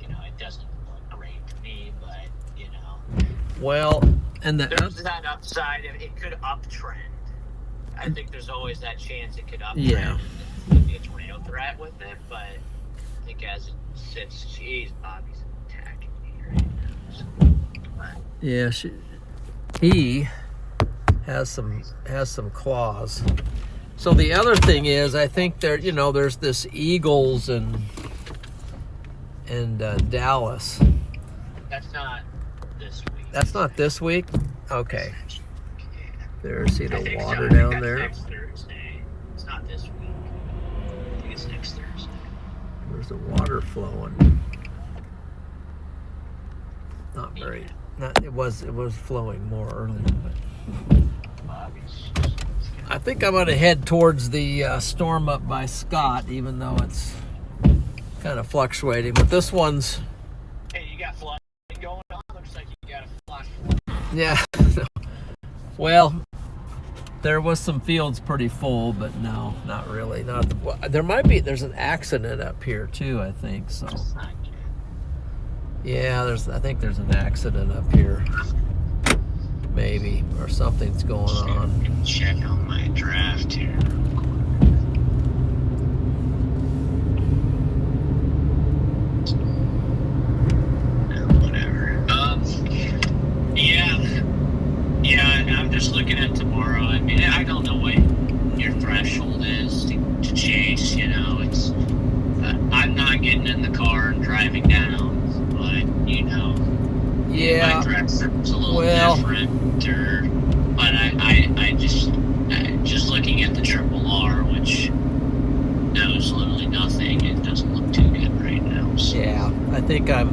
you know, it doesn't look great to me, but, you know. Well, and There's that upside. It could uptrend. I think there's always that chance it could uptrend. Yeah. There could be a tornado threat with it, but I think as it sits, geez, Bobby's attacking me right now. So, but, yeah, he has some claws. So the other thing is, I think there's this Eagles and Dallas. that's not this week. That's not this week? Okay. Yeah. There, see I the think water so. I think down that's there? next Thursday. It's not There's the water flowing. Not very. Not. It was flowing more earlier, but I think I'm gonna head towards the storm up by Scott, even though it's kind of fluctuating. But this one's. Hey, you got flooding going on? Looks like you got a flash. Yeah. Well, there was some fields pretty full, but no, not really. There's an accident up here too, I think. So. Yeah, I think there's an accident up here. Maybe, or something's going on. Check on my draft here. Whatever. Yeah, I'm just looking at tomorrow. I mean, I don't know what your threshold is to chase, you know. It's I'm not getting in the car and driving down, but, you know. Yeah. My dress is a little different, but I just looking at the triple R, which knows literally nothing. It doesn't look too good right now. So yeah, I think it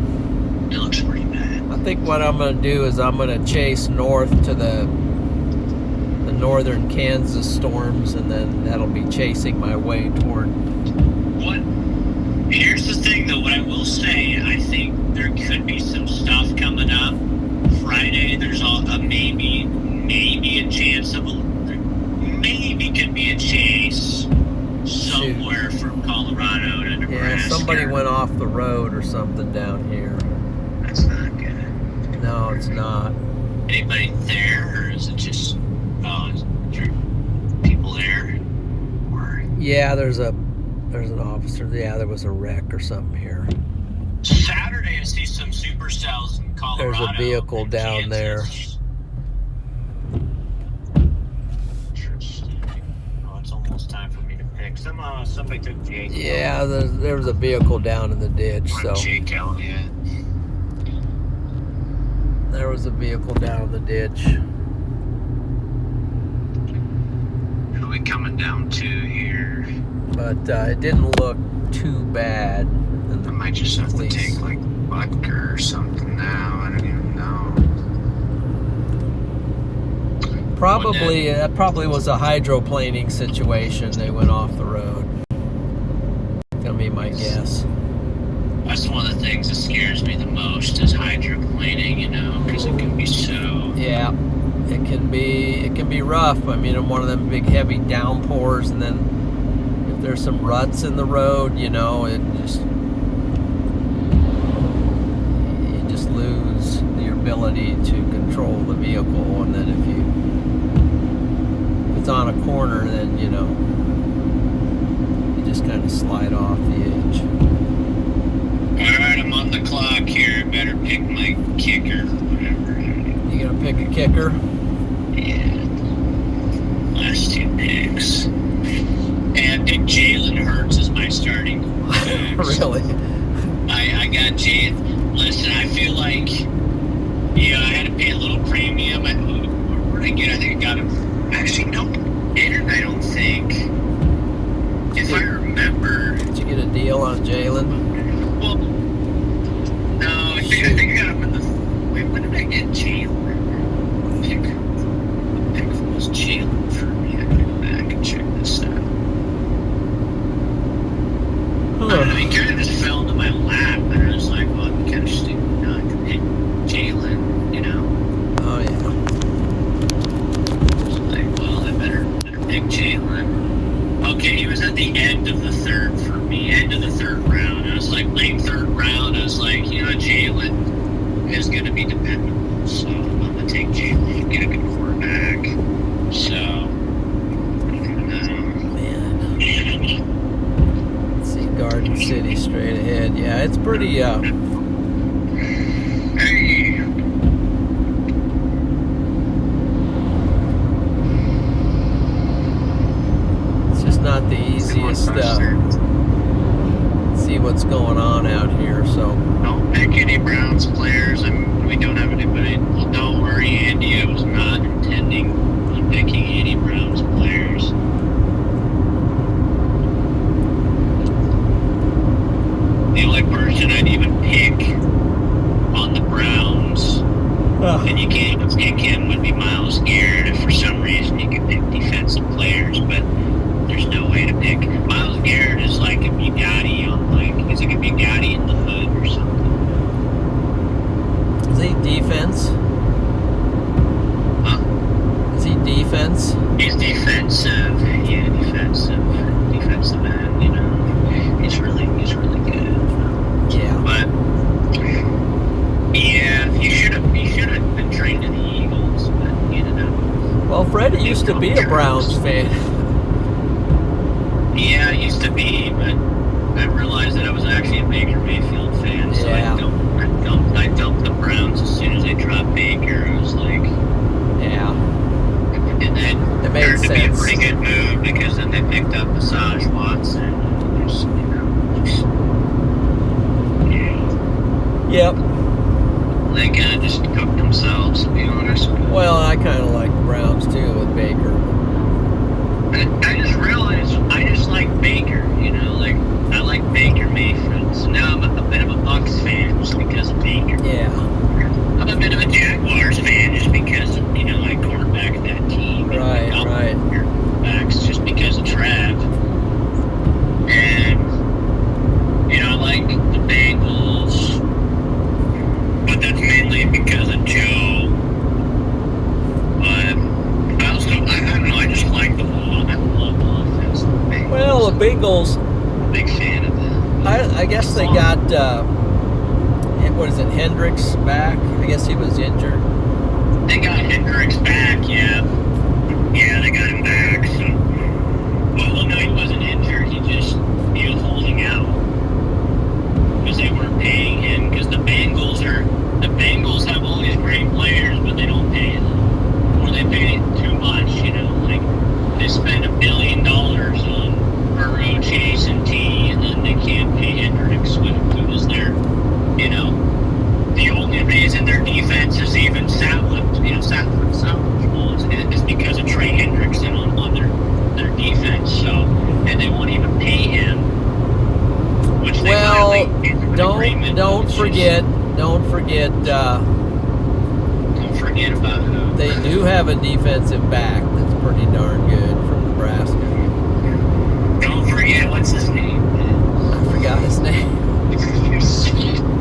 looks pretty bad. I think what I'm going to do is I'm going to chase north to the northern Kansas storms, and then that'll be chasing my way toward. Here's the thing, though. What I will say, I think there could be some stuff coming up Friday. There's a maybe a chance of maybe could be a chase somewhere from Colorado to Nebraska. Yeah, somebody went off the road or something down here. That's not good. No, it's not. Anybody there, or is it just people there? Or yeah, there's an officer. Yeah, there was a wreck or something here. Saturday, I see some Supercells in Colorado. There's a vehicle down there. Interesting. Oh, it's almost time for me to pick. Somebody took Jake. Yeah, there was a vehicle down in the ditch. So Jake Elliott. there was a vehicle down in the ditch. Who are we coming down to here? But it didn't look too bad. I might just have to take like vodka or something now. I don't even know. Probably that probably was a hydroplaning situation. They went off the road. Gonna be my guess. That's one of the things that scares me the most is hydroplaning, you know, because it can be so. Yeah, it can be rough. I mean, in one of them big heavy downpours, and then if there's some ruts in the road, you know, you just lose the ability to control the vehicle, and then if it's on a corner, then you know you just kind of slide off the edge. Alright, I'm on the clock here. Better pick my kicker, whatever. You gonna pick a kicker? Yeah. Last two picks. And I picked Jalen Hurts as my starting quarterback. Really? I got Jalen. Listen, I feel like, I had to pay a little premium. Where did I get? I think I got him. Actually, no. I don't think. If I remember. Did you get a deal on Jalen? Well, no, I think I got him in the. Wait, when did I get Jalen? Pick was Jalen for me. I can go back and check this out. I don't know, he kind of just fell into my lap, and I was like, well, I'm kind of stupid not to pick Jalen, you know? Oh, yeah. I was like, well, I better pick Jalen. Okay, he was at the end of the third for me, end of the third round. I was like, late third round, I was like, Jalen is going to be dependable, so I'm going to take Jalen, get a good quarterback. So, Garden City straight ahead. Yeah, it's pretty Hey. It's just not the easiest see what's going on out here, so Don't pick any Browns players, and we don't have anybody. Well, don't worry, Andy, I was not intending on picking any Browns players. And you can't even pick him would be Myles Garrett if for some reason you could pick defensive players, but there's no way to pick. Myles Garrett is like a Bugatti he's like a Bugatti in the hood or something. Is he defense? Huh? Is he defense? He's defensive. Yeah, defensive end, you know. He's really good. Yeah. But yeah, he should have been trained in the Eagles, but he ended up. Well, Freddie used to be a Browns fan. Yeah, I used to be, but I realized that I was actually a Baker Mayfield fan, so Yeah. I dumped the Browns as soon as they dropped Baker. I was like, Yeah. and then It made turned to be a sense. pretty good move because then they picked up Massage Watson. And just, Yep. they kind of just cooked themselves, to be honest. Well, I kind of like the Browns too with Baker. I just realized I just like Baker, you know, like I like Baker Mayfield. So now I'm a bit of a Bucs fan just because of Baker. Yeah. I'm a bit of a Jaguars fan just because, you know, I quarterback that team. Right. Quarterbacks just because of Trav. And, you know, I like the Bengals, but that's mainly because of Joe. But I don't know, I just like the whole, I love the offense. Well, the Bengals, Big fan of them. I guess they got, what is it, Hendricks back? I guess he was injured. They got Hendricks back, yeah. Yeah, they got him back. So, well, no, he wasn't injured. He was holding out because they weren't paying him. Because the Bengals have all these great players, but they don't pay them, or they pay too much. You know, like they spend $1 billion on Burrow, Chase, and T, and then they can't pay Hendricks, who was there. You know, the only reason their defense is even salvageable is because of Trey Hendrickson on their defense. So, and they won't even pay him. Which they Well, don't forget. Don't forget about who. They do have a defensive back that's pretty darn good from Nebraska. Don't forget what's his name. I forgot his name.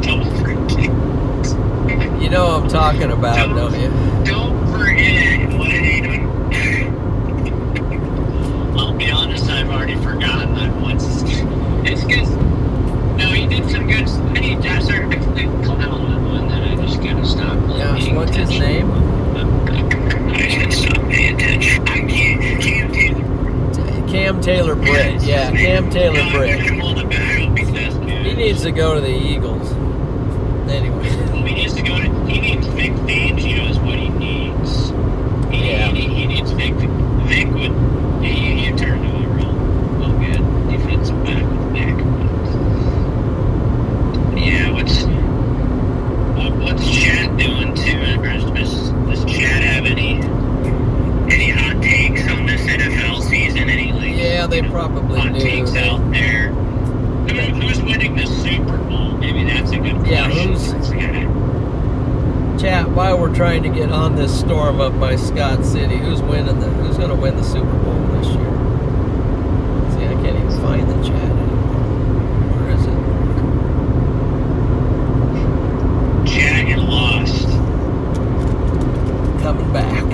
Don't forget. You know what I'm talking about, don't you? Don't forget what he done. I'll be honest, I've already forgotten that once. It's because no, he did some good. I started to clown him, and then I just gotta stop. Gosh, what's his name? I should stop paying attention. I can't. Cam Taylor Britt. Yeah, Cam Taylor Britt. He needs to go to the Eagles. Anyway. Well, he needs Vic Fangio is what he needs. He needs Vic. Vic would he turned it real good defensive back with Vic. Yeah, what's Chad doing too? Does Chad have any hot takes on this NFL season? Yeah, they probably hot do. takes out there. Who's winning the Super Bowl? Maybe that's a good question. Yeah, chat, while we're trying to get on this storm up by Scott City, who's going to win the Super Bowl this year? See, I can't even find the chat anymore. Where is it? Chat, you're lost. Coming back.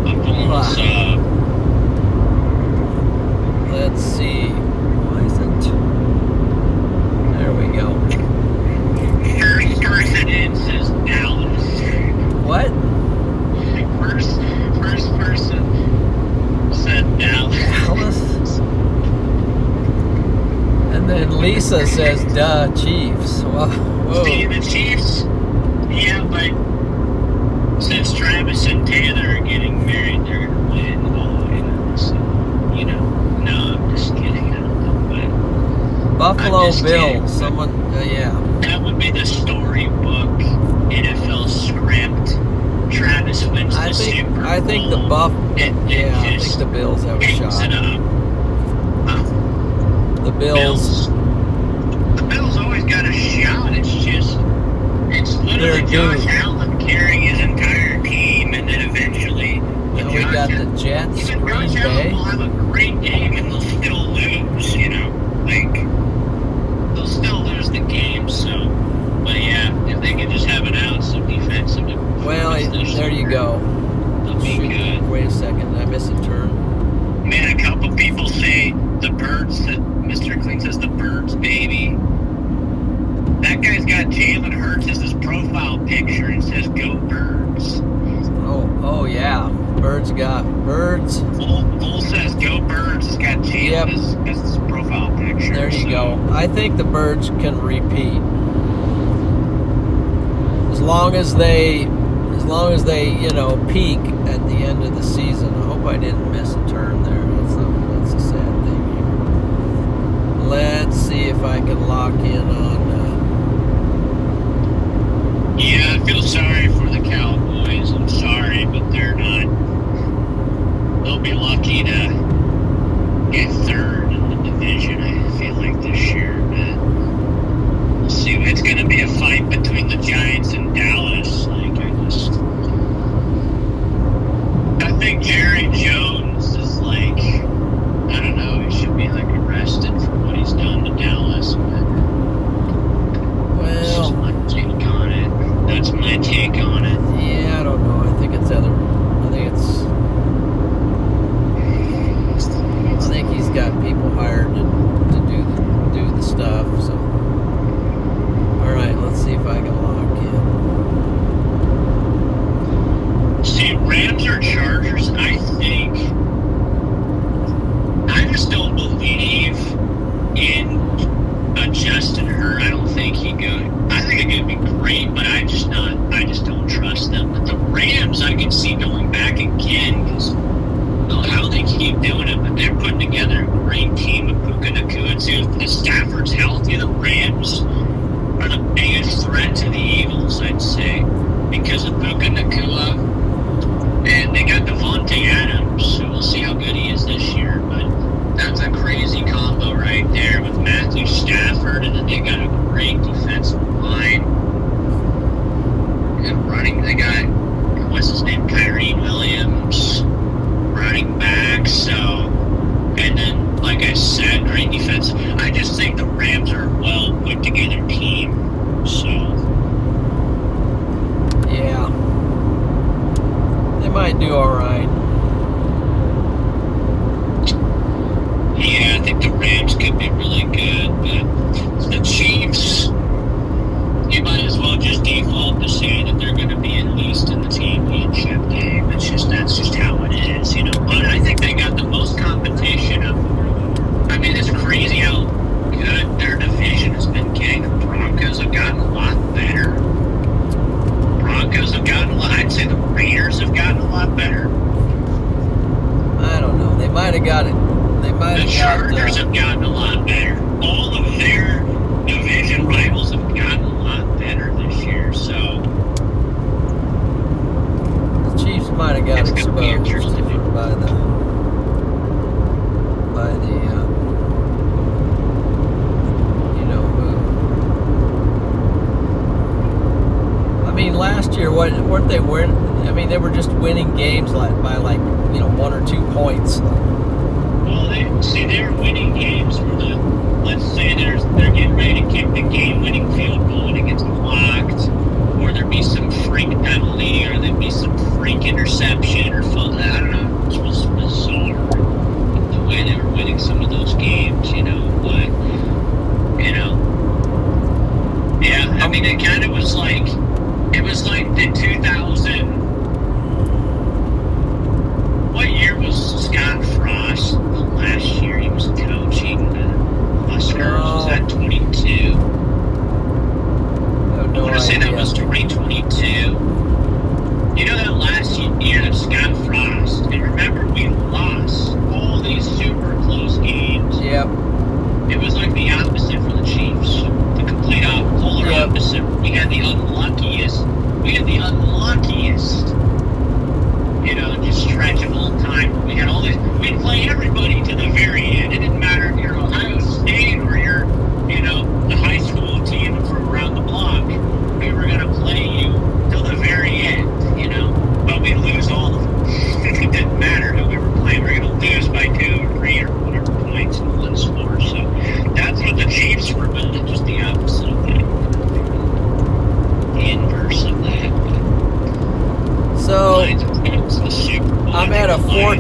I'm pulling this up. Let's see. Why isn't... There we go. First person in says Dallas. What? First person said Dallas. Dallas? And then Lisa says, duh, Chiefs. Whoa. See, the Chiefs, yeah, but since Travis and Taylor are getting married, they're going to win. No, I'm just kidding. I don't know, but Buffalo I'm just Bills. kidding. Someone, yeah. That would be the storybook NFL script. Travis wins the Super Bowl. I think the I think the Bills have a shot. It up. The Bills. The Bills always got a shot. It's Josh Allen carrying his entire team, and then eventually, Now we got the Jets, even Green Josh Allen Bay. will have a great game, and they'll still lose. You know, like they'll still lose the game. So, but yeah, if they can just have an ounce of defensive. Well, there you go. They'll be good. Wait a second, did I miss a turn? Man, a couple people say the Birds. Mr. Clean says the Birds, baby. That guy's got Jalen Hurts as his profile picture and says "Go Birds." Oh yeah, Birds. Bull says "Go Birds." It's got Jalen as his profile picture. There you go. I think the Birds can repeat as long as they peak at the end of the season. I hope I didn't miss a turn there. That's a sad thing here. Let's see if I can lock in on. Yeah, I feel sorry for the Cowboys. I'm sorry, but they're not. They'll be lucky to get third in the division, I feel like, this year. But we'll see. It's going to be a fight between the Giants and Dallas. I think Jerry Jones is I don't know, he should be arrested for what he's done to Dallas. But that's just my take on it. That's my take on it. Yeah, I don't know. I think he's got people hired to do the stuff. So, all right, let's see if I can lock in. See, Rams or Chargers, I just don't believe in Justin Hurt. I don't think he could. I think it could be great, but I just don't trust them. But the Rams, I can see going back again because how they keep doing it, but they're putting together a great team of Puka Nacua. If Stafford's healthy, the Rams are the biggest threat to the Eagles, I'd say, because of Puka Nacua. And they got Devontae Adams, so we'll see how good he is this year. But that's a crazy combo right there with Matthew Stafford, and then they got a great defensive line. And running, they got, what's his name, Kyrie Williams, running back. So, and then, like I said, great defense. I just think the Rams are a well put together team. So, yeah. They might do all right. Yeah, I think the Rams could be really good, but the Chiefs, you might as well just default to say that they're going to be at least in the championship game. That's just how it is, But I think they got the most competition it's crazy how good their division has been getting. The Broncos have gotten a lot better. I'd say the Raiders have gotten a lot better. I don't know. They might have got it. The Chargers have gotten a lot better. All of their division rivals have gotten a lot better this year. So the Chiefs might have got exposed by the last year, weren't they winning? They were just winning games by 1 or 2 points. Well, they were winning games for let's say they're getting ready to kick the game-winning field goal and it gets blocked, or there'd be some freak penalty, or there'd be some freak interception, or I don't know. It was bizarre the way they were winning some of those games, But yeah, it kind of was like. It was like the 2000. What year was Scott Frost?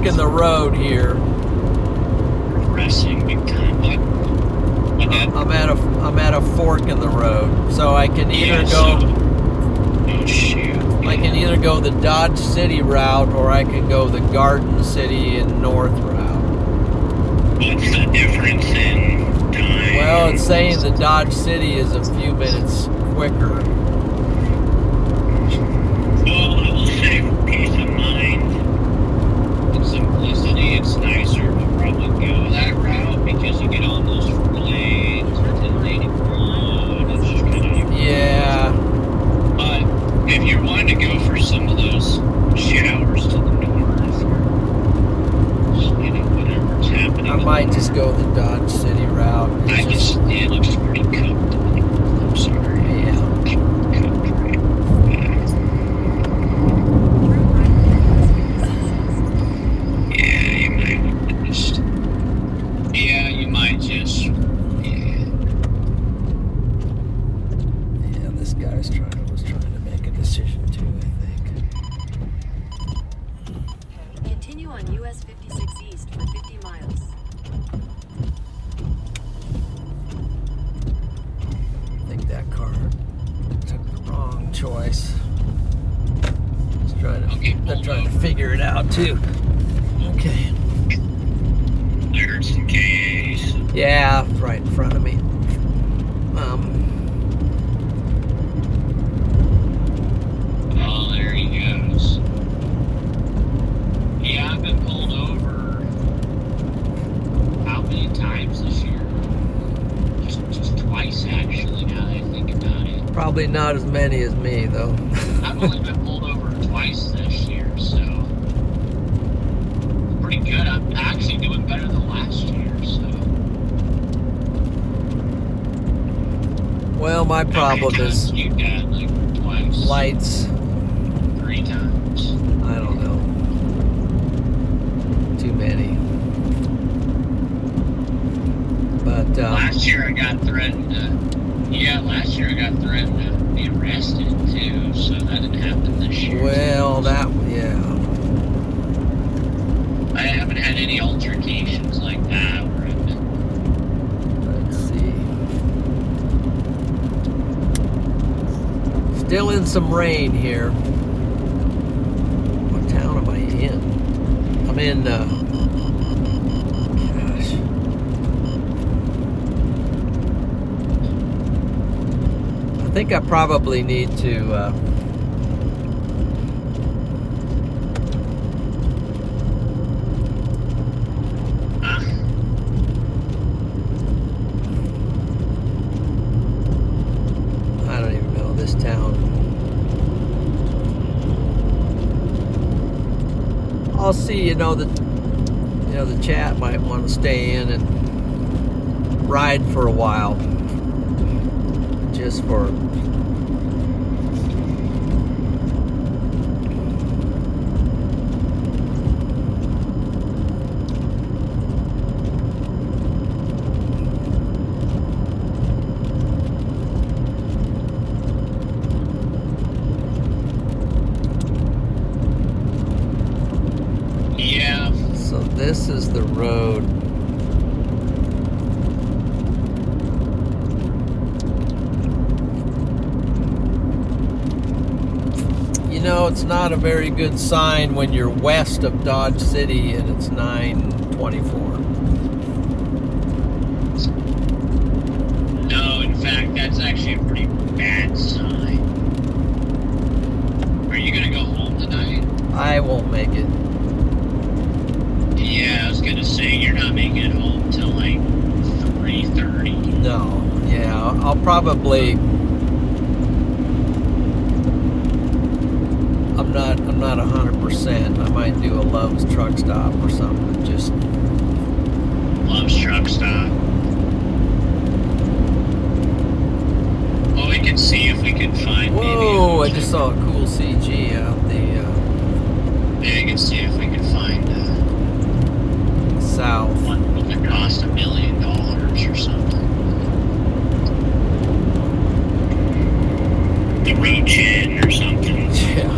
fork in the road here. Progressing big time. What? I'm at a fork in the road, so I can either go. Oh shoot! I can either go the Dodge City route or I can go the Garden City and North route. What's the difference in time? Well, it's saying the Dodge City is a few minutes quicker. Well, I will say for peace of mind and simplicity, it's nicer to probably go that route because you get on those 4 lanes, 10 lane road. It's just kind of Yeah. But if you're wanting to go for some of those showers to the north, or whatever's happening, I might just go the Dodge City route. It looks pretty cooked. I'm sorry. Yeah. Cooked, right? Yeah, you might just. Yeah, you might just. Yeah, this guy's was trying to make a decision too, I think. Continue on US 56 East for 50 miles. I think that car took the wrong choice. They're trying to figure it out too. Okay. I heard some KAs. Yeah, right in front of me. Oh, there he goes. Yeah, I've been pulled over. How many times this year? Just twice, actually, now that I think about it. Probably not as many as me, though. I've only been pulled over twice this year, so pretty good. I'm actually doing better than last year, so. Well, my problem is You got like twice. lights. 3 times. I don't know. Too many. But Last year I got threatened to be arrested too, so that didn't happen this year. well, yeah. I haven't had any altercations like that where I've been. Let's see. Still in some rain here. What town am I in? I'm in, gosh. I think I probably need to, I don't even know this town. I'll see, the chat might want to stay in and ride for a while. Just for Yeah. so this is the road. It's not a very good sign when you're west of Dodge City and it's 9:24. No, in fact, that's actually a pretty bad sign. Are you gonna go home tonight? I won't make it. Yeah, I was gonna say you're not making it home till like 3:30. No, yeah, I'll probably. I'm not 100%. I might do a Love's truck stop or something. Just Love's truck stop. Well, we can see if we can find. whoa! I just saw a cool CG out the Maybe we can see if we can find south. one that cost $1 million or something. The road chin or something. Yeah.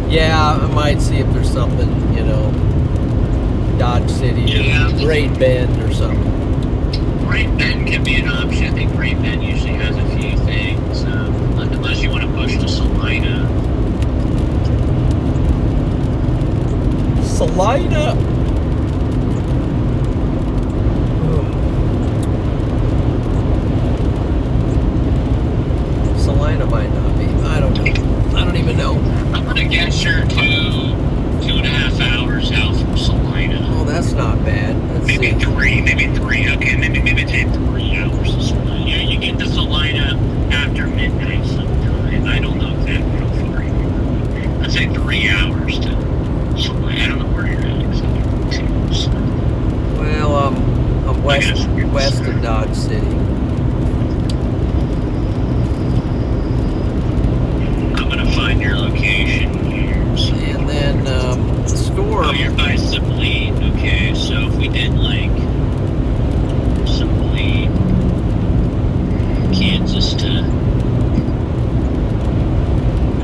Yeah, I might see if there's something, you know, Dodge City Yeah. or Great Bend or something. Great Bend can be an option. I think Great Bend usually has a few things, unless you want to push to Salina. Salina. Salina might not be. I don't know. I don't even know. I'm gonna guess you're 2.5 hours out from Salina. Oh, that's not bad. Let's Maybe see. three. Okay, maybe take 3 hours to Salina. Yeah, you get to Salina after midnight sometime. I don't know exactly how far you are. I'd say 3 hours to Salina. I don't know where you're at exactly. So, Well, I'm west of Dodge City. I'm gonna find your location here. So. And then the storm. Oh, you're by Sabine. Okay, so if we did like Sabine, Kansas to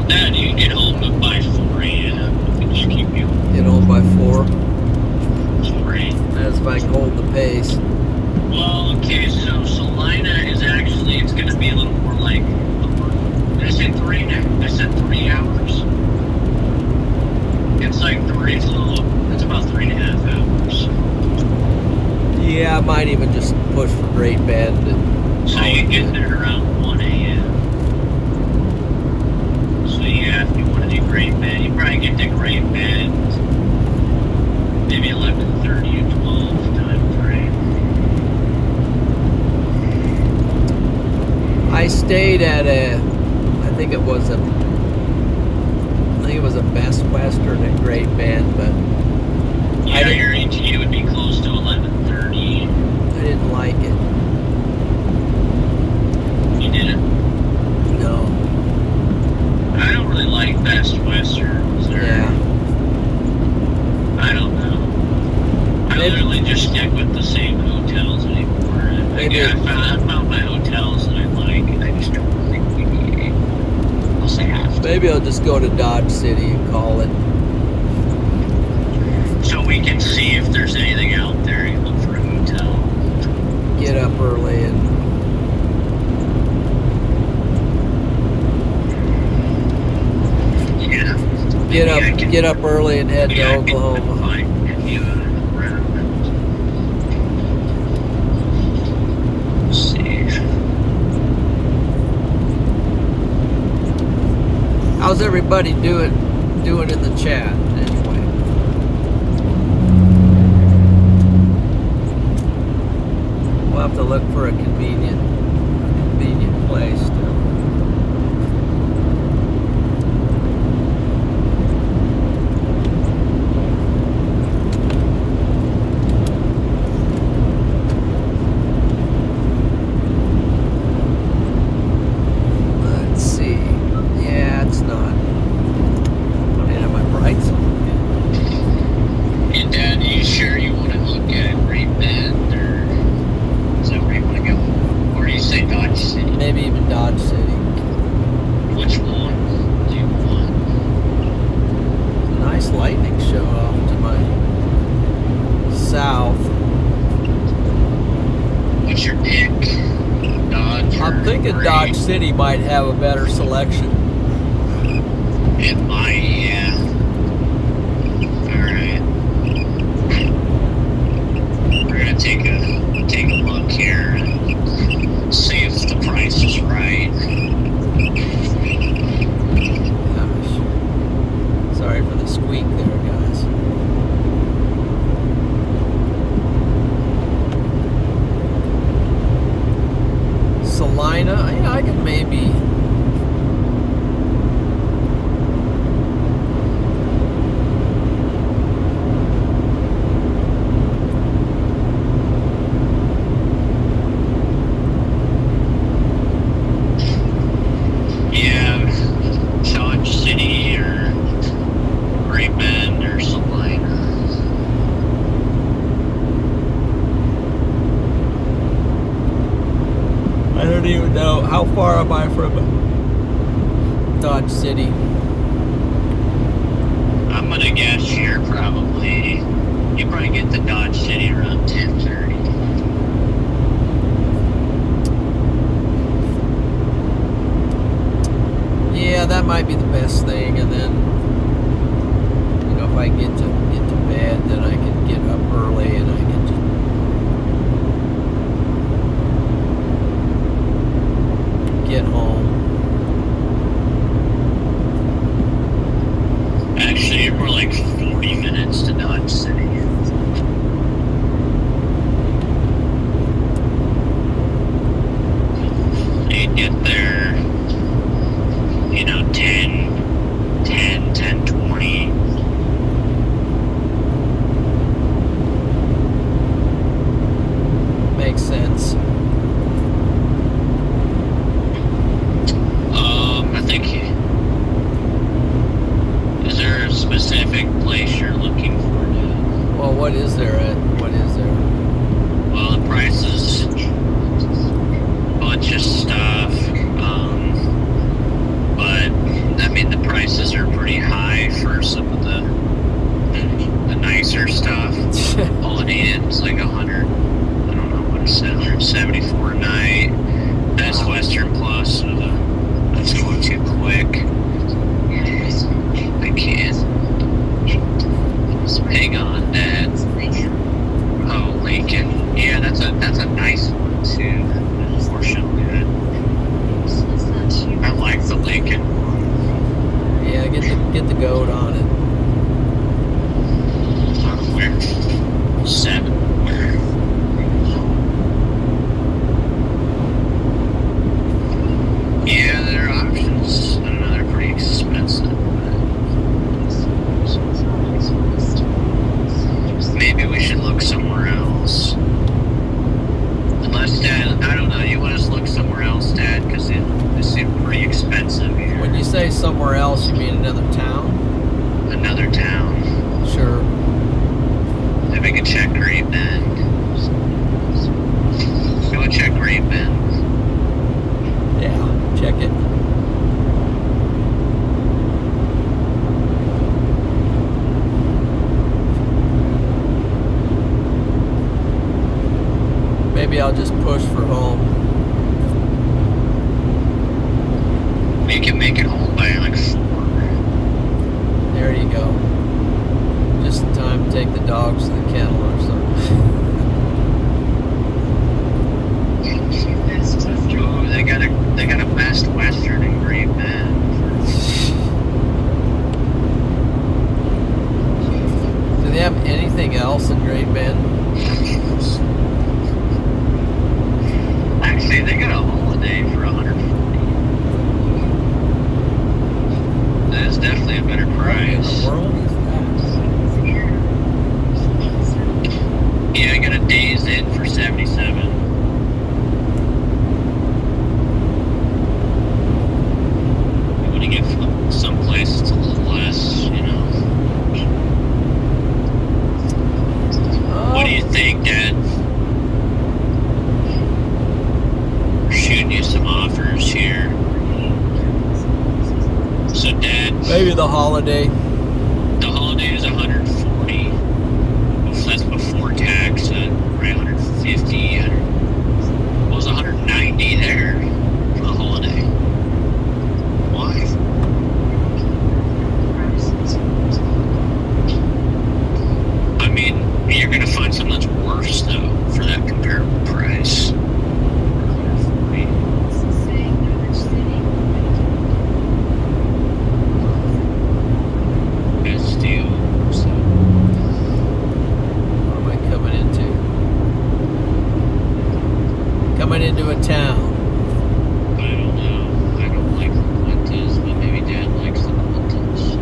that, you get home by 4 a.m. We can just keep you Get home by 4. 4 a.m. That's if I can hold the pace. Well, okay, so Salina is actually, it's going to be a little more like, did I say 3 now? I said 3 hours. It's like 3, it's about 3.5 hours. Yeah, I might even just push for Great Bend. And So you get there around 1 a.m. So yeah, if you want to do Great Bend, you probably get to Great Bend maybe 11:30 or 12 time frame. I stayed at I think it was a Best Western at Great Bend, but Yeah, your ETA would be close to 11:30. I didn't like it. You didn't? No. I don't really like Best Westerns. Yeah. I don't know. I literally just stick with the same hotels anymore. Maybe I found my hotels that I like, and I just don't think we need unless I have to. Maybe I'll just go to Dodge City and call it. So we can see if there's anything out there. You look for a hotel. Get up early and Yeah. get up early and head to Oklahoma. Let's see. How's everybody doing in the chat anyway? We'll have to look for a convenient place to. Let's see. Yeah, it's not. I mean, have my brights on? And Dad, are you sure you want to look at Great Bend, or is that where you want to go? Or you say Dodge City? Maybe even Dodge City. Which one do you want? Nice lightning show off to my south. What's your pick? Dodge? I'm thinking Great? Dodge City might have a better selection. It might, yeah. Alright. We're gonna take a look here and see if the price is right. Gosh. Sorry for the squeak there, guys. Salina, yeah, I could maybe. Yeah, Dodge City or Great Bend or Salina. I don't even know. How far am I from Dodge City? gonna guess you probably get to Dodge City around 10:30. Yeah, that might be the best thing, and then, you know, if I get to bed, then I can get up early and I can just get home. Actually, you're more like 40 minutes to Dodge City. You'd get there, you know, 10:20. Makes sense. I think, is there a specific place you're looking for now? Well, what is there? Well, the prices, bunch of stuff, but I mean the prices are pretty high for some of the nicer stuff. Holiday Inn's like 100, I don't know what it's 174 a night. Best Western Plus, so that's going too quick. I can't. Hang on, Dad. Oh, Lincoln. Yeah, that's a nice one too. Unfortunately, I like the Lincoln one. Yeah, get the goat on it. Where? 7. Where? Yeah, there are options. I don't know, they're pretty expensive. Maybe we should look somewhere else. Unless, Dad, I don't know, you want us to look somewhere else, Dad? Because they seem pretty expensive here. When you say somewhere else, you mean another town? Another town. Sure. Maybe we could check Great Bend. You want to check Great Bend? Yeah, check it. Maybe I'll just push for home. We can make it home by like 4. There you go. Just in time to take the dogs to the kennel or something. Ooh, they got a Best Western in Great Bend. Do they have anything else in Great Bend? Actually, they got a Holiday for 140. That is definitely a better What in price. the world is that? Yeah, I got a Days Inn for 77. You want to get someplace that's a little less, you know. What do you think, Dad? We're shooting you some offers here. So, Dad, Maybe the Holiday. the Holiday is 140. That's before tax. Right, 150. What was 190 there for the Holiday? Why? I mean, you're gonna find something that's worse though for that comparable price. 140. Best deal. So, What am I coming into? Coming into a town. I don't know. I don't like the Quintas, but maybe Dad likes the Quintas.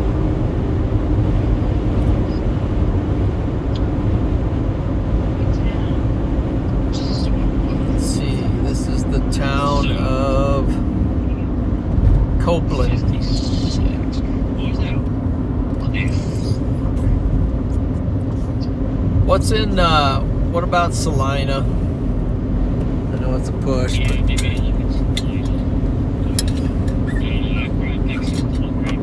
Let's see. This is the town of Copeland. 56. What was that? What's in, what about Salina? I know it's a push, Yeah, but maybe look at some places. I don't know, I probably pick some great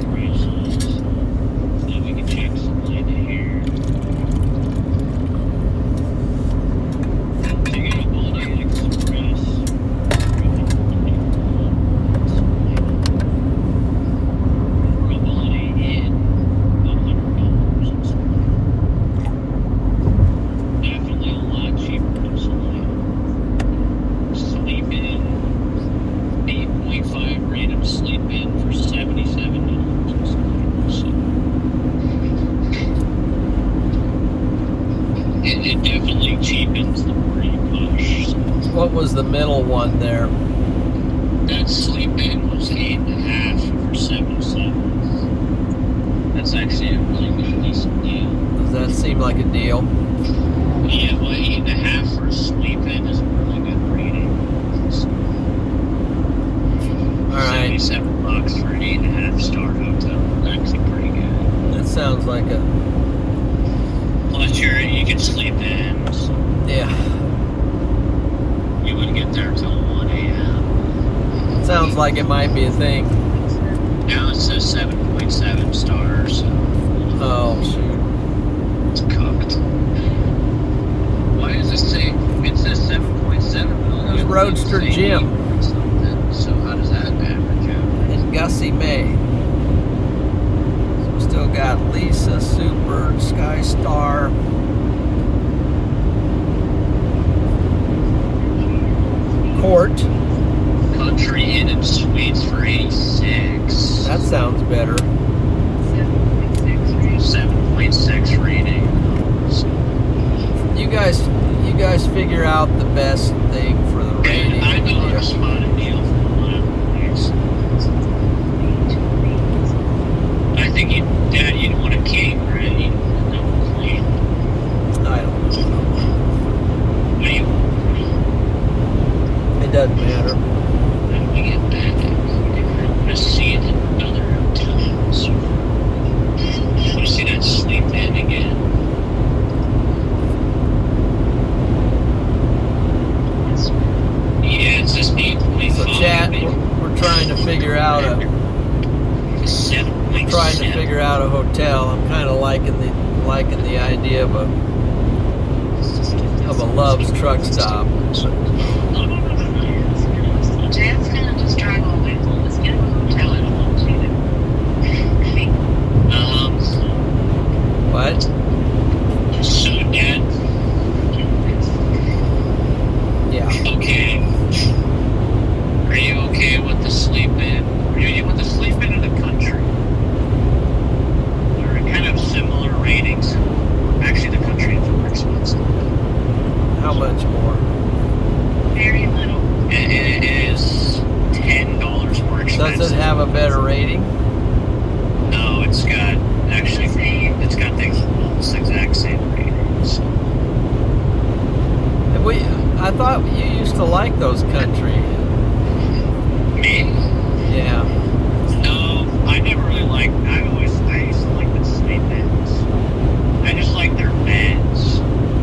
prices. What was the middle one there? That sleep in was 8.5 for 77. That's actually a really good, decent deal. Does that seem like a deal? Yeah, well, 8.5 for a sleep in is a really good rating. All right. $77 for an 8.5 star hotel. Actually pretty good. That sounds like a... Plus, you can sleep in. So Yeah. you wouldn't get there until 1 a.m. Sounds like it might be a thing. Now it says 7.7 stars. So Oh, shoot. it's cooked. Why does it say it says 7.7? There's Roadster Jim. So how does that average out? And Gussie May. So we still got Lisa, Super, Sky Star. Court. Country Inn and Suites for 86. That sounds better. 7.6 rating. So, You guys figure out the best thing for the rating. I know how to spot a deal from one of the place. I think Dad, you'd want a king, right? You'd want a double queen. I don't know. What do you want? It doesn't matter. How do we get back? I want to see it in other hotels. I want to see that sleep in again. Yeah, it's just 8.5. So chat, we're trying to figure out a 7.7. hotel. I'm kind of liking the idea of a Love's truck stop. Dad's gonna just drive all the way home. Let's get him a hotel at home. What? So Dad, Yeah. okay. Are you okay with the sleep in? Are you with the sleep in or the country? They're kind of similar ratings. Actually, the country is more expensive. How much more? Very little. It is $10 more expensive. Does it have a better rating? No, it's got the almost exact same ratings. I thought you used to like those country. Me? Yeah. No, I never really liked. I used to like the sleep ins. I just like their beds.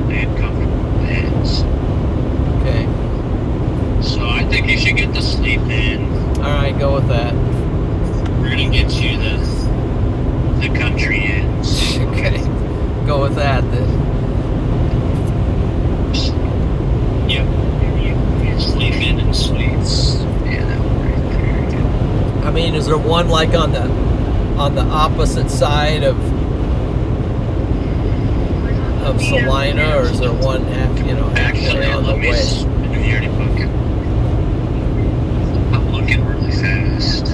They had comfortable beds. Okay. So I think you should get the sleep in. All right, go with that. We're gonna get you the country inns. Okay. Go with that then. Yep. Sleep in and suites. Yeah, that one right there. I mean, is there one like on the opposite side of Salina, or is there one actually on the west? You already book it. I'm looking really fast.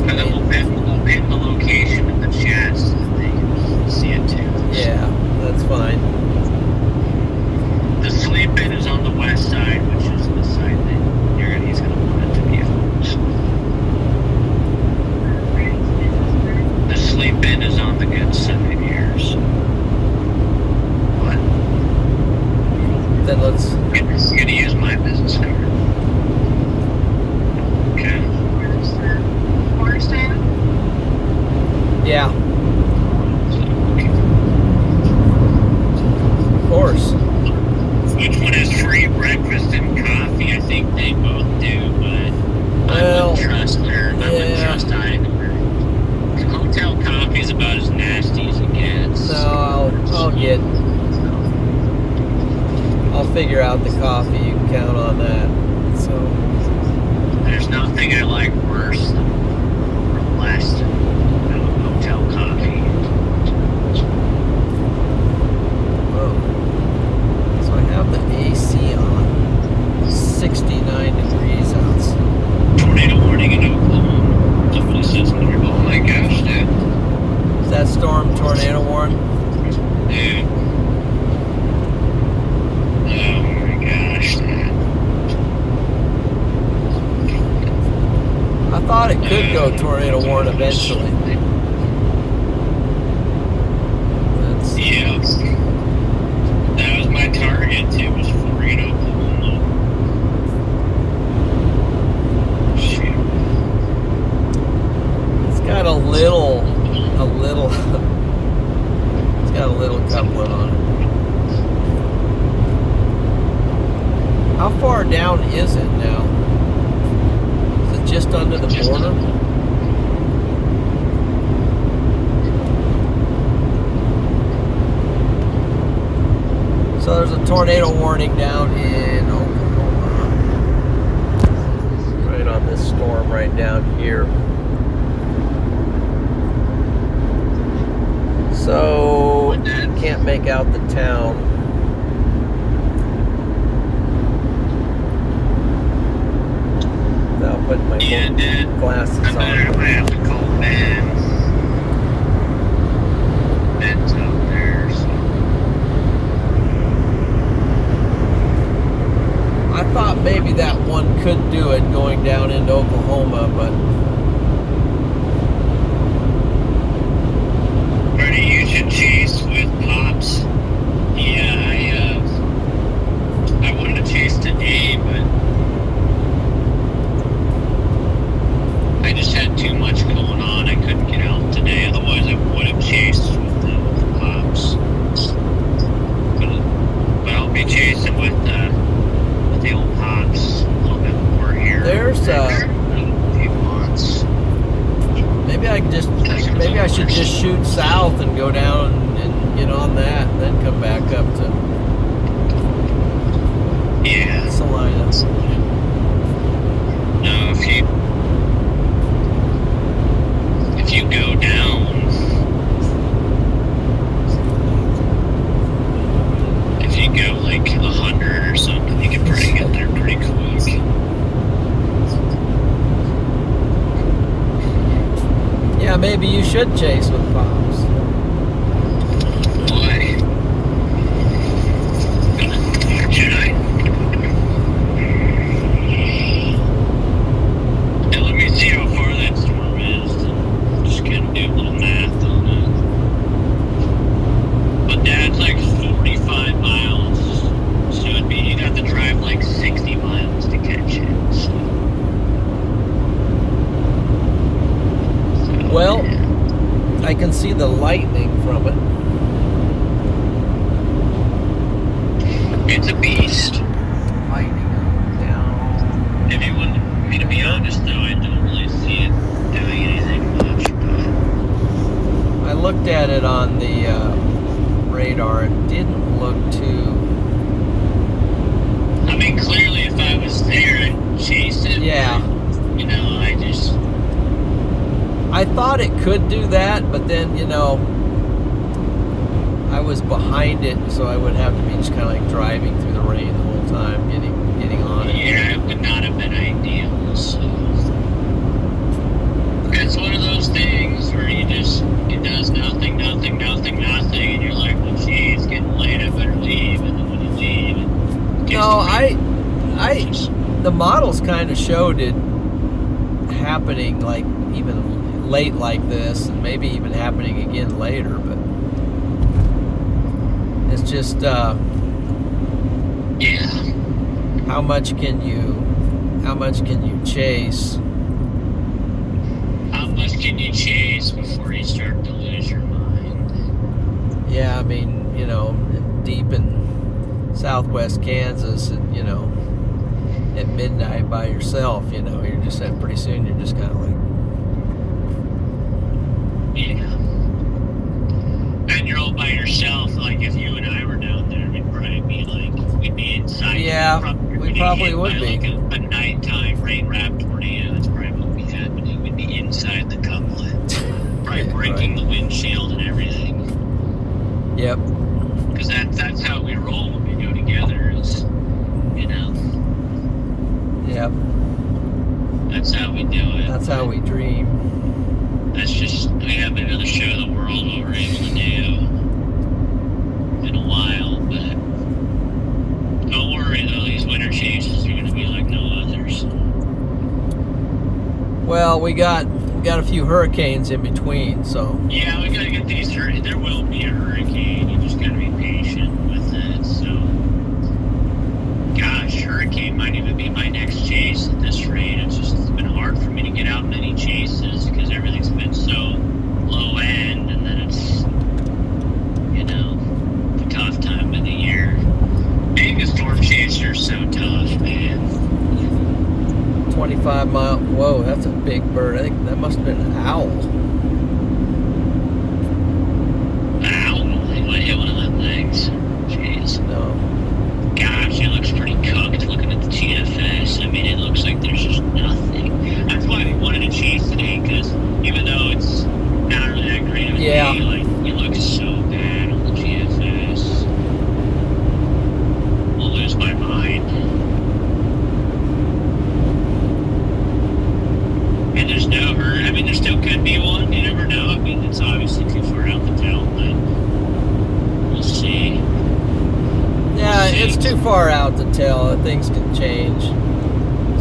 And then we'll pin the location in the chat so that they can see it too. Yeah, that's fine. The sleep in is on the west side, which is the side that he's going to want it to be on. The sleep in is on the good side here. So. What? Then let's. I'm going to use my business card. Okay. Yeah, of course. Which one has free breakfast and coffee? I think they both do, but I Well, wouldn't trust either. Hotel coffee is about as nasty as it gets. So I'll figure out the coffee. You can count on that. So There's nothing I like worse than last hotel coffee. whoa. So I have the AC on. 69 degrees outside. Tornado warning in Oklahoma. Somebody says, oh my gosh, dude. Is that storm tornado warning? Dude. go tornado warn eventually. That's, Yeah. That was my target too, was Florida, Oklahoma. Shoot. it's got a little, it's got a little coupling on it. How far down is it now? Is it just under the border? So there's a tornado warning down in Oklahoma. Right on this storm right down here. So can't make out the town. Without putting my glasses I might on. have to call Ben. Ben's out there, so. I thought maybe that one could do it going down into Oklahoma, but Bernie, you should chase with Pops. Yeah, I wanted to chase today, but I just had too much going on. I couldn't get out today. Otherwise, I would have chased with the Pops. But I'll be chasing with the old Pops a little bit more here. there's a few months. maybe I should just shoot south and go down and get on that, and then come back up to Yeah. Salina. No, if you go down, if you go like 100 or something, you can probably get there pretty quick. Yeah, maybe you should chase with Pops. Why? Should I? Now let me see how far that storm is. Just kind of do a little math on it. But that's like 45 miles. So you'd have to drive like 60 miles to catch it. So. Well, I can see the lightning from it. It's a beast. Lightning down. If you want me to be honest, though, I don't really see it doing anything much. But I looked at it on the radar. It didn't look too. I mean, clearly, if I was there, I'd chase it. Yeah. But, you know, I thought it could do that, but then, I was behind it, so I would have to be just kind of like driving through the rain the whole time, getting on it. Yeah, it would not have been ideal. So it's one of those things where it does nothing, and you're like, well, gee, it's getting late, I better leave. And then when you leave, the models kind of showed it happening like even late like this, and maybe even happening again later, but it's just yeah. how much can you chase? How much can you chase before you start to lose your mind? Yeah, I mean, deep in southwest Kansas, and, at midnight by yourself, you're just pretty soon you're just kind of like, yeah. And you're all by yourself. Like if you and I were down there, we'd probably be like, we'd be inside. Yeah, we probably would be. Like a nighttime rain-wrapped tornado. That's probably what would be happening. We'd be inside the couplet, probably breaking the windshield and everything. Yep. Because that's how we roll when we go together. Is Yep. That's how we do it. That's how we dream. That's just we haven't another show of the world what we're able to do in a while, but don't worry though, these winter chases are gonna be like no others. Well, we got got a few hurricanes in between, so. Yeah, we gotta get these hurricanes. There will be a hurricane. You just gotta be patient with it. So, gosh, hurricane might even be my next chase at this rate. It's been hard for me to get out many chases because everything's been so low end, and then it's, you know, a tough time of the year. Being a storm chaser is so tough, man. 25 mile. Whoa, that's a big bird. I think that must have been an owl. Ow, I hit one of them things. Jeez. No. Gosh, it looks pretty cooked looking at the GFS. I mean, it looks like there's just nothing. That's why I wanted to chase today, because even though it's not really that great of a Yeah. day, like, it looks so bad on the GFS. I'll lose my mind. And there's no hurt. I mean, there still could be one. You never know. I mean, it's obviously too far out to tell, but we'll see. Yeah, it's too far out to tell. Things can change.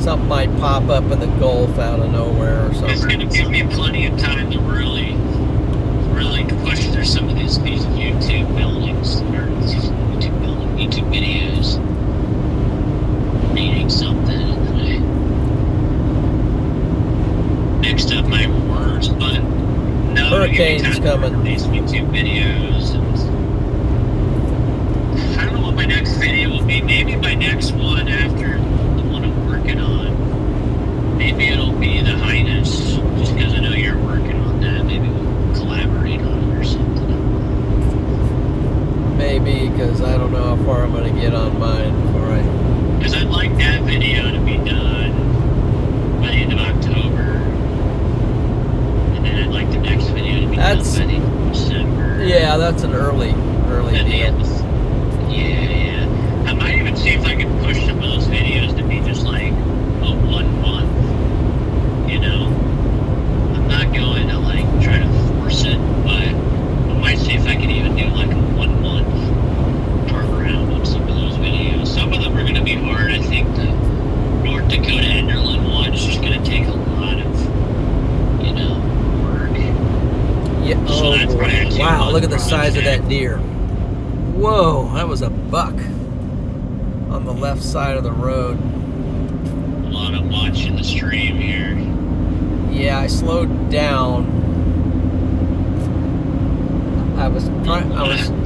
Something might pop up in the Gulf out of nowhere or It's going something. to give me plenty of time to really push through some of these YouTube buildings, or YouTube videos, reading something, and then I mixed up my words, but no, Hurricane's coming. These YouTube videos, and I don't know what my next video will be. Maybe my next one after the one I'm working on, maybe it'll be the Highness, just because I know you're working on that. Maybe we'll collaborate on it or something. Maybe, because I don't know how far I'm going to get on mine before I. Because I'd like that video to be done by the end of October, and then I'd like the next video to be done by the end of December. Yeah, that's an early At the deal. end of, yeah. I might even see if I can push some of those videos to be just like a 1 month. You know, I'm not going to like try to force it, but I might see if I can even do like a 1 month turnaround on some of those videos. Some of them are going to be hard. I think the North Dakota Enderlin one is just going to take a lot of, you know, work. Yeah. So Oh, that's probably a boy. Wow, 2-month look at the size of project. that deer. Whoa, that was a buck on the left side of the road. A lot of watching the stream here. Yeah, I slowed down. I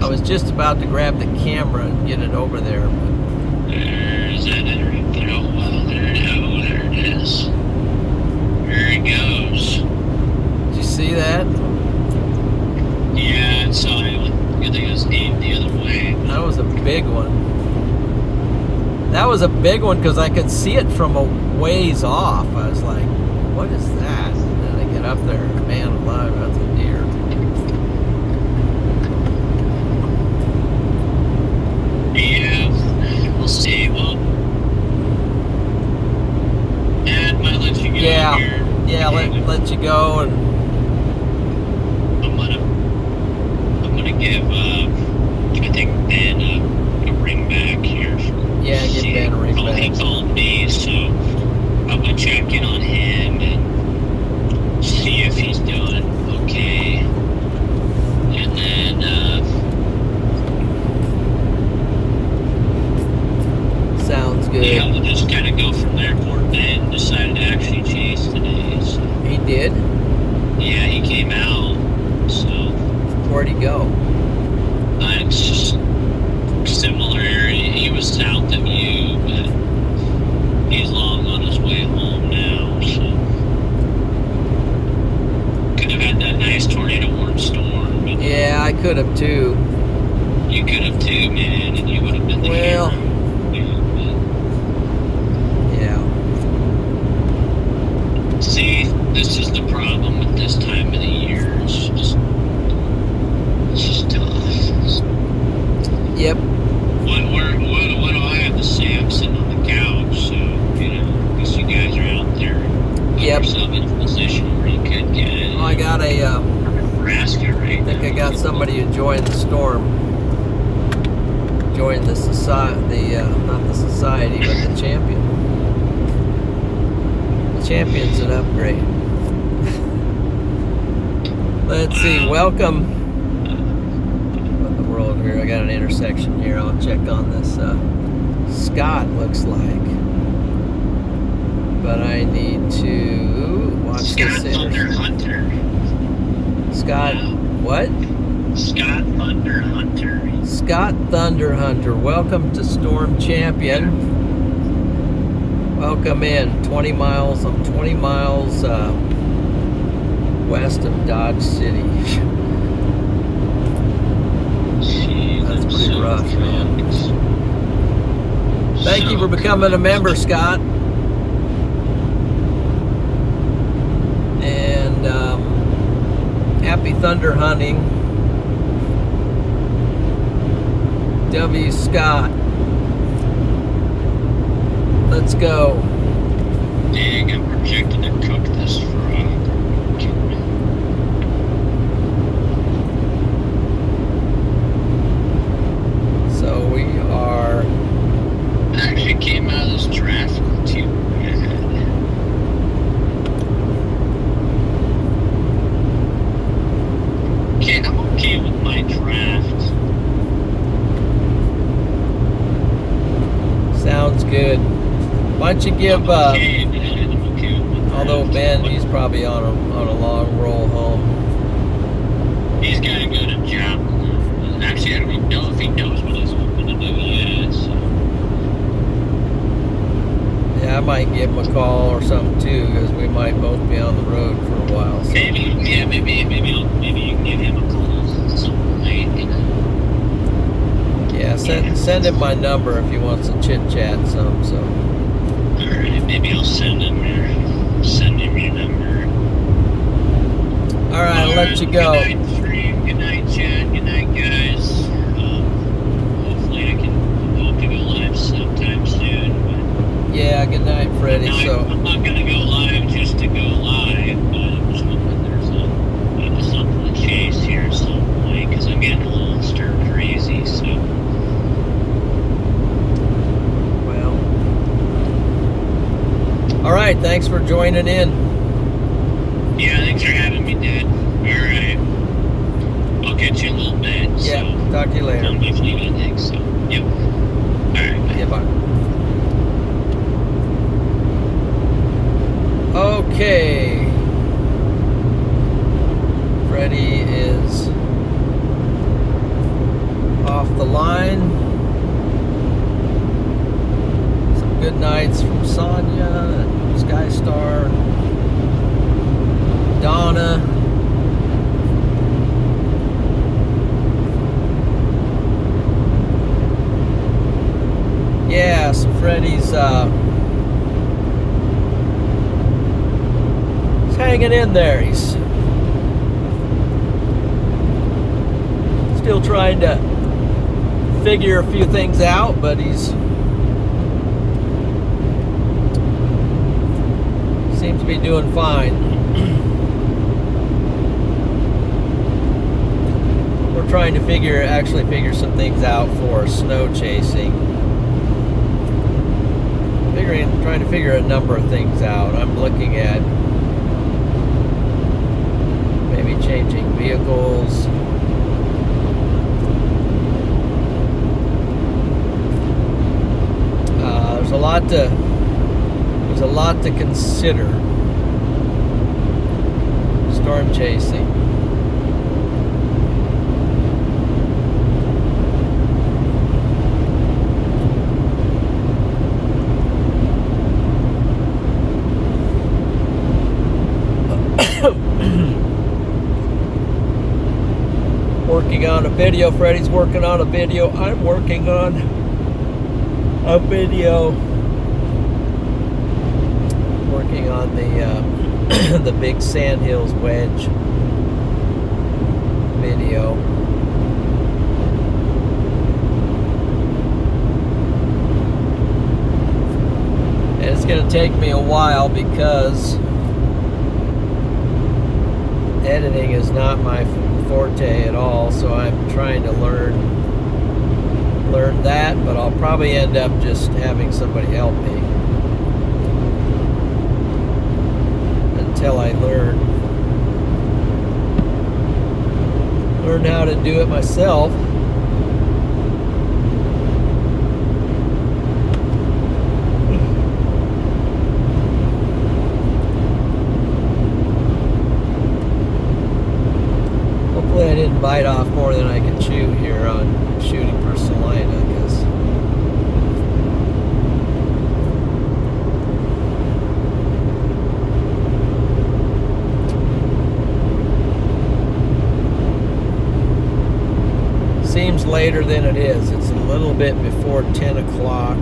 was just about to grab the camera and get it over there. There's that right there. Oh, wow, there it is. There he goes. Did you see that? Yeah, I saw him. I think it was aimed the other way. That was a big one. That was a big one because I could see it from a ways off. I was like, what is that? And then I get up there, and man alive, that's a deer. Yeah, we'll see. Well, Dad might let you go Yeah, here. yeah, let you go, and I'm gonna give I think Ben a ring back here. yeah, give Ben a ring He back. called me, so I'm gonna check in on him and see if he's doing okay. And then Sounds good. yeah, we'll just kind of go from there. Poor Ben decided to actually chase today, so He did? yeah, he came out. So Where'd he go? it's just similar area. He was south of you, but he's long on his way home now. So could have had that nice tornado warning storm. But Yeah, I could have too. you could have too, man, and you would have been the Well, hero. yeah. See, this is the problem with this time of the year. It's just tough. Yep. What do I have to say? I'm sitting on the couch, so, you know, I guess you guys are out there. Put Yep. yourself in a position where you could get it. Well, I got a, Nebraska right I think now. I got somebody who joined the storm. Joined the society, not the society, but the champion. The champion's an upgrade. Let's see. Welcome. What the world here? I got an intersection here. I'll check on this. Scott looks like, but I need to watch Scott this Thunder Hunter. Scott, Wow. what? Scott Thunder Hunter. Scott Thunder Hunter. Welcome to Storm Champion. Welcome in. 20 miles. I'm 20 miles west of Dodge City. Jeez, That's I'm pretty so rough, man. fucked. Thank you for becoming a member, Scott. And happy thunder hunting. W. Scott. Let's go. Dang, I'm projected to cook this frog. Kidding me. So we are. I actually came out of this draft too. Okay, I'm okay with my draft. Sounds good. Why don't you give? I'm okay, man. I'm okay with my draft. Although Ben, he's probably on a long roll home. He's got to go to job. Actually, I don't even know if he knows what he's hoping to do yet. So. Yeah, I might give him a call or something too, because we might both be on the road for a while. So. Maybe you can give him a call some night. Yeah, send him my number if he wants to chit chat some. So. All right, maybe I'll send him your number. All right, I'll let you go. Good night, stream. Good night, chat. Good night, guys. Hopefully, I hope to go live sometime soon. But Yeah, good night, Freddie. I'm not gonna go live just to go live, but I'm just hoping there's something to chase here at some point because I'm getting a little stir crazy. So. Well. All right, thanks for joining in. Yeah, thanks for having me, Dad. All right. I'll catch you in a little bit. Yeah, So talk to you later. I'm definitely gonna think so. Yep. All right. Bye. Yeah, bye. Okay. Freddie is off the line. Some good nights from Sonia, Skystar, Donna. Yeah, so Freddie's he's hanging in there. He's still trying to figure a few things out, but he's seems to be doing fine. We're trying to figure some things out for snow chasing. Trying to figure a number of things out. I'm looking at maybe changing vehicles. There's a lot to consider. Storm chasing. Working on a video. Freddie's working on a video. I'm working on a video. Working on the the big Sandhills wedge video. And it's going to take me a while because editing is not my forte at all, so I'm trying to learn that, but I'll probably end up just having somebody help me until I learn Learned how to do it myself. Hopefully I didn't bite off more than I can chew here on shooting for Salina, because seems later than it is. It's a little bit before 10 o'clock.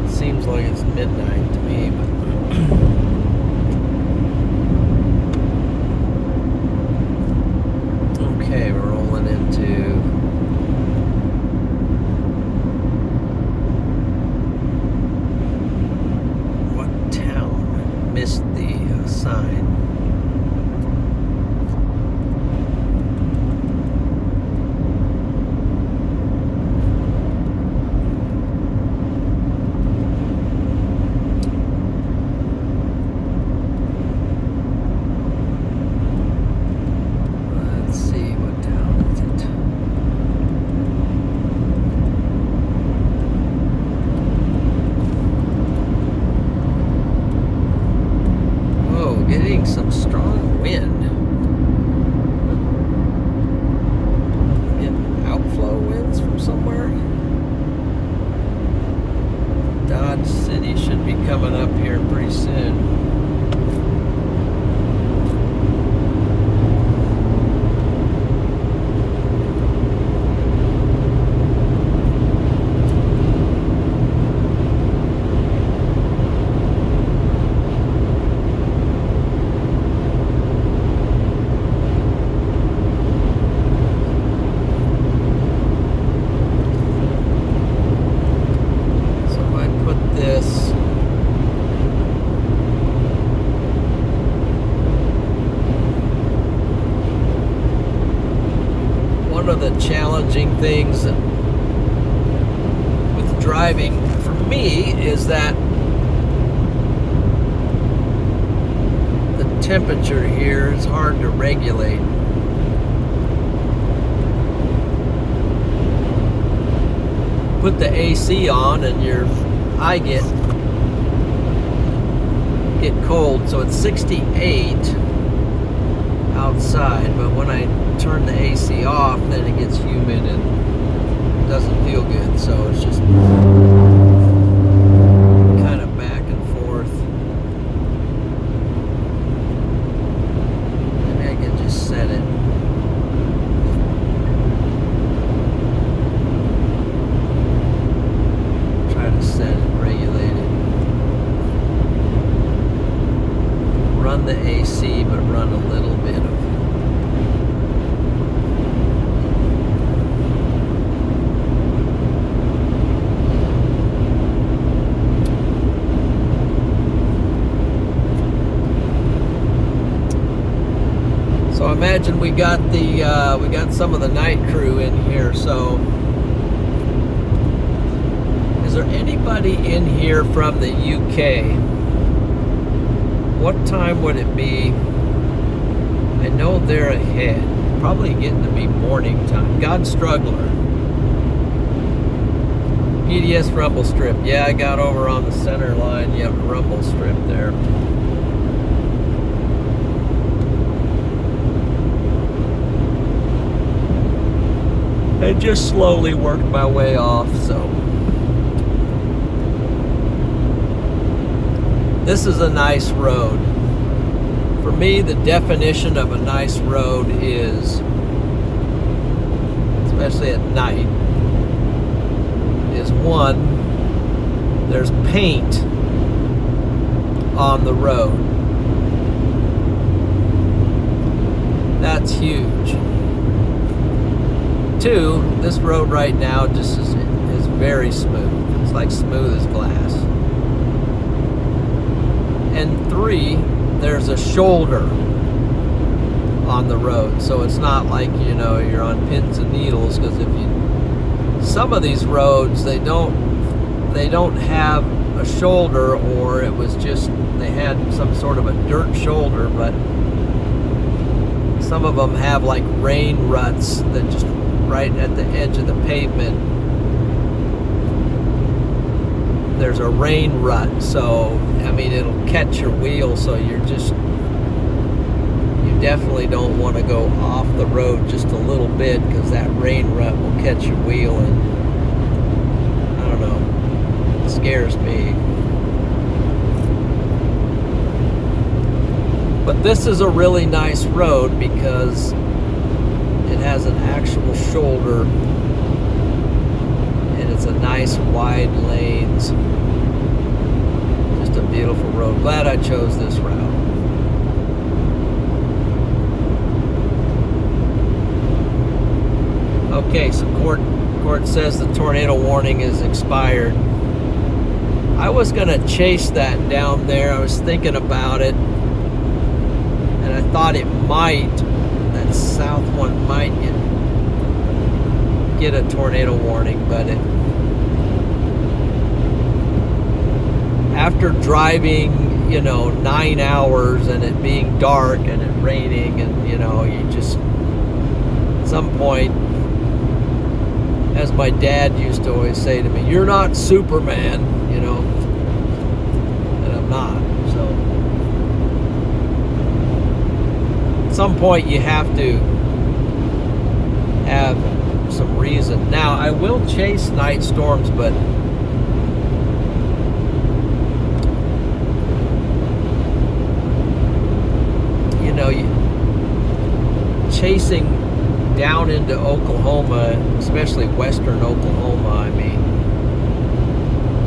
Seems like it's midnight to me, but okay, we're rolling into what town? Missed the sign. Getting some strong wind. Getting outflow winds from somewhere. Dodge City should be coming up here pretty soon. One of the challenging things with driving for me is that the temperature here is hard to regulate. Put the AC on and I get cold, so it's 68 outside, but when I turn the AC off, then it gets humid and doesn't feel good, so it's just kind of back and forth. Maybe I can just set it. Try to set it, regulate it. Run the AC, but run a little bit of So I imagine we got some of the night crew in here. So is there anybody in here from the UK? What time would it be? I know they're ahead. Probably getting to be morning time. God Struggler. PDS Rumble Strip. Yeah, I got over on the center line. You have a Rumble Strip there. I just slowly worked my way off, so. This is a nice road. For me, the definition of a nice road is, especially at night, is one, there's paint on the road. That's huge. Two, this road right now just is very smooth. It's like smooth as glass. And three, there's a shoulder on the road, so it's not like, you know, you're on pins and needles, because some of these roads, they don't have a shoulder, or it was just they had some sort of a dirt shoulder, but some of them have like rain ruts that just right at the edge of the pavement. There's a rain rut, so I mean it'll catch your wheel, so you definitely don't want to go off the road just a little bit, because that rain rut will catch your wheel, and I don't know, it scares me. But this is a really nice road because it has an actual shoulder and it's a nice wide lanes. Just a beautiful road. Glad I chose this route. Okay, so court says the tornado warning is expired. I was gonna chase that down there. I was thinking about it, and I thought it might, that south one might get a tornado warning, but after driving, 9 hours and it being dark and it raining, and you just, at some point, as my dad used to always say to me, you're not Superman, and I'm not. So at some point you have to have some reason. Now, I will chase night storms, but chasing down into Oklahoma, especially western Oklahoma, I mean,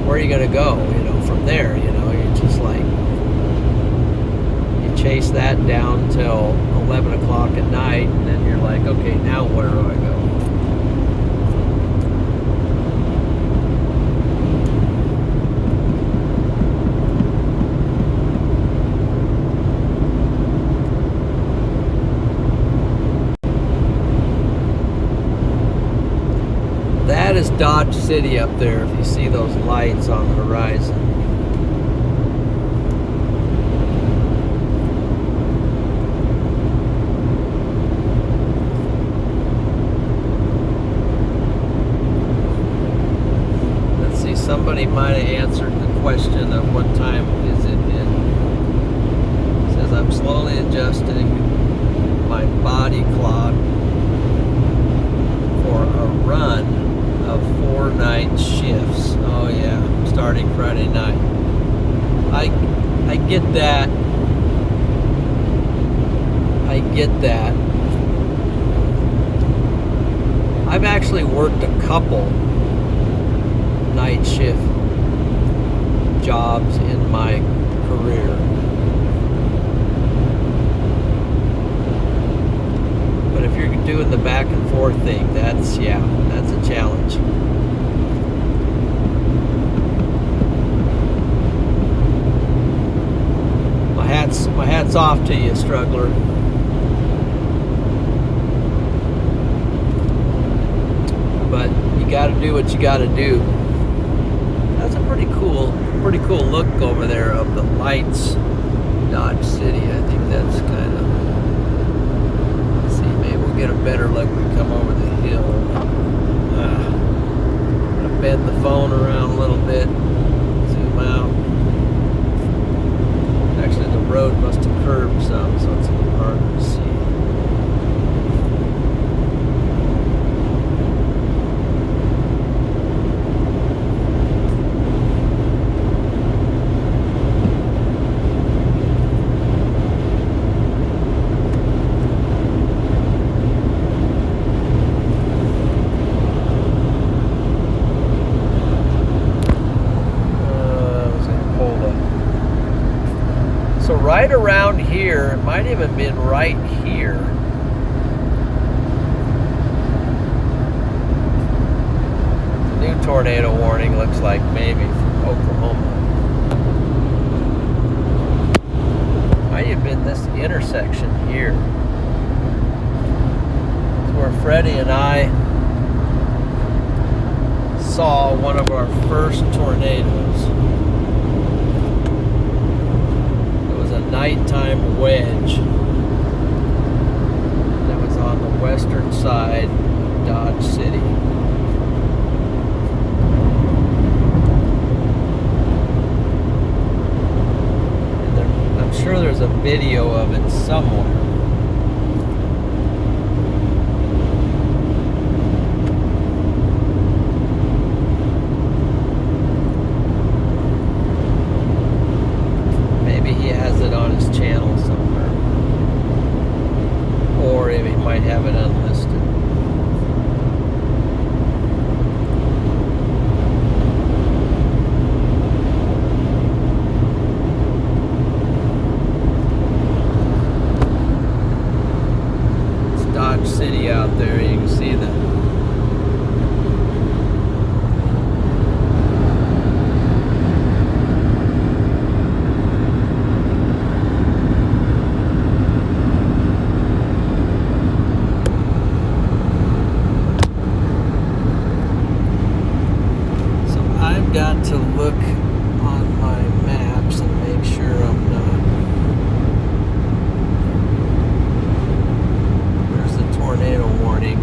where are you going to go, from there? You're just like, you chase that down till 11 o'clock at night, and then you're like, okay, now where do I go? That is Dodge City up there, if you see those lights on the horizon. Let's see, somebody might have answered the question of what time is it in. It says, I'm slowly adjusting my body clock for a run of 4 night shifts. Oh yeah, starting Friday night. I get that. I get that. I've actually worked a couple night shift jobs in my career. But if you're doing the back and forth thing, that's a challenge. My hat's off to you, struggler. But you got to do what you got to do. That's a pretty cool look over there of the lights, Dodge City. I think that's kind of. Let's see, maybe we'll get a better look when we come over the hill. I'm gonna bend the phone around a little bit, zoom out. Actually, the road must have curved some, so it's a little harder to see. So right around here, it might even been right here. The new tornado warning looks like maybe from Oklahoma. Might have been this intersection here. It's where Freddie and I saw one of our first tornadoes. Nighttime wedge. western side of Dodge City. And I'm sure there's a video of it somewhere. He has it on his channel somewhere, or he might have it unlisted. It's Dodge City out there. You can see the got to look on my maps and make sure I'm not. There's the tornado warning.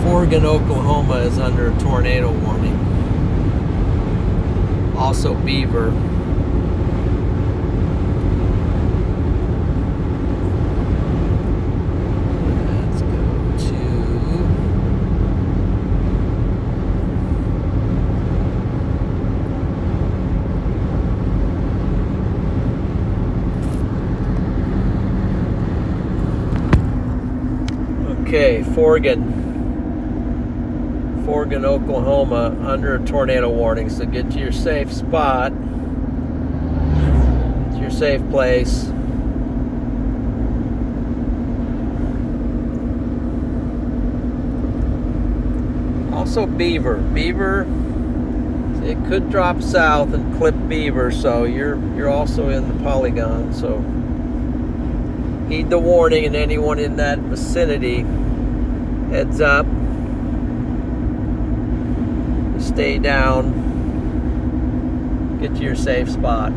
Forgan, Oklahoma is under a tornado warning. Also Beaver. Okay, Forgan, Oklahoma, under a tornado warning. So get to your safe spot, to your safe place. Also Beaver, it could drop south and clip Beaver, so you're also in the polygon. So heed the warning, and anyone in that vicinity, heads up, stay down, get to your safe spot.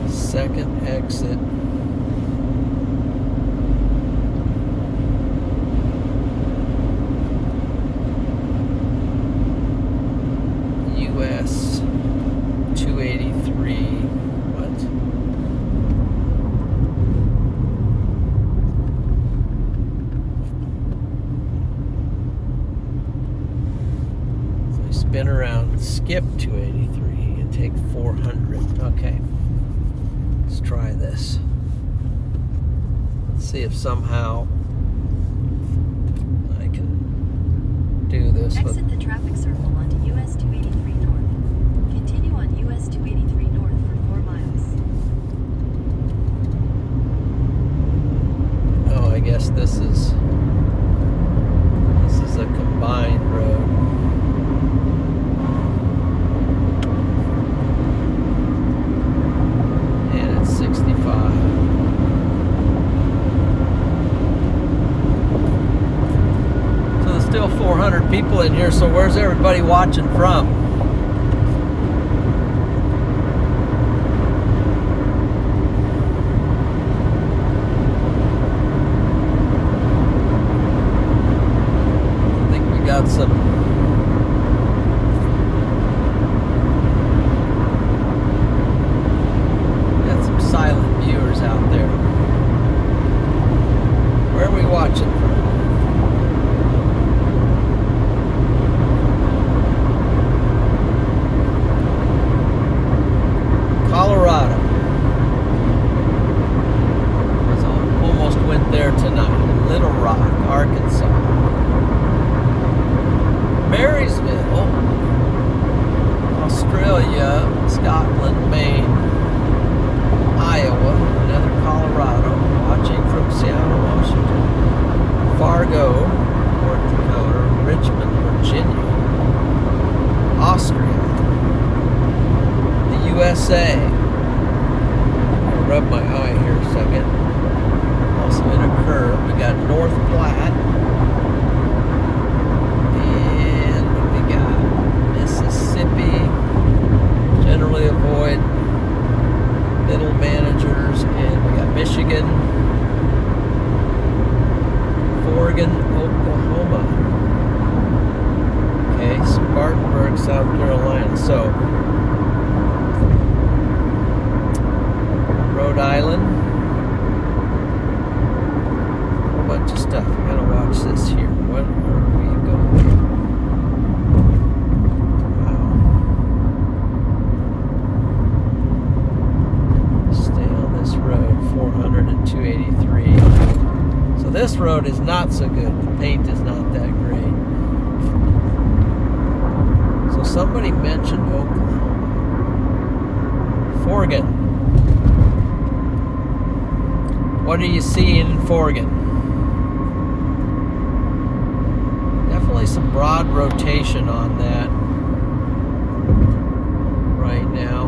Second exit. US 283. What? So I spin around, skip 283 and take 400. Okay. Let's try this. Let's see if somehow I can do this. Exit the traffic circle onto US 283 North. Continue on US 283 North for 4 miles. Oh, I guess this is a combined road. And it's 65. So there's still 400 people in here, so where's everybody watching from? Got some silent viewers out there. Where are we watching from? Colorado. Almost went there tonight. Little Rock, Arkansas. Marysville, Australia, Scotland, Maine, Iowa, another Colorado, watching from Seattle, Washington, Fargo, or North Dakota, Richmond, Virginia, Austria, the USA. I'll rub my eye here a second. Also in a curve, we got North Platte. And what we got? Mississippi. Generally avoid middle managers. And we got Michigan. Oregon, Oklahoma. Okay, Spartanburg, South Carolina. So, Rhode Island. A bunch of stuff. I gotta watch this here. Where are we going? Wow. Stay on this road, 400 and 283. So this road is not so good. The paint is not that great. So somebody mentioned Oklahoma. Forgan. What are you seeing in Forgan? Definitely some broad rotation on that right now.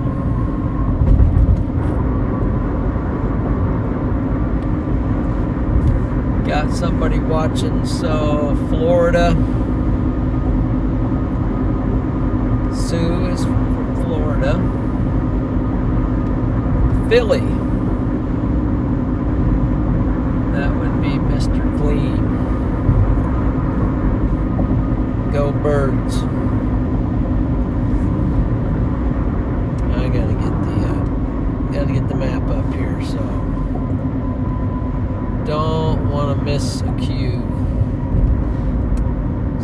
Got somebody watching, so Florida. Sue is from Florida. Philly. That would be Mr. Clean. Go Birds. I gotta get the map up here, so don't want to miss a cue.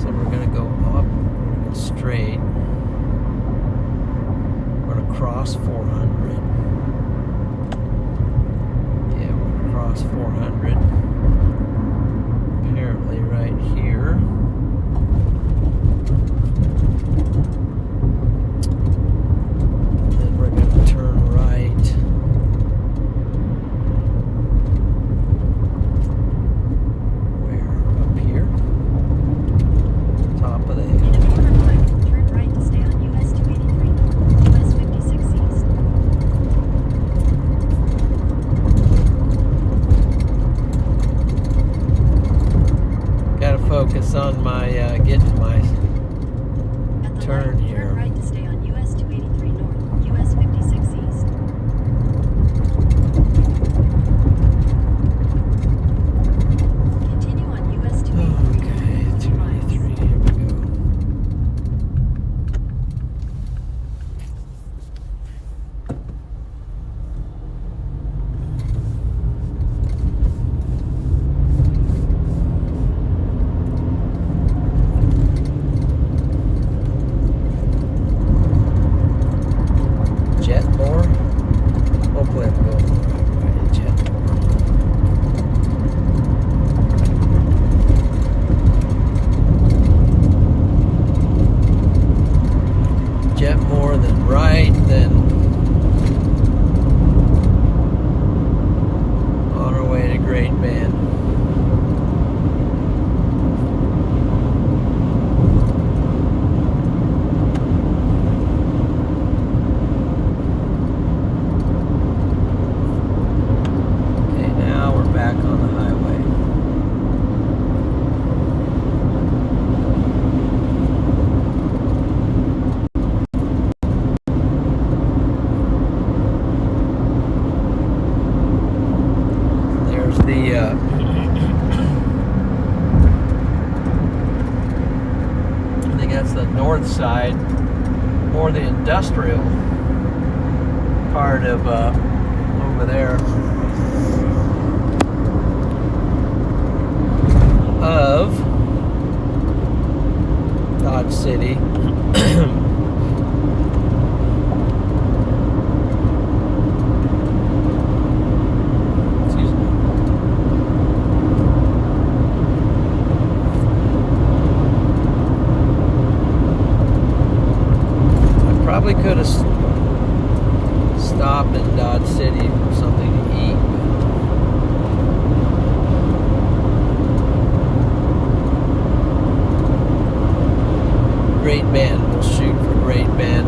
So we're going to go up, we're going to go straight. We're going to cross 400. Yeah, we're going to cross 400. Apparently right here. Then we're going to turn right. Focus on my getting my turn here. Turn right to stay on US 283 North, US 56 East. Continue on US 283 Okay, North, 283, here we go. North side, more the industrial part of over there of Dodge City. Probably could have stopped in Dodge City for something to eat. Great Bend. We'll shoot for Great Bend.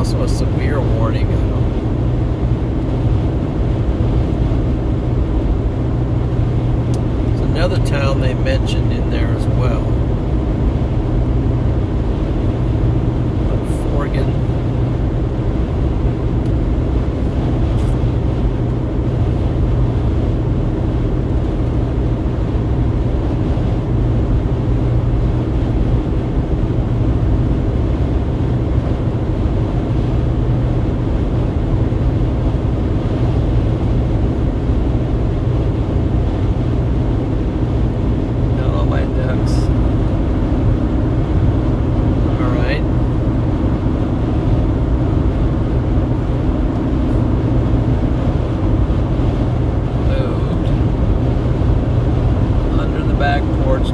also a severe warning. There's another town they mentioned in there as well. Forgan.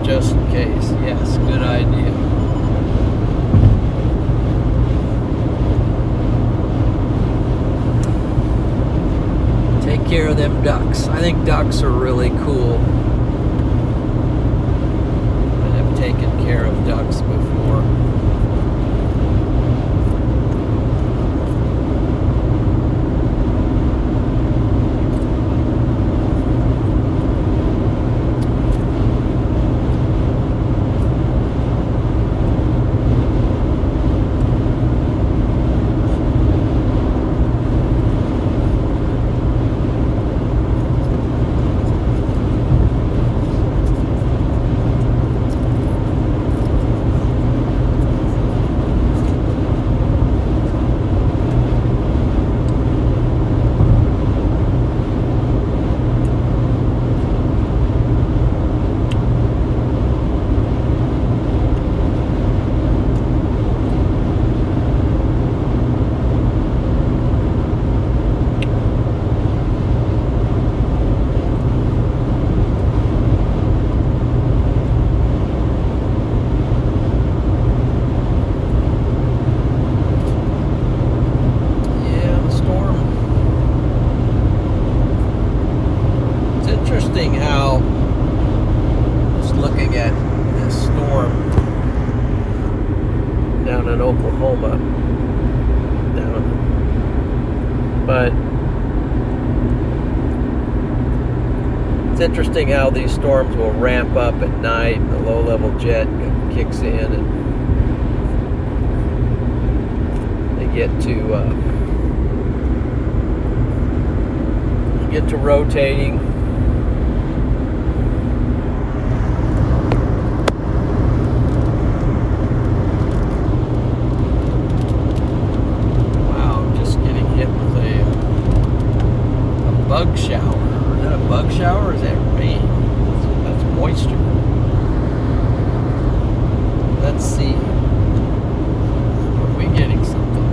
Just in case. Yes, good idea. Take care of them ducks. I think ducks are really cool. I have taken care of ducks before. How just looking at this storm down in Oklahoma, but it's interesting how these storms will ramp up at night and the low-level jet kicks in and they get to rotating. Bug shower. Is that a bug shower or is that rain? That's moisture. Let's see. Are we getting something?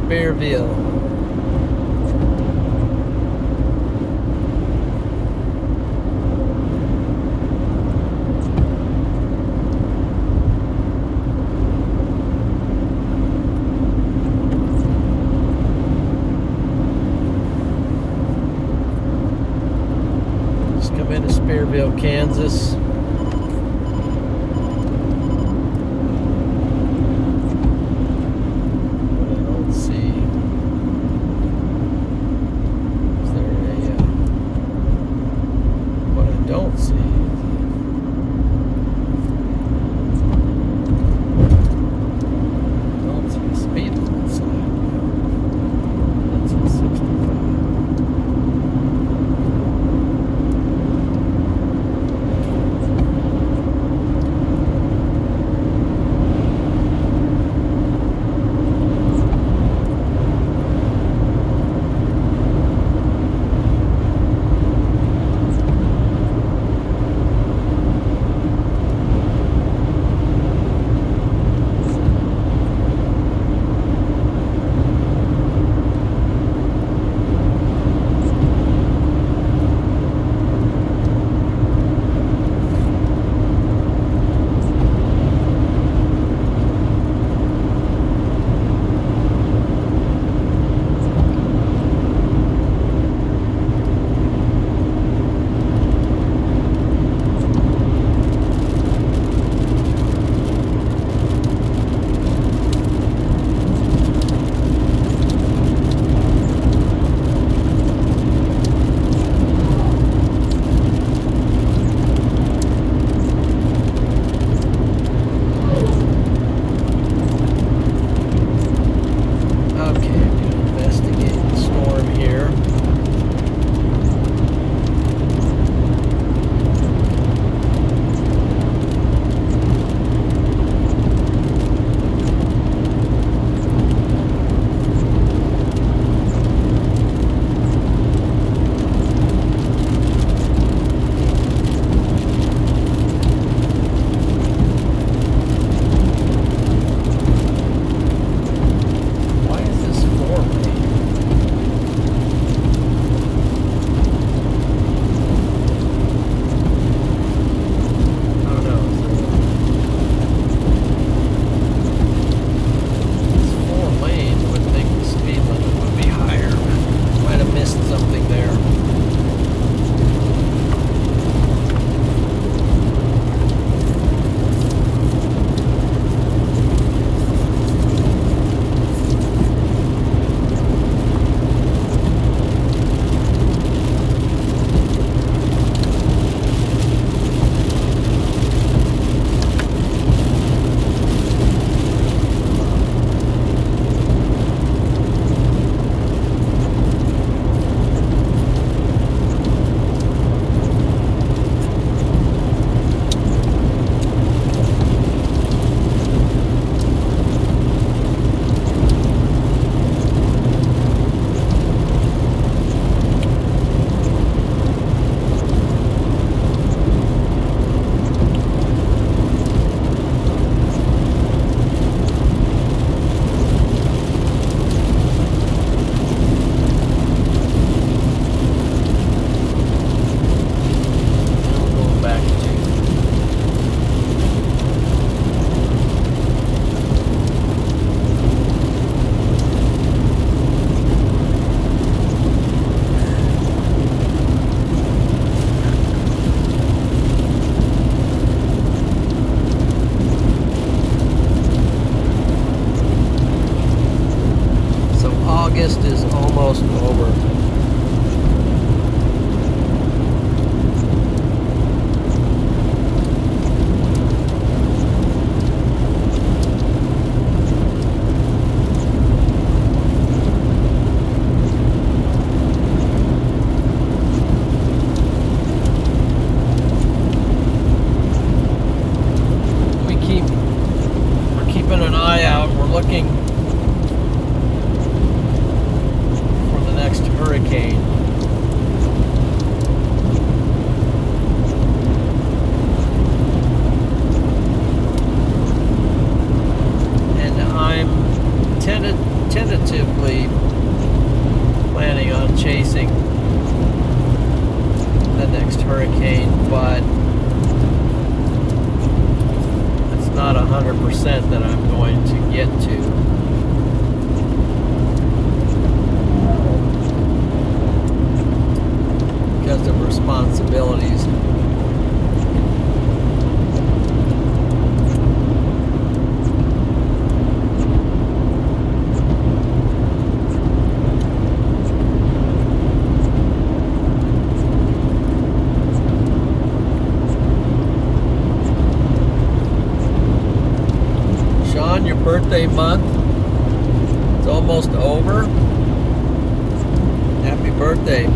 Spareville. Just come into Spareville, Kansas. August is almost over. We're keeping an eye out. We're looking for the next hurricane. And I'm tentatively planning on chasing the next hurricane, but it's not 100% that I'm going to get to. Because of responsibilities. Sean, your birthday month is almost over. Happy birthday.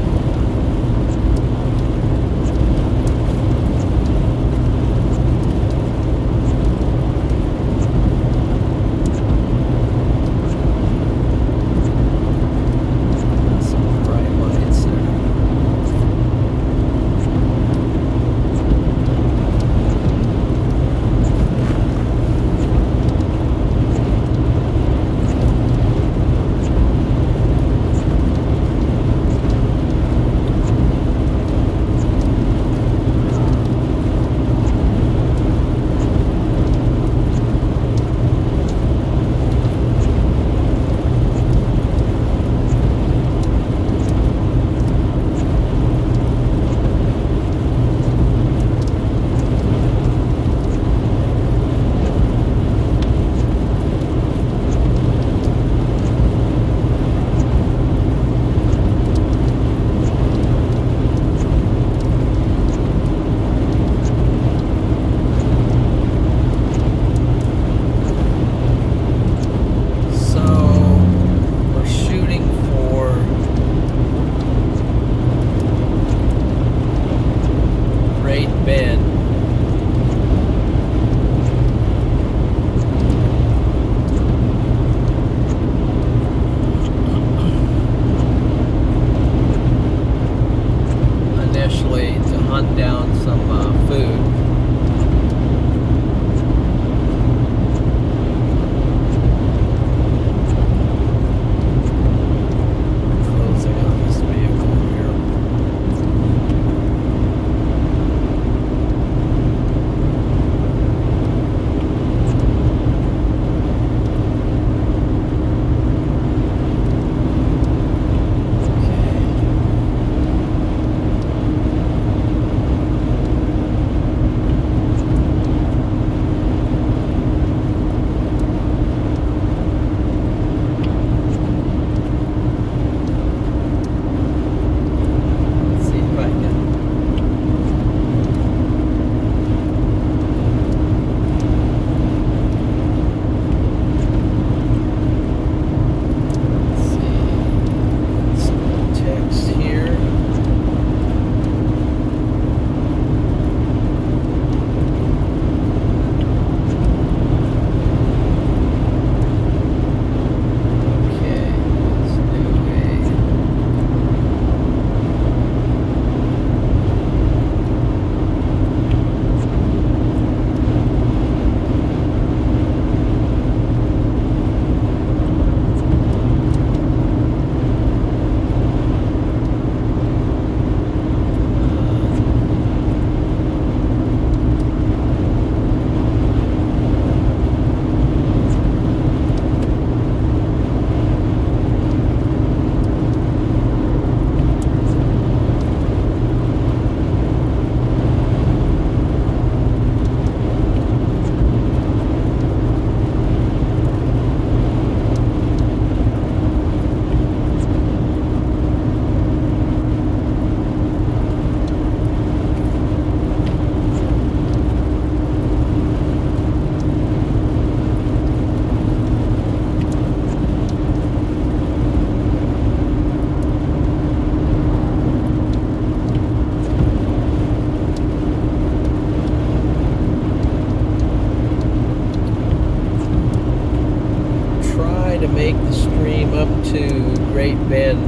to Great Bend.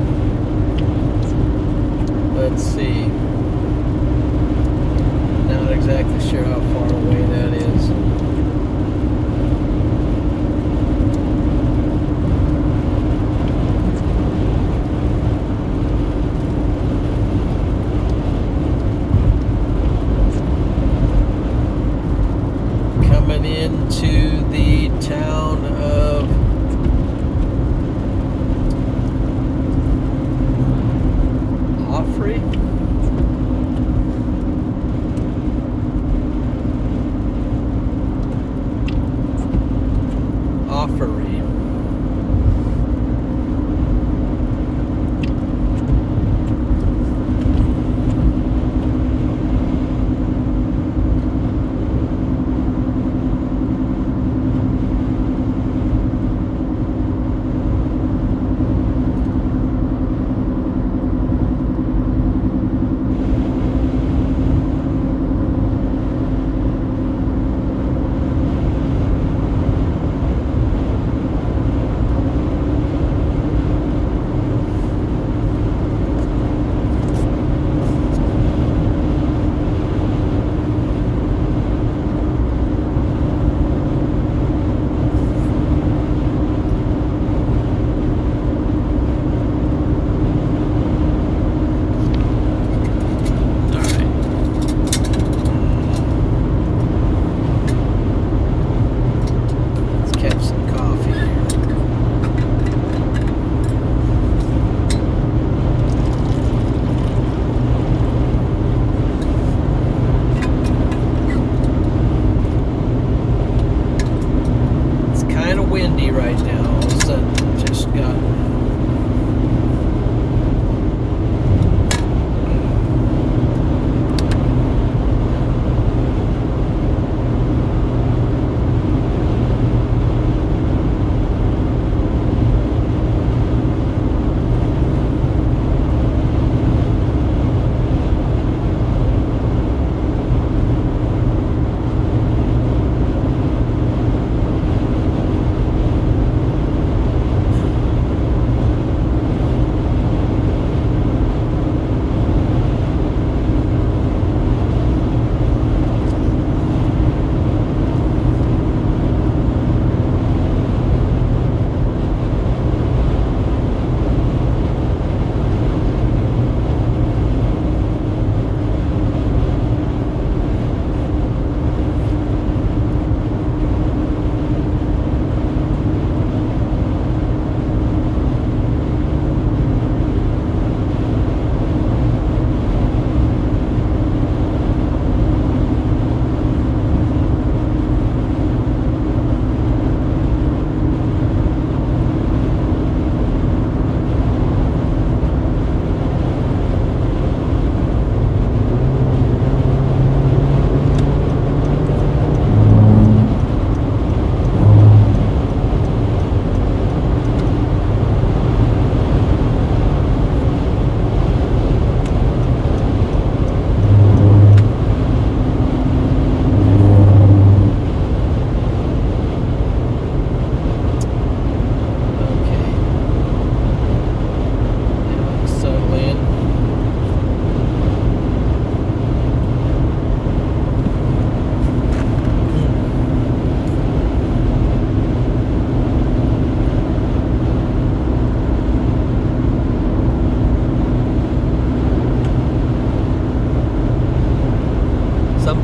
Let's see. Not exactly sure how far away that is.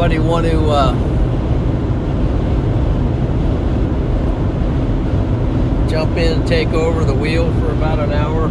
Anybody want to jump in and take over the wheel for about an hour?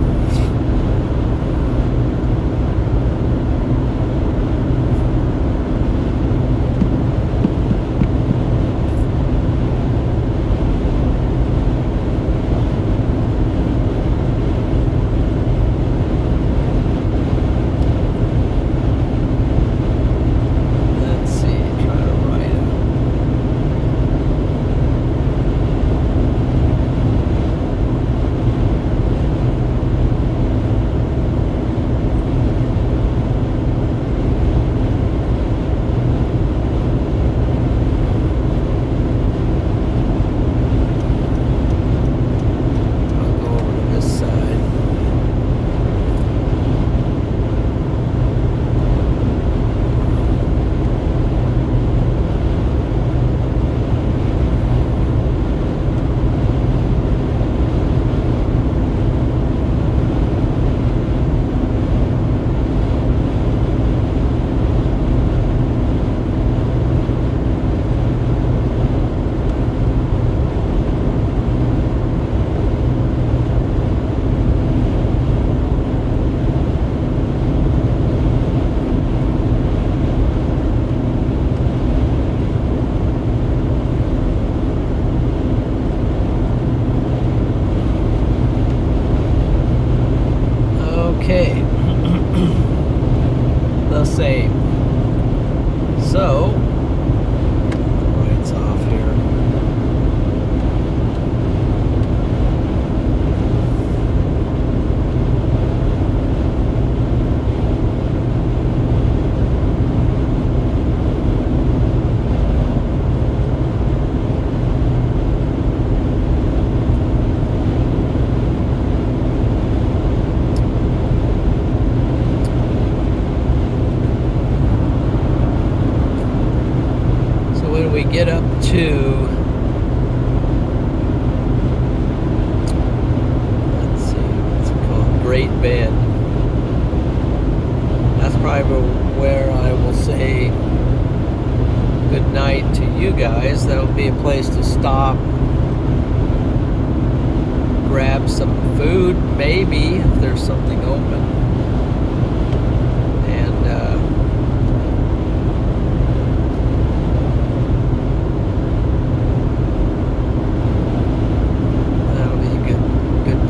Okay, the same. So, lights off here. We get up to, let's see, what's it called? Great Bend. That's probably where I will say good night to you guys. That'll be a place to stop, grab some food, maybe if there's something open.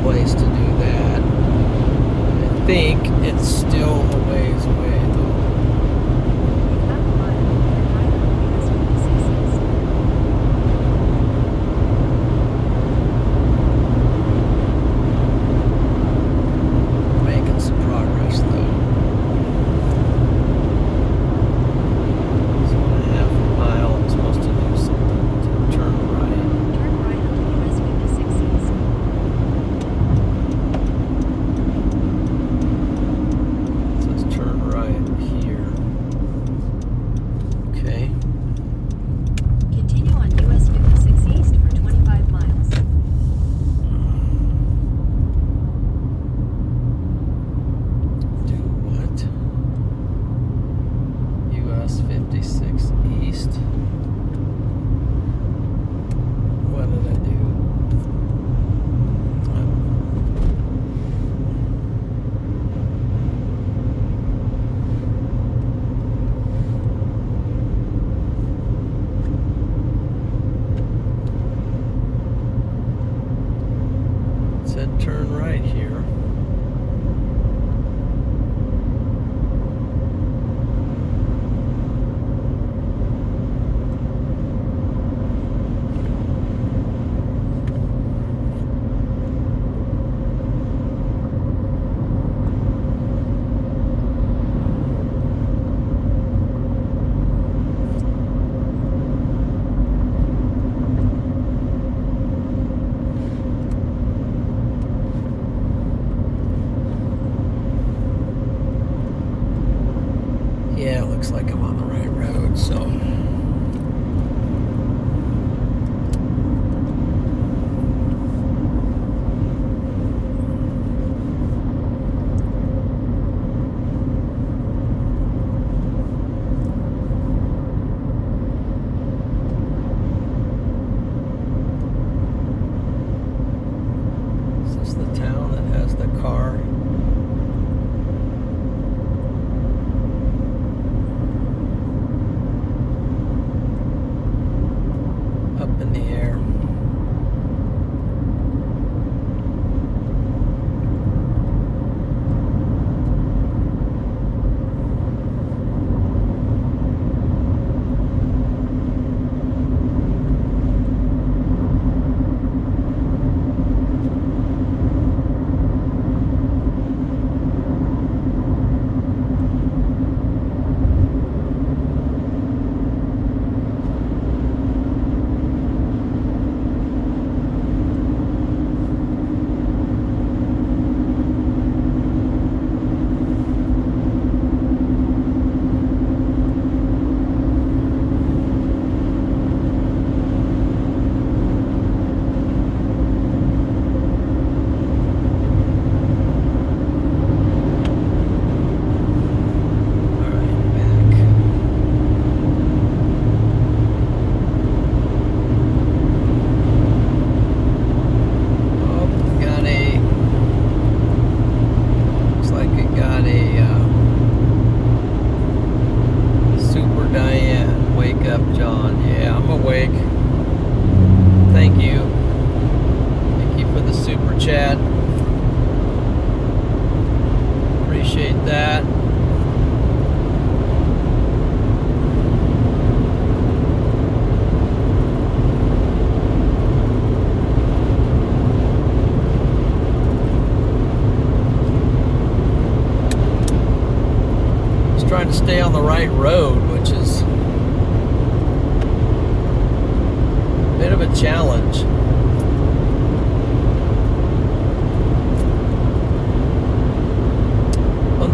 Place to do that. I think it's still a ways away though. Half a mile, and right on US 56 East. Making some progress though. So in half a mile I'm supposed to do something to turn right. Turn right onto US 56 East. Turn right here. Okay. Continue on US 56 East for 25 miles. Do what? US 56 East. What did I do? Said turn right here. another car. Up in the air. Chat. Appreciate that. Just trying to stay on the right road, which is a bit of a challenge.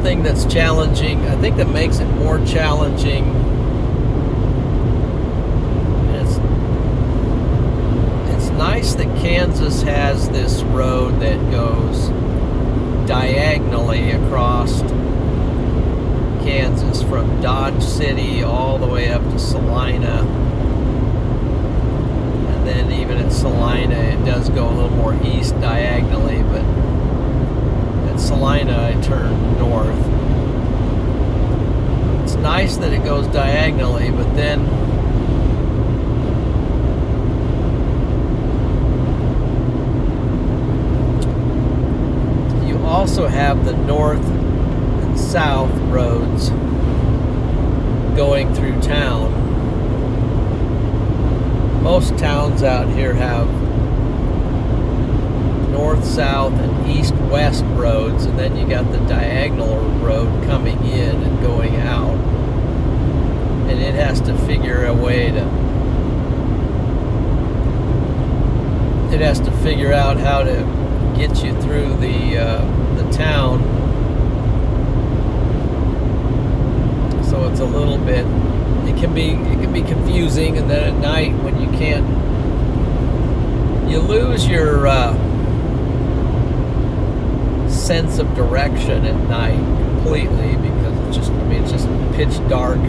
Thing that's challenging, I think that makes it more challenging, it's nice that Kansas has this road that goes diagonally across Kansas from Dodge City all the way up to Salina, and then even at Salina it does go a little more east diagonally, but at Salina I turn north. It's nice that it goes diagonally, but then you also have the north and south roads going through town. Most towns out here have north, south, and east-west roads, and then you got the diagonal road coming in and going out, and it has to figure a way to, it has to figure out how to get you through the town. So it's a little bit, it can be confusing, and then at night when you can't, you lose your sense of direction at night completely, because it's just, I mean, it's just pitch dark.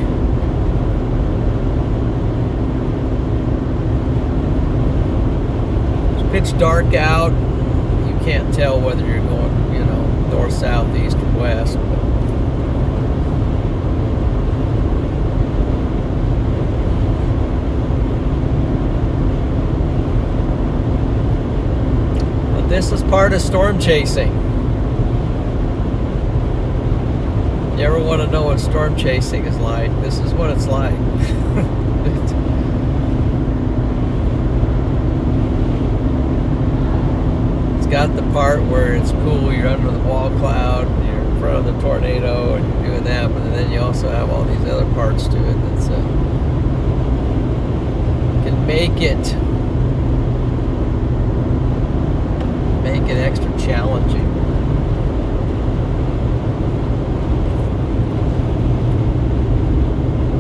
It's pitch dark out. You can't tell whether you're going, you know, north, south, east, or west. But this is part of storm chasing. You ever want to know what storm chasing is like? This is what it's like. It's got the part where it's cool, you're under the wall cloud, you're in front of the tornado, and you're doing that, but then you also have all these other parts to it that's can make it extra challenging.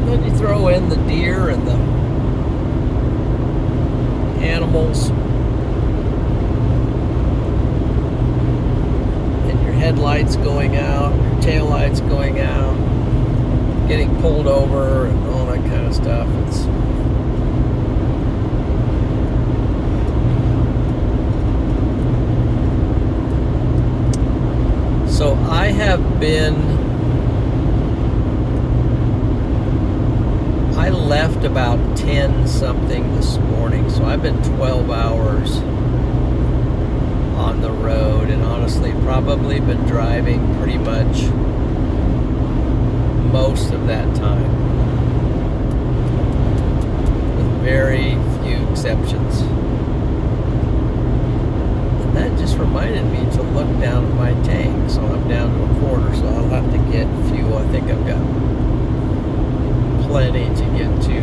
Then you throw in the deer and the animals, and your headlights going out, your taillights going out, getting pulled over, and all that kind of stuff. I left about 10 something this morning, so I've been 12 hours on the road, and honestly probably been driving pretty much most of that time, with very few exceptions. And that just reminded me to look down at my tank. So I'm down to a quarter, so I'll have to get fuel. I think I've got plenty to get to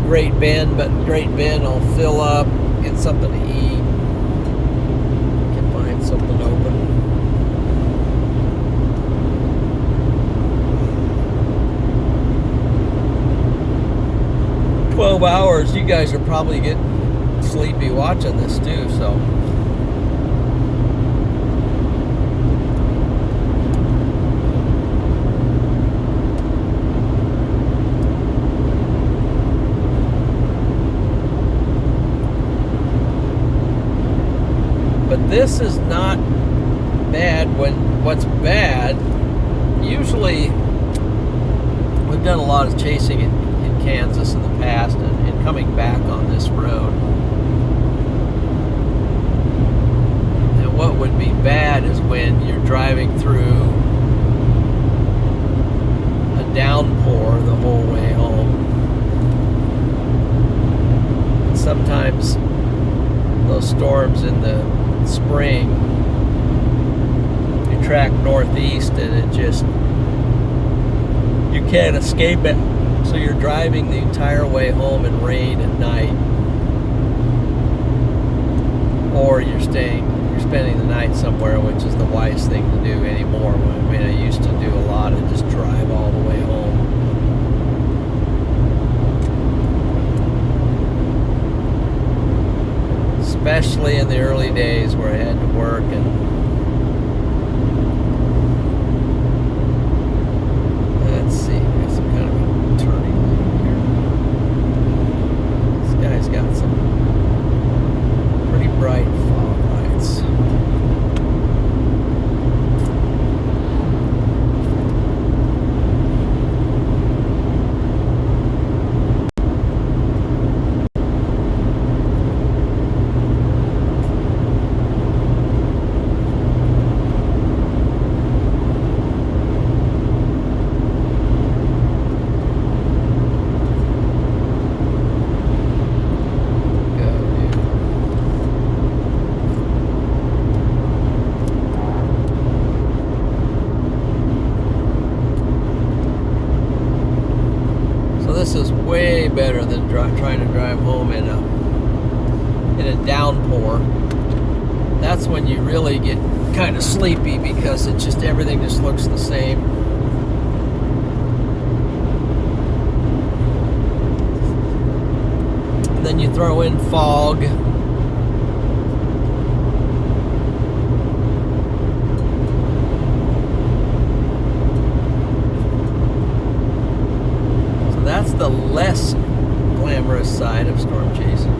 Great Bend, but in Great Bend I'll fill up, get something to eat, can find something open. 12 hours, you guys are probably getting sleepy watching this too, so. But this is not bad. What's bad, usually we've done a lot of chasing in Kansas in the past, and coming back on this road. And what would be bad is when you're driving through a downpour the whole way home. And sometimes those storms in the spring, you track northeast and it just, you can't escape it. So you're driving the entire way home in rain at night, or you're spending the night somewhere, which is the wise thing to do anymore. I mean, I used to do a lot of just drive all the way home. Especially in the early days where I had to work and let's see, we got some kind of a turning lane here. This guy's got some pretty bright fog lights. This is way better than trying to drive home in a downpour. That's when you really get kind of sleepy because it's just everything just looks the same. And then you throw in fog. That's the less glamorous side of storm chasing.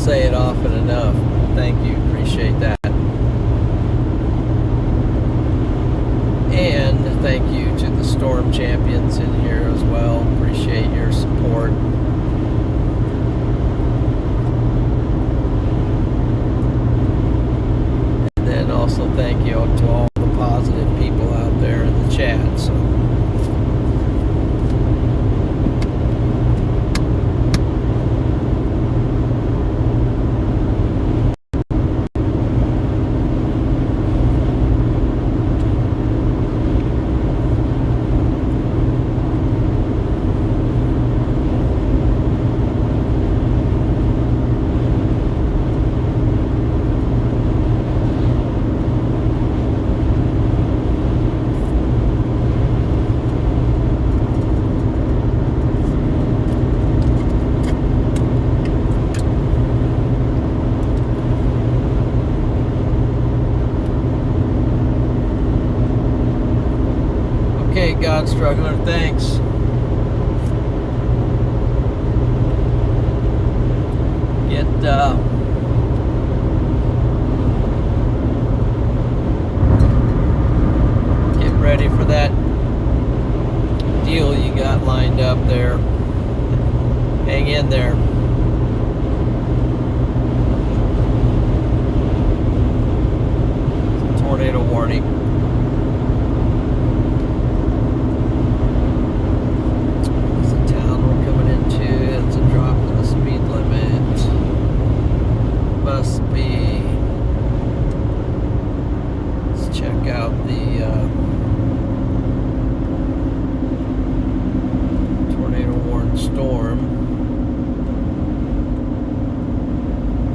say it often enough. Thank you. Appreciate that. And thank you to the Storm Champions in here as well. Appreciate your support. And then also thank you to all the positive people out there in the chat. So. God Struggler, thanks. Get ready for that deal you got lined up there. Hang in there. Tornado warning. Must be. Let's check out the tornado warned storm.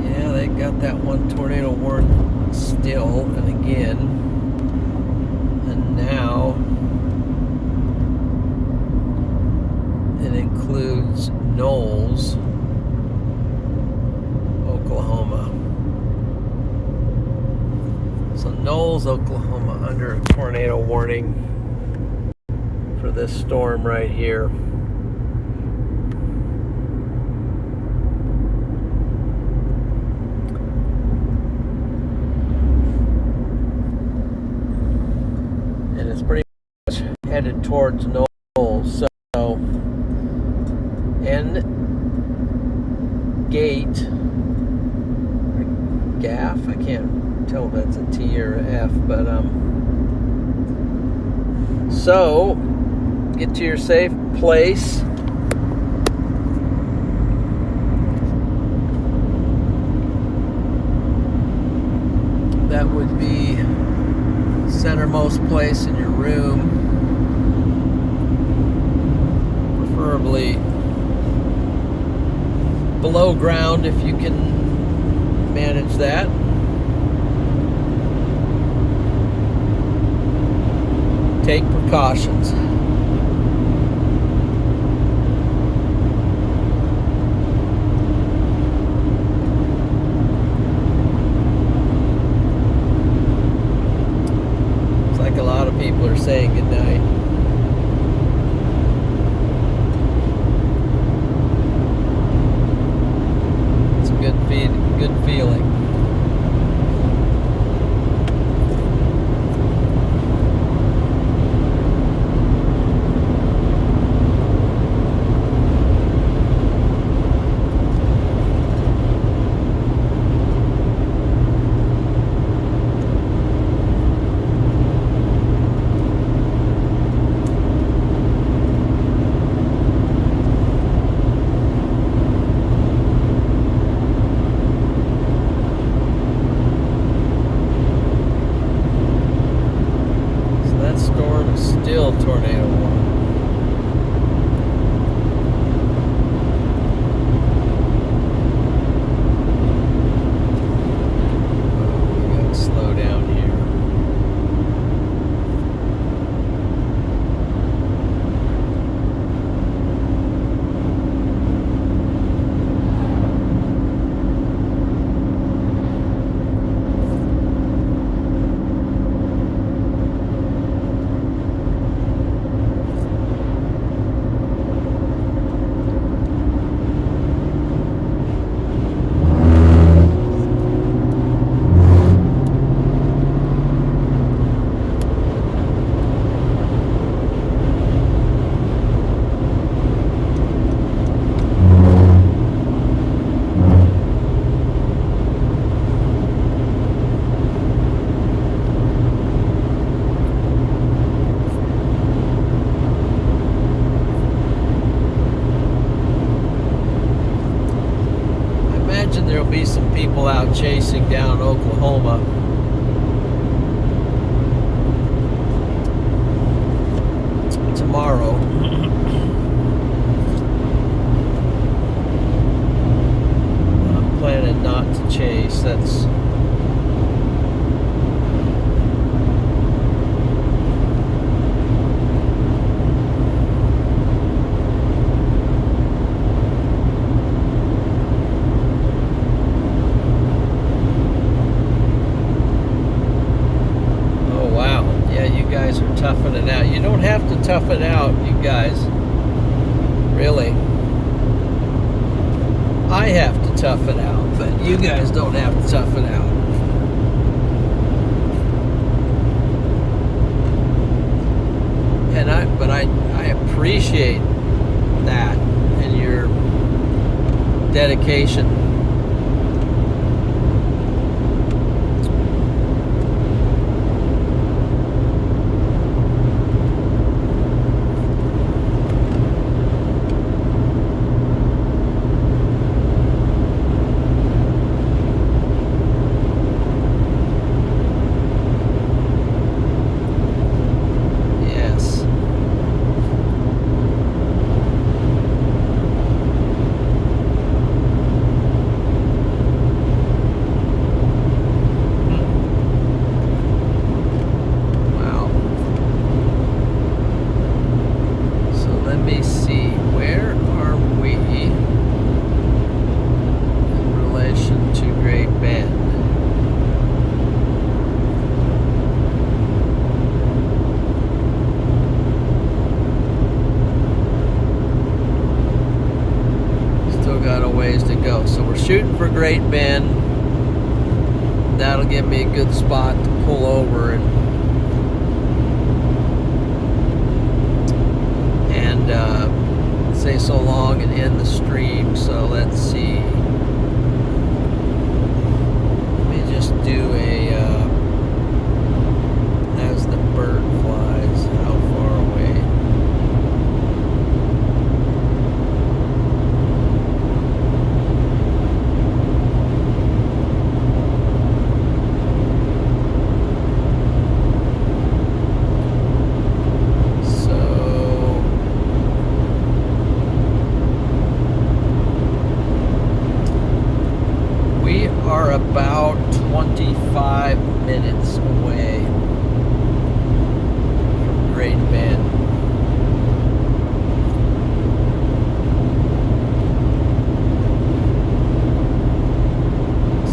Yeah, they got that one tornado warned still and again. And now it includes Knowles, Oklahoma. So Knowles, Oklahoma, under a tornado warning for this storm right here. And it's pretty much headed towards Knowles. So, and Gate, Gaff, I can't tell if that's a T or a F, but so get to your safe place. That would be centermost place in your room, preferably below ground if you can manage that. Take precautions. Looks like a lot of people are saying goodnight. Good feeling. be some people out chasing down Oklahoma. Tomorrow. I'm planning not to chase. That's toughing it out. You don't have to tough it out, you guys. Really. I have to tough it out, but you guys don't have to tough it out. And I appreciate that and your dedication. Shooting for Great Bend. That'll give me a good spot to pull over and say so long and end the stream. So let's see. Let me just do a as the bird flies, how far away? About 25 minutes away from Great Bend.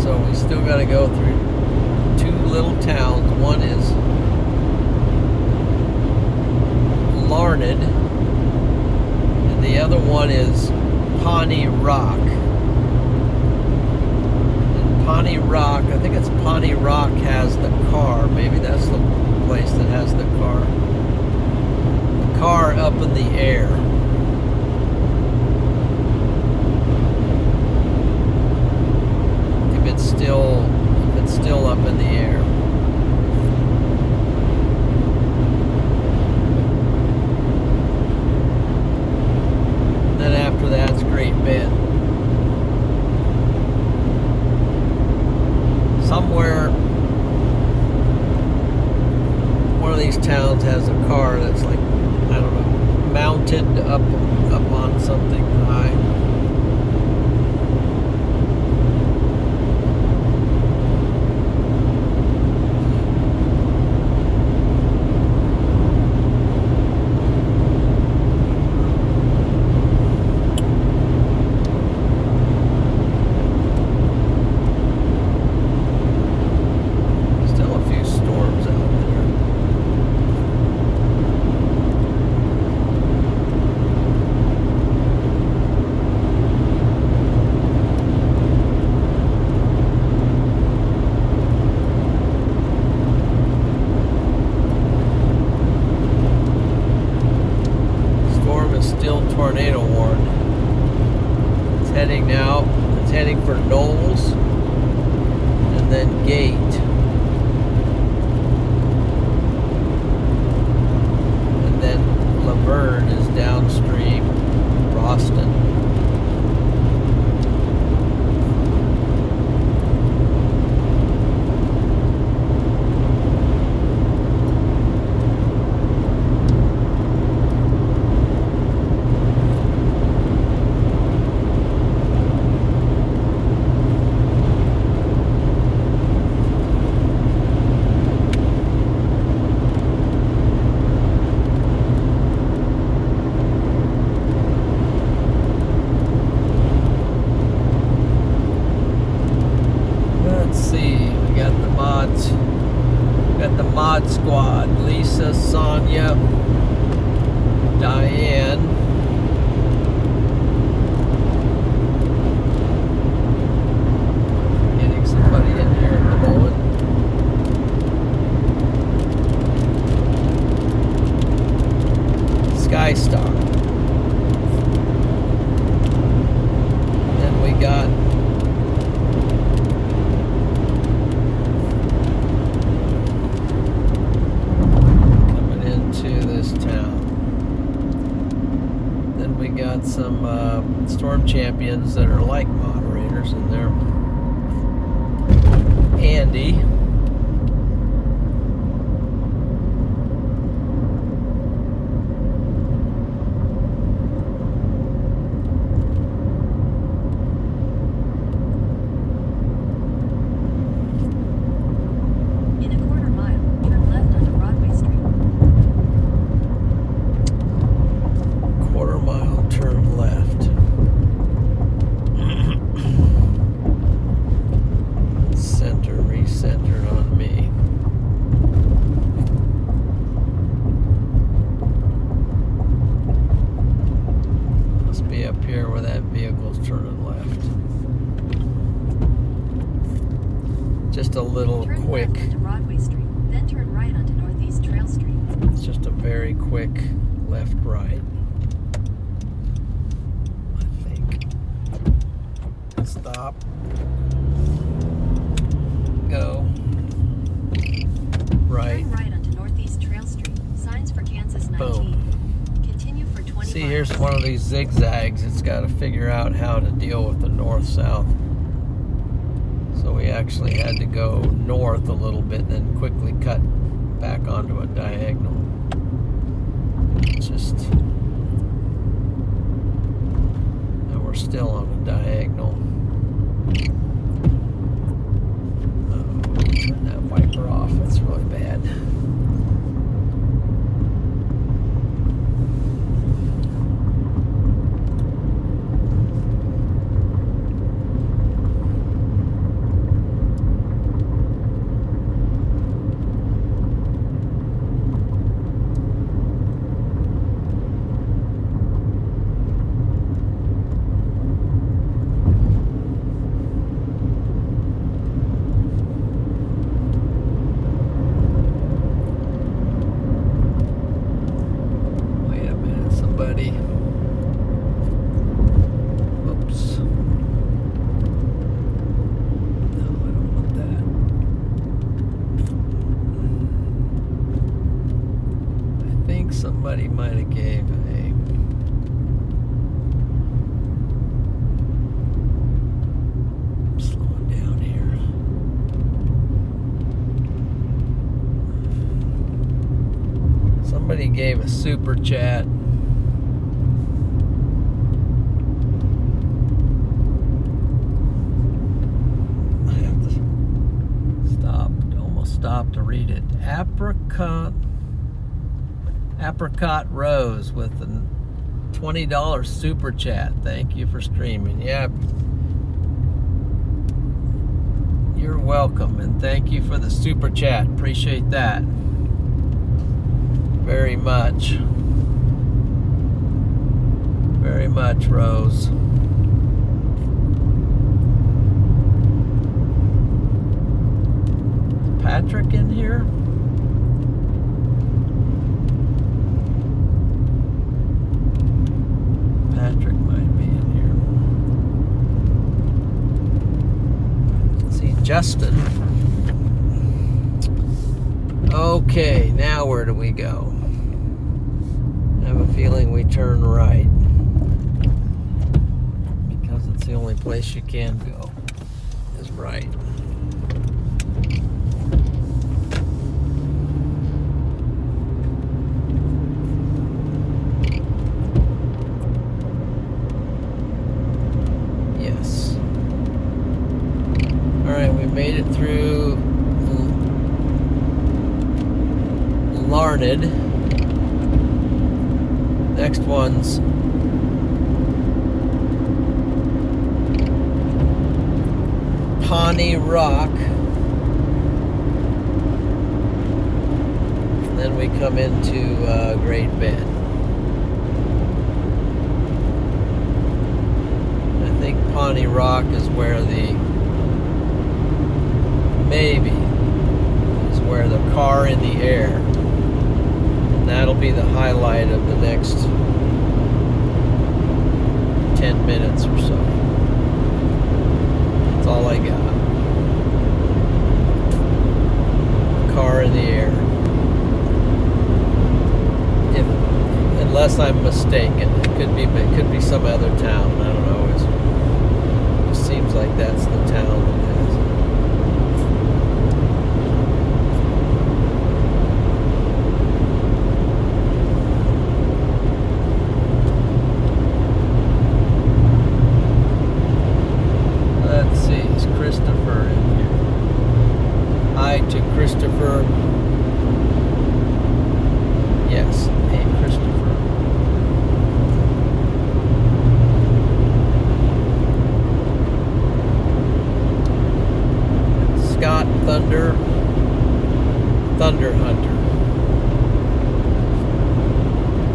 So we still got to go through two little towns. One is Larned, and the other one is Pawnee Rock. Pawnee Rock, I think it's Pawnee Rock has the car. Maybe that's the place that has the car. The car up in the air. If it's still up in the air. And then after that's Great Bend. Somewhere, one of these towns has a car that's like, I don't know, mounted up on something high. Tornado warned. It's heading now. It's heading for Knowles and then Gate. And then Laverne is downstream, Boston. And we got some storm champions that are like moderators in there. Andy. In a quarter mile, turn left onto Broadway Street. Quarter mile, turn left. Recenter on me. Must be up here where that vehicle's turning left. Just a little Turn quick. left onto Broadway Street, then turn right onto Northeast Trail Street. It's just a very quick left-right. I think. Stop. Go. Right. Turn right onto Northeast Trail Street. Signs for Kansas 19. Boom. Continue for 20 See, miles. here's one of these zigzags. It's got to figure out how to deal with the north-south. So we actually had to go north a little bit and then quickly cut back onto a diagonal. Just... Now we're still on a diagonal. Turn that wiper off. That's really bad. Oops. No, I don't want that. I think somebody might have gave a... I'm slowing down here. Somebody gave a super chat. Stop to read it. Apricot Rose with a $20 super chat. Thank you for streaming. Yeah, you're welcome, and thank you for the super chat. Appreciate that very much. Very much, Rose. Patrick in here? Patrick might be in here. Let's see, Justin. Okay, now where do we go? I have a feeling we turn right. Because it's the only place you can go, is right. Made it through Larned. Next one's Pawnee Rock. And then we come into Great Bend. I think Pawnee Rock is where maybe is where the car in the air, and that'll be the highlight of the next 10 minutes or so. That's all I got. Car in the air. unless I'm mistaken. It could be some other town. I don't know. It seems like that's the town that has it. Let's see, is Christopher in here? Hi to Christopher. Yes, hey Christopher. Scott Thunder Hunter.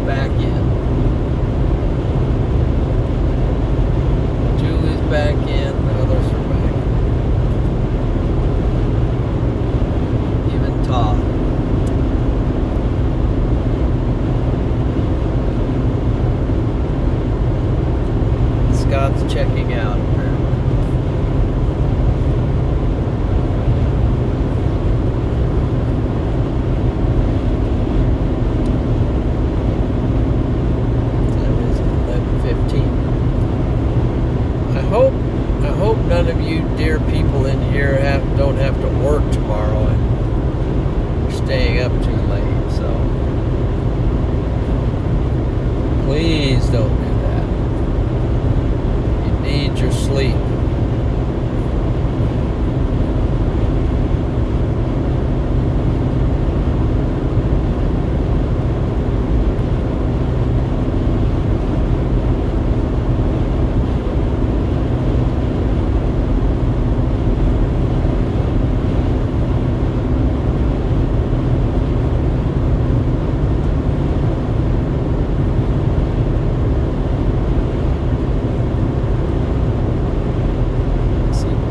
Back in. Julie's back in. Others are back. Even Todd. Scott's checking out apparently. Time is 11:15. I hope none of you dear people in here don't have to work tomorrow and are staying up too late. So please don't do that. You need your sleep.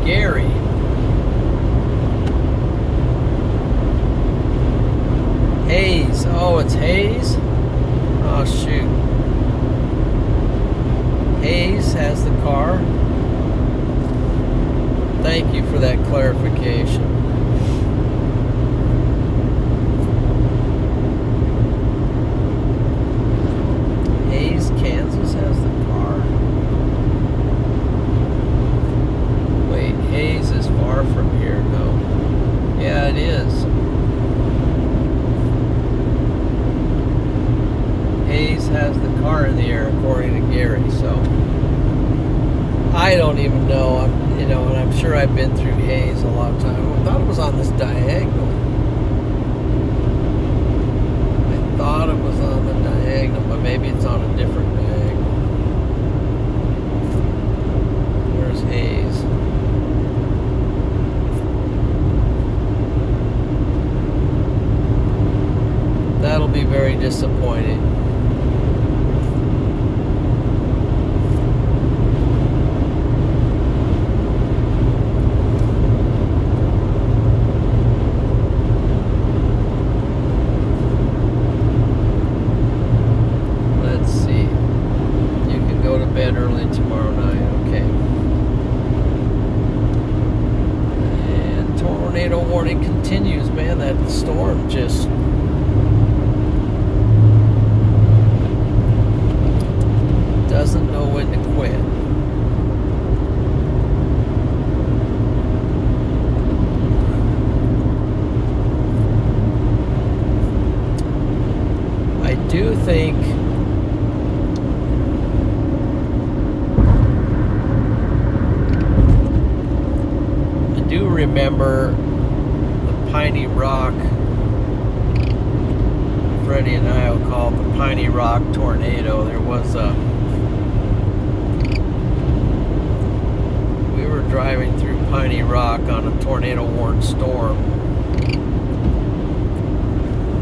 Gary. Hayes. Oh, it's Hayes? Oh, shoot. Hayes has the car. Thank you for that clarification. Hayes, Kansas has the car. Hayes is far from here, no. Yeah, it is. Hayes has the car in the air, according to Gary, so I don't even know. And I'm sure I've been through Hayes a lot of times. I thought it was on this diagonal. I thought it was on the diagonal, but maybe it's on a different diagonal. Where's Hayes? That'll be very disappointing. Let's see. You can go to bed early tomorrow night, okay. And tornado warning continues, man. That storm just doesn't know when to quit. I do think remember the Piney Rock. Freddie and I will call it the Piney Rock tornado. There was a we were driving through Piney Rock on a tornado-warned storm.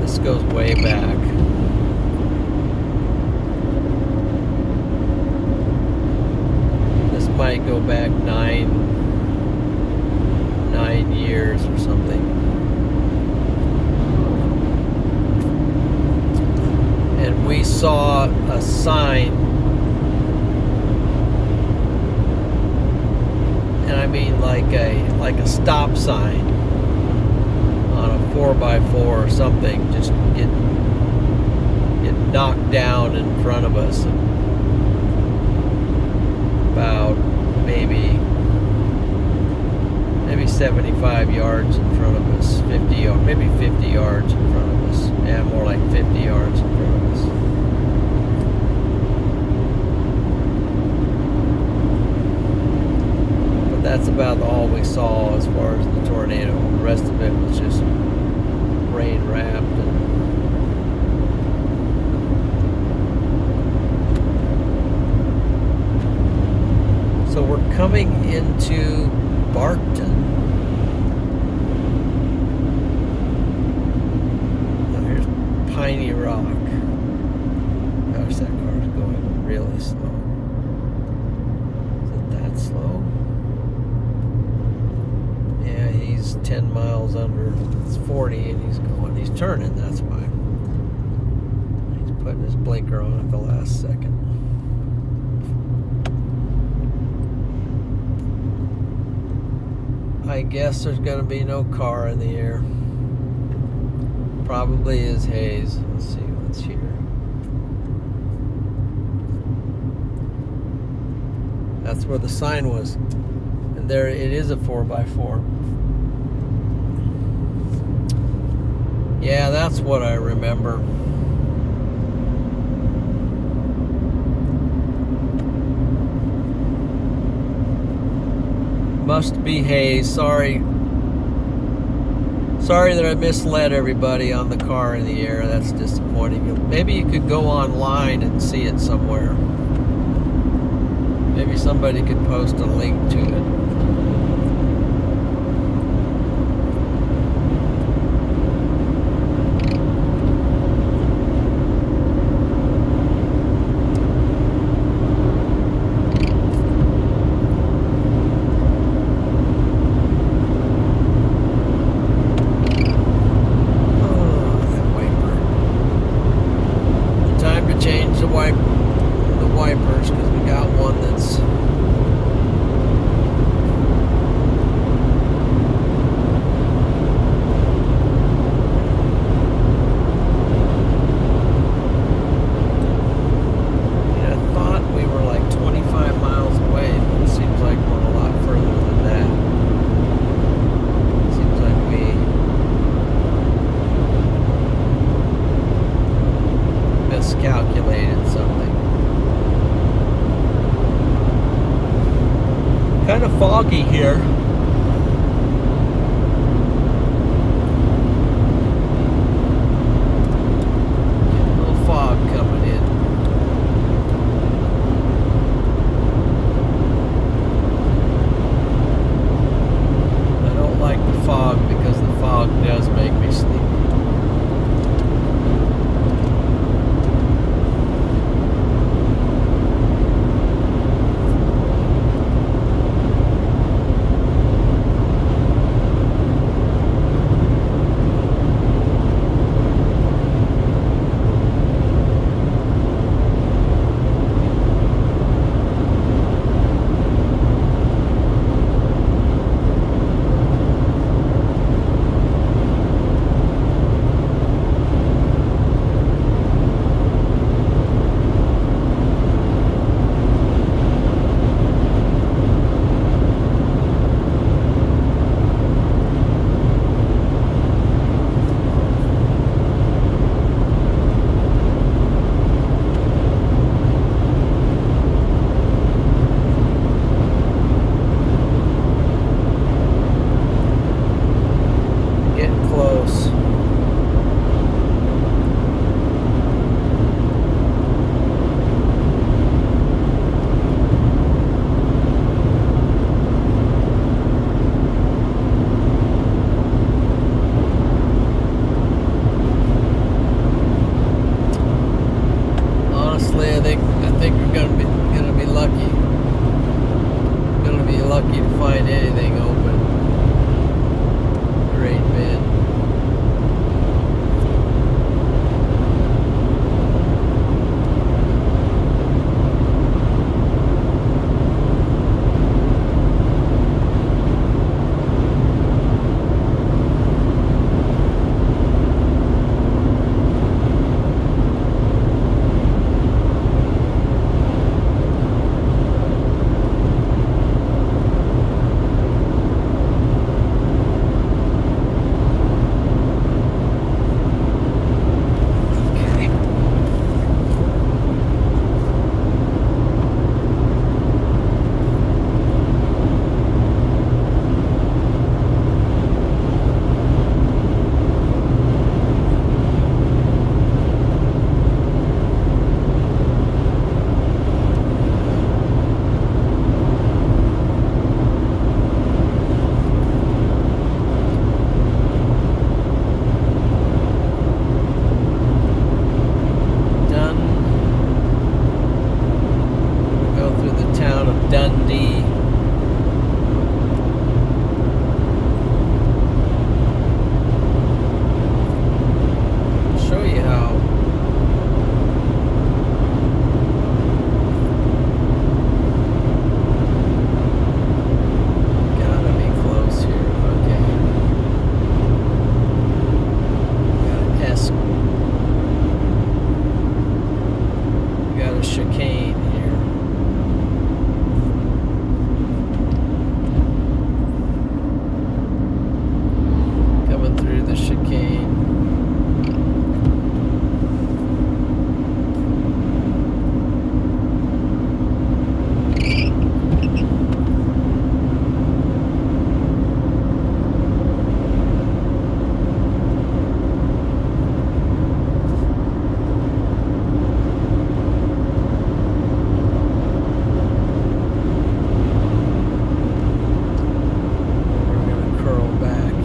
This goes way back. This might go back nine years or something. And we saw a sign, and I mean like a stop sign on a 4x4 or something, just get knocked down in front of us, about maybe 75 yards in front of us, 50 or maybe 50 yards in front of us. Yeah, more like 50 yards in front of us. But that's about all we saw as far as the tornado. The rest of it was just rain wrapped. So we're coming into Barton. Now here's Piney Rock. Gosh, that car's going really slow. Is it that slow? Yeah, he's 10 miles under. It's 40 and he's turning, that's why. He's putting his blinker on at the last second. I guess there's going to be no car in the air. Probably is haze. Let's see what's here. That's where the sign was. And there it is, a 4x4. Yeah, that's what I remember. Must be haze. Sorry that I misled everybody on the car in the air. That's disappointing. Maybe you could go online and see it somewhere. Maybe somebody could post a link to it. Calculated something. Kind of foggy here. Getting a little fog coming in. I don't like the fog because the fog does make me sleepy. Lucky to find anything open. Great bend. D. Show you how gotta be close here. Okay. Got an S. We got a chicane here. Coming through the chicane. We're gonna curl back here.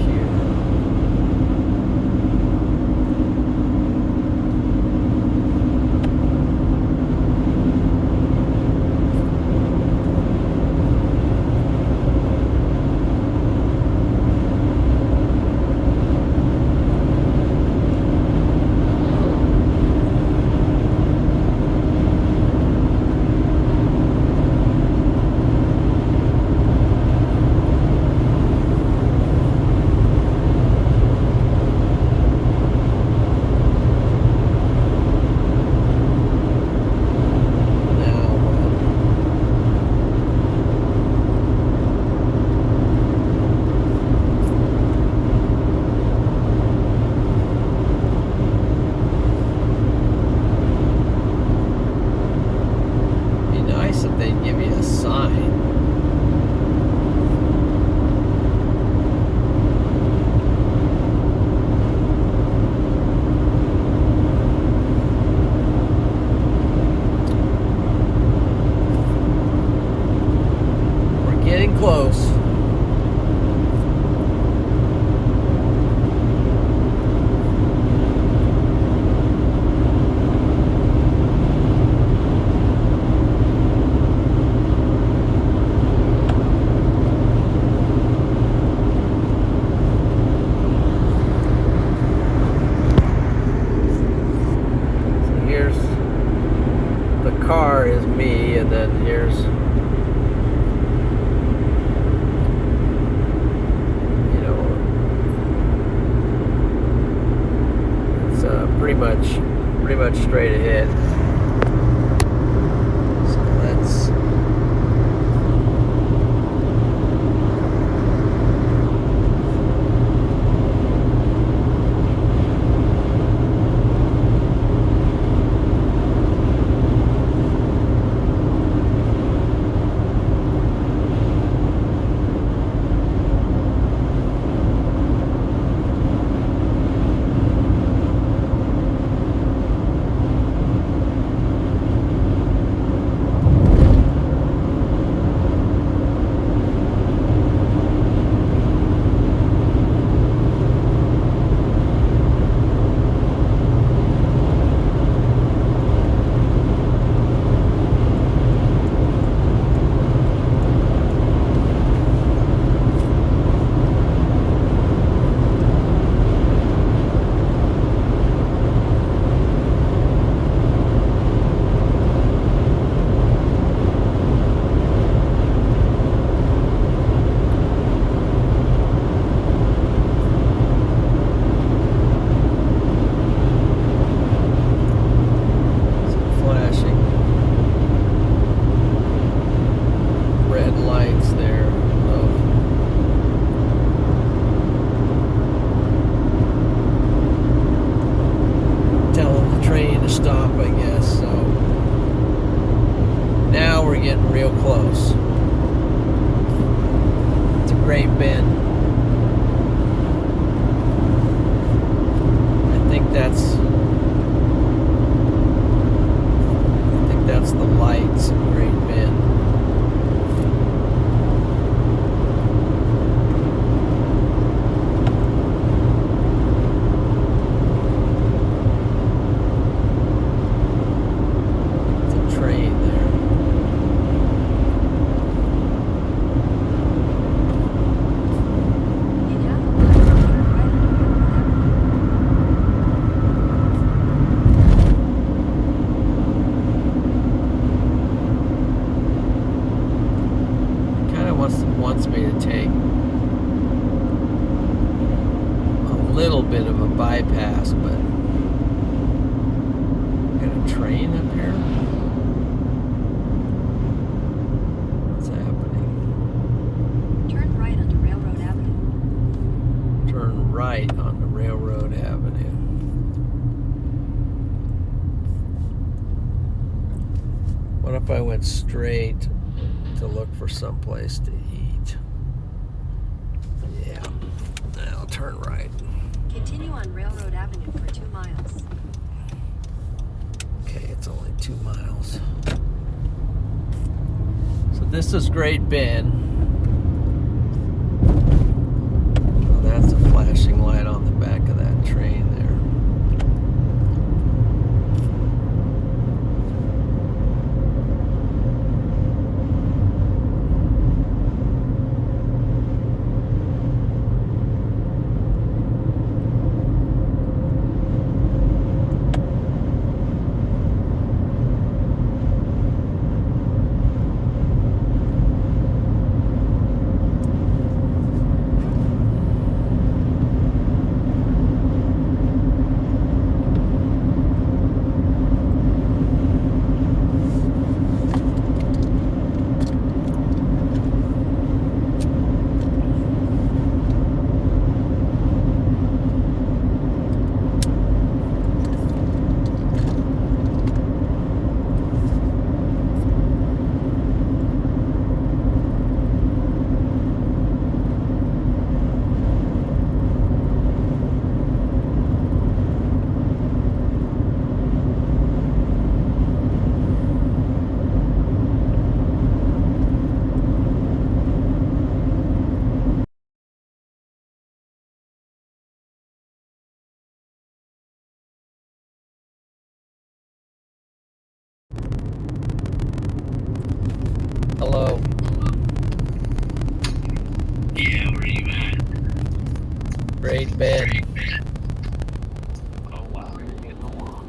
Now, be nice if they'd give you a sign. We're getting close. So here's the car is me, and then here's you know it's pretty much straight ahead. So let's real close. It's a great bend. I think that's the lights of Great Bend. It's a train there. wants me to take a little bit of a bypass, but got a train up here. What's happening? Turn right onto Railroad Avenue. Turn right onto Railroad Avenue. What if I went straight to look for someplace to eat? Yeah, now turn right. Continue on Railroad Avenue for 2 miles. Okay, it's only 2 miles. So this is Great Bend. Oh, that's a flashing light on the back of that train there. Hello. Yeah, where you at? Great Bend. Oh wow, you're getting along.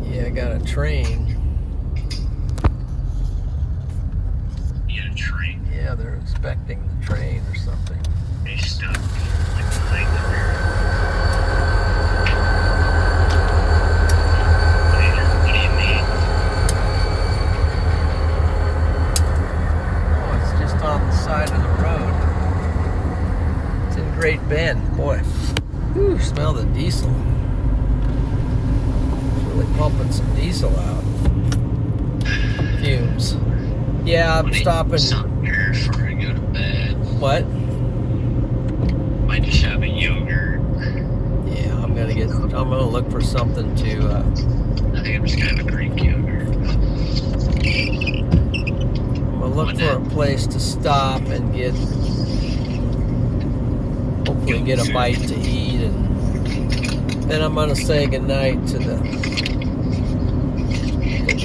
Yeah, I got a train. You got a train? Yeah, they're inspecting the train or something. They stuck like behind the rear. What do you mean? Oh, it's just on the side of the road. It's in Great Bend. Boy, whew, smell the diesel. It's really pumping some diesel out. Fumes. Yeah, I'm stopping. Something here before I go to bed. What? Might just have a yogurt. Yeah, I'm gonna look for something to, I think I'm just gonna have a Greek yogurt. I'm gonna look for a place to stop and hopefully get a bite to eat, and then I'm gonna say goodnight to the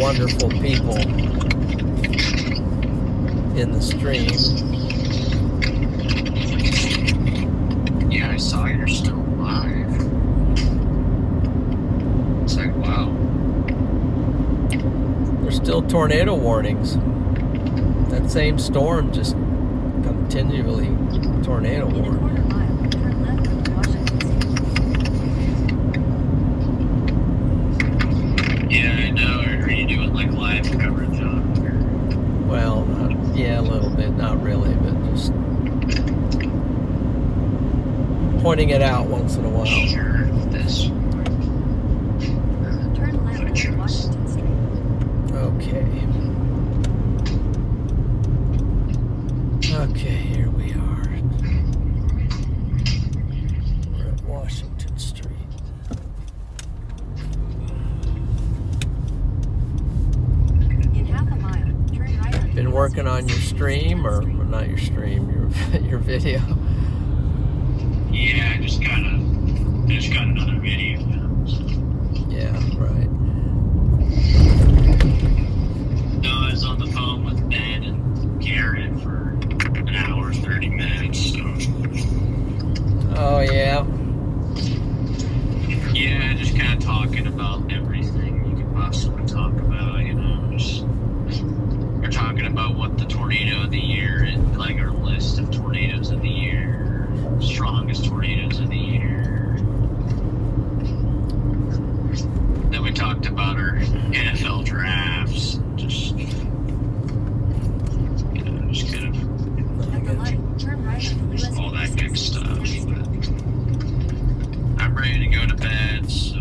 wonderful people in the stream. Yeah, I saw you're still alive. It's like, wow. There's still tornado warnings. That same storm just continually tornado In a warning. quarter mile, turn left onto Washington Street. Yeah, I know. Are you doing like live coverage on it? Well, yeah, a little bit, not really, but just pointing it out once in a while. Sure, this. Turn left onto Washington Street. Okay. Okay, here we are. We're at Washington Street. In half a mile, turn right onto Been US working on your 56 stream, or Street. not your stream, your video. Yeah, I just got another video now. So. Yeah, right. No, I was on the phone with Ben and Garrett for an hour, 30 minutes. So. Oh yeah. Yeah, just kind of talking about everything you could possibly talk about, you know. Just NFL drafts, just kind of At the light, turn right on US all that good 56 stuff. 10th Street. But I'm ready to go to bed, so.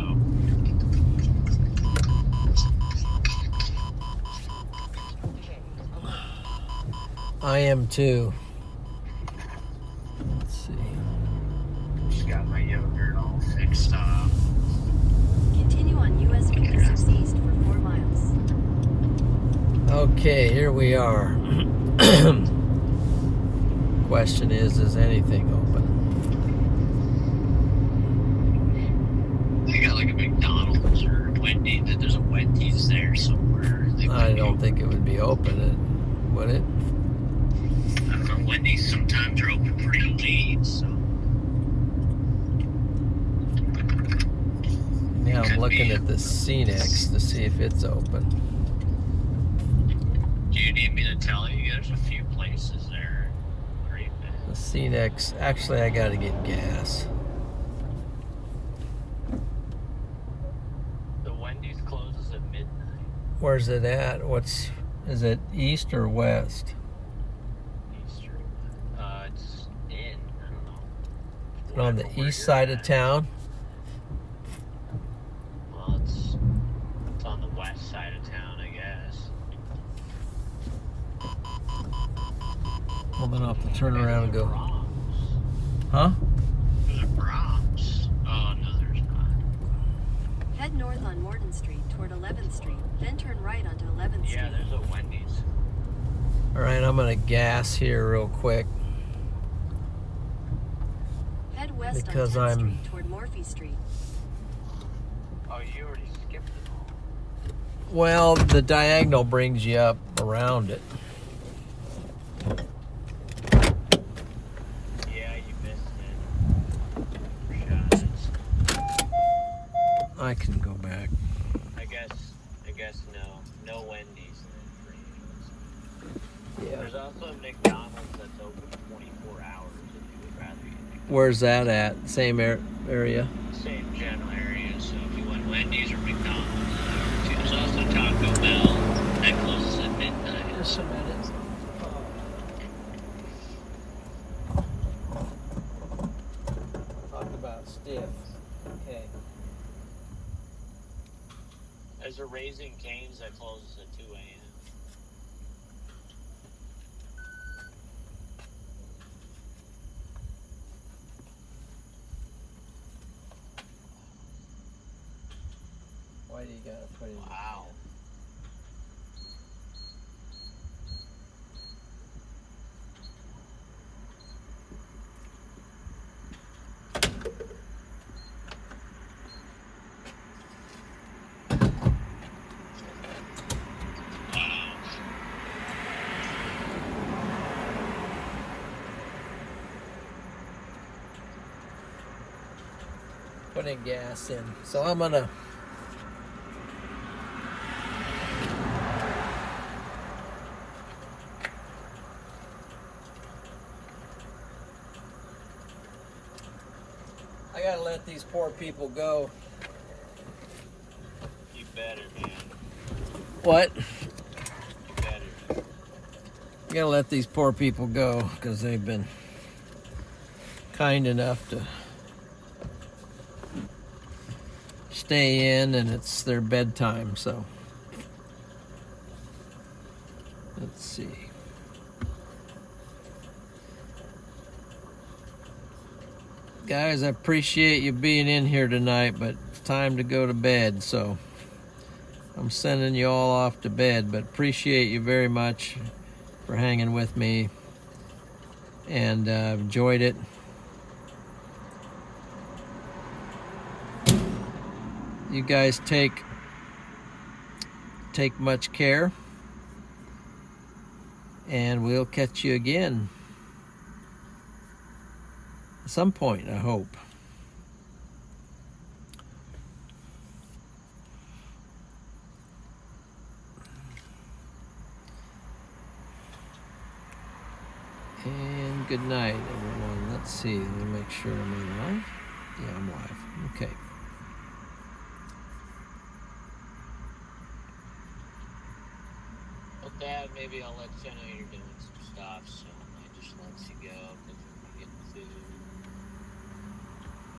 I am too. Let's see. Just got my yogurt all fixed up. Continue on US 56 East for 4 miles. Okay, here we are. Question is anything open? They got like a McDonald's or Wendy's. There's a Wendy's there somewhere. I don't think it would be open, would it? I don't know. Wendy's sometimes are open pretty late, so. Now I'm Could looking be. at the CNEX to see if it's open. Do you need me to tell you? There's a few places there. Great, man. The CNEX, actually I gotta get gas. The Wendy's closes at midnight. Where's it at? Is it east or west? Eastern. It's in. I don't know. On the Where east you're side of at. town? Well, it's on the west side of town, I guess. Well, then I'll have to turn around and go. Brahms. Huh? There's a Brahms. Oh, no, there's not. Head north on Morton Street toward 11th Street, then turn right onto 11th Street. Yeah, there's a Wendy's. All right, I'm gonna gas here real quick. Head west Because on 10th I'm- Street toward Morphy Street. Oh, you already skipped it all. Well, the diagonal brings you up around it. Yeah, you missed it. Shots. I can go back. I guess no Wendy's then for you. Yeah. There's also a McDonald's that's open 24 hours if you would rather eat McDonald's. Where's that at? Same area? Same general area, so if you want Wendy's or McDonald's, there's also Taco Bell that closes at midnight. Just a minute. Talk about stiff. Okay. There's a Raising Cane's that closes at 2 a.m. Why do you gotta put it in? Wow. Putting gas in. So I'm gonna I gotta let these poor people go. You better, man. What? You better. I gotta let these poor people go because they've been kind enough to stay in and it's their bedtime, so let's see. Guys, I appreciate you being in here tonight, but it's time to go to bed, so I'm sending you all off to bed, but appreciate you very much for hanging with me and enjoyed it. You guys take much care, and we'll catch you again at some point, I hope. And good night, everyone. Let's see. Let me make sure I'm live. Yeah, I'm live. Okay. Dad, maybe I'll let you know you're doing some stuff, so I just let you go because you're getting food.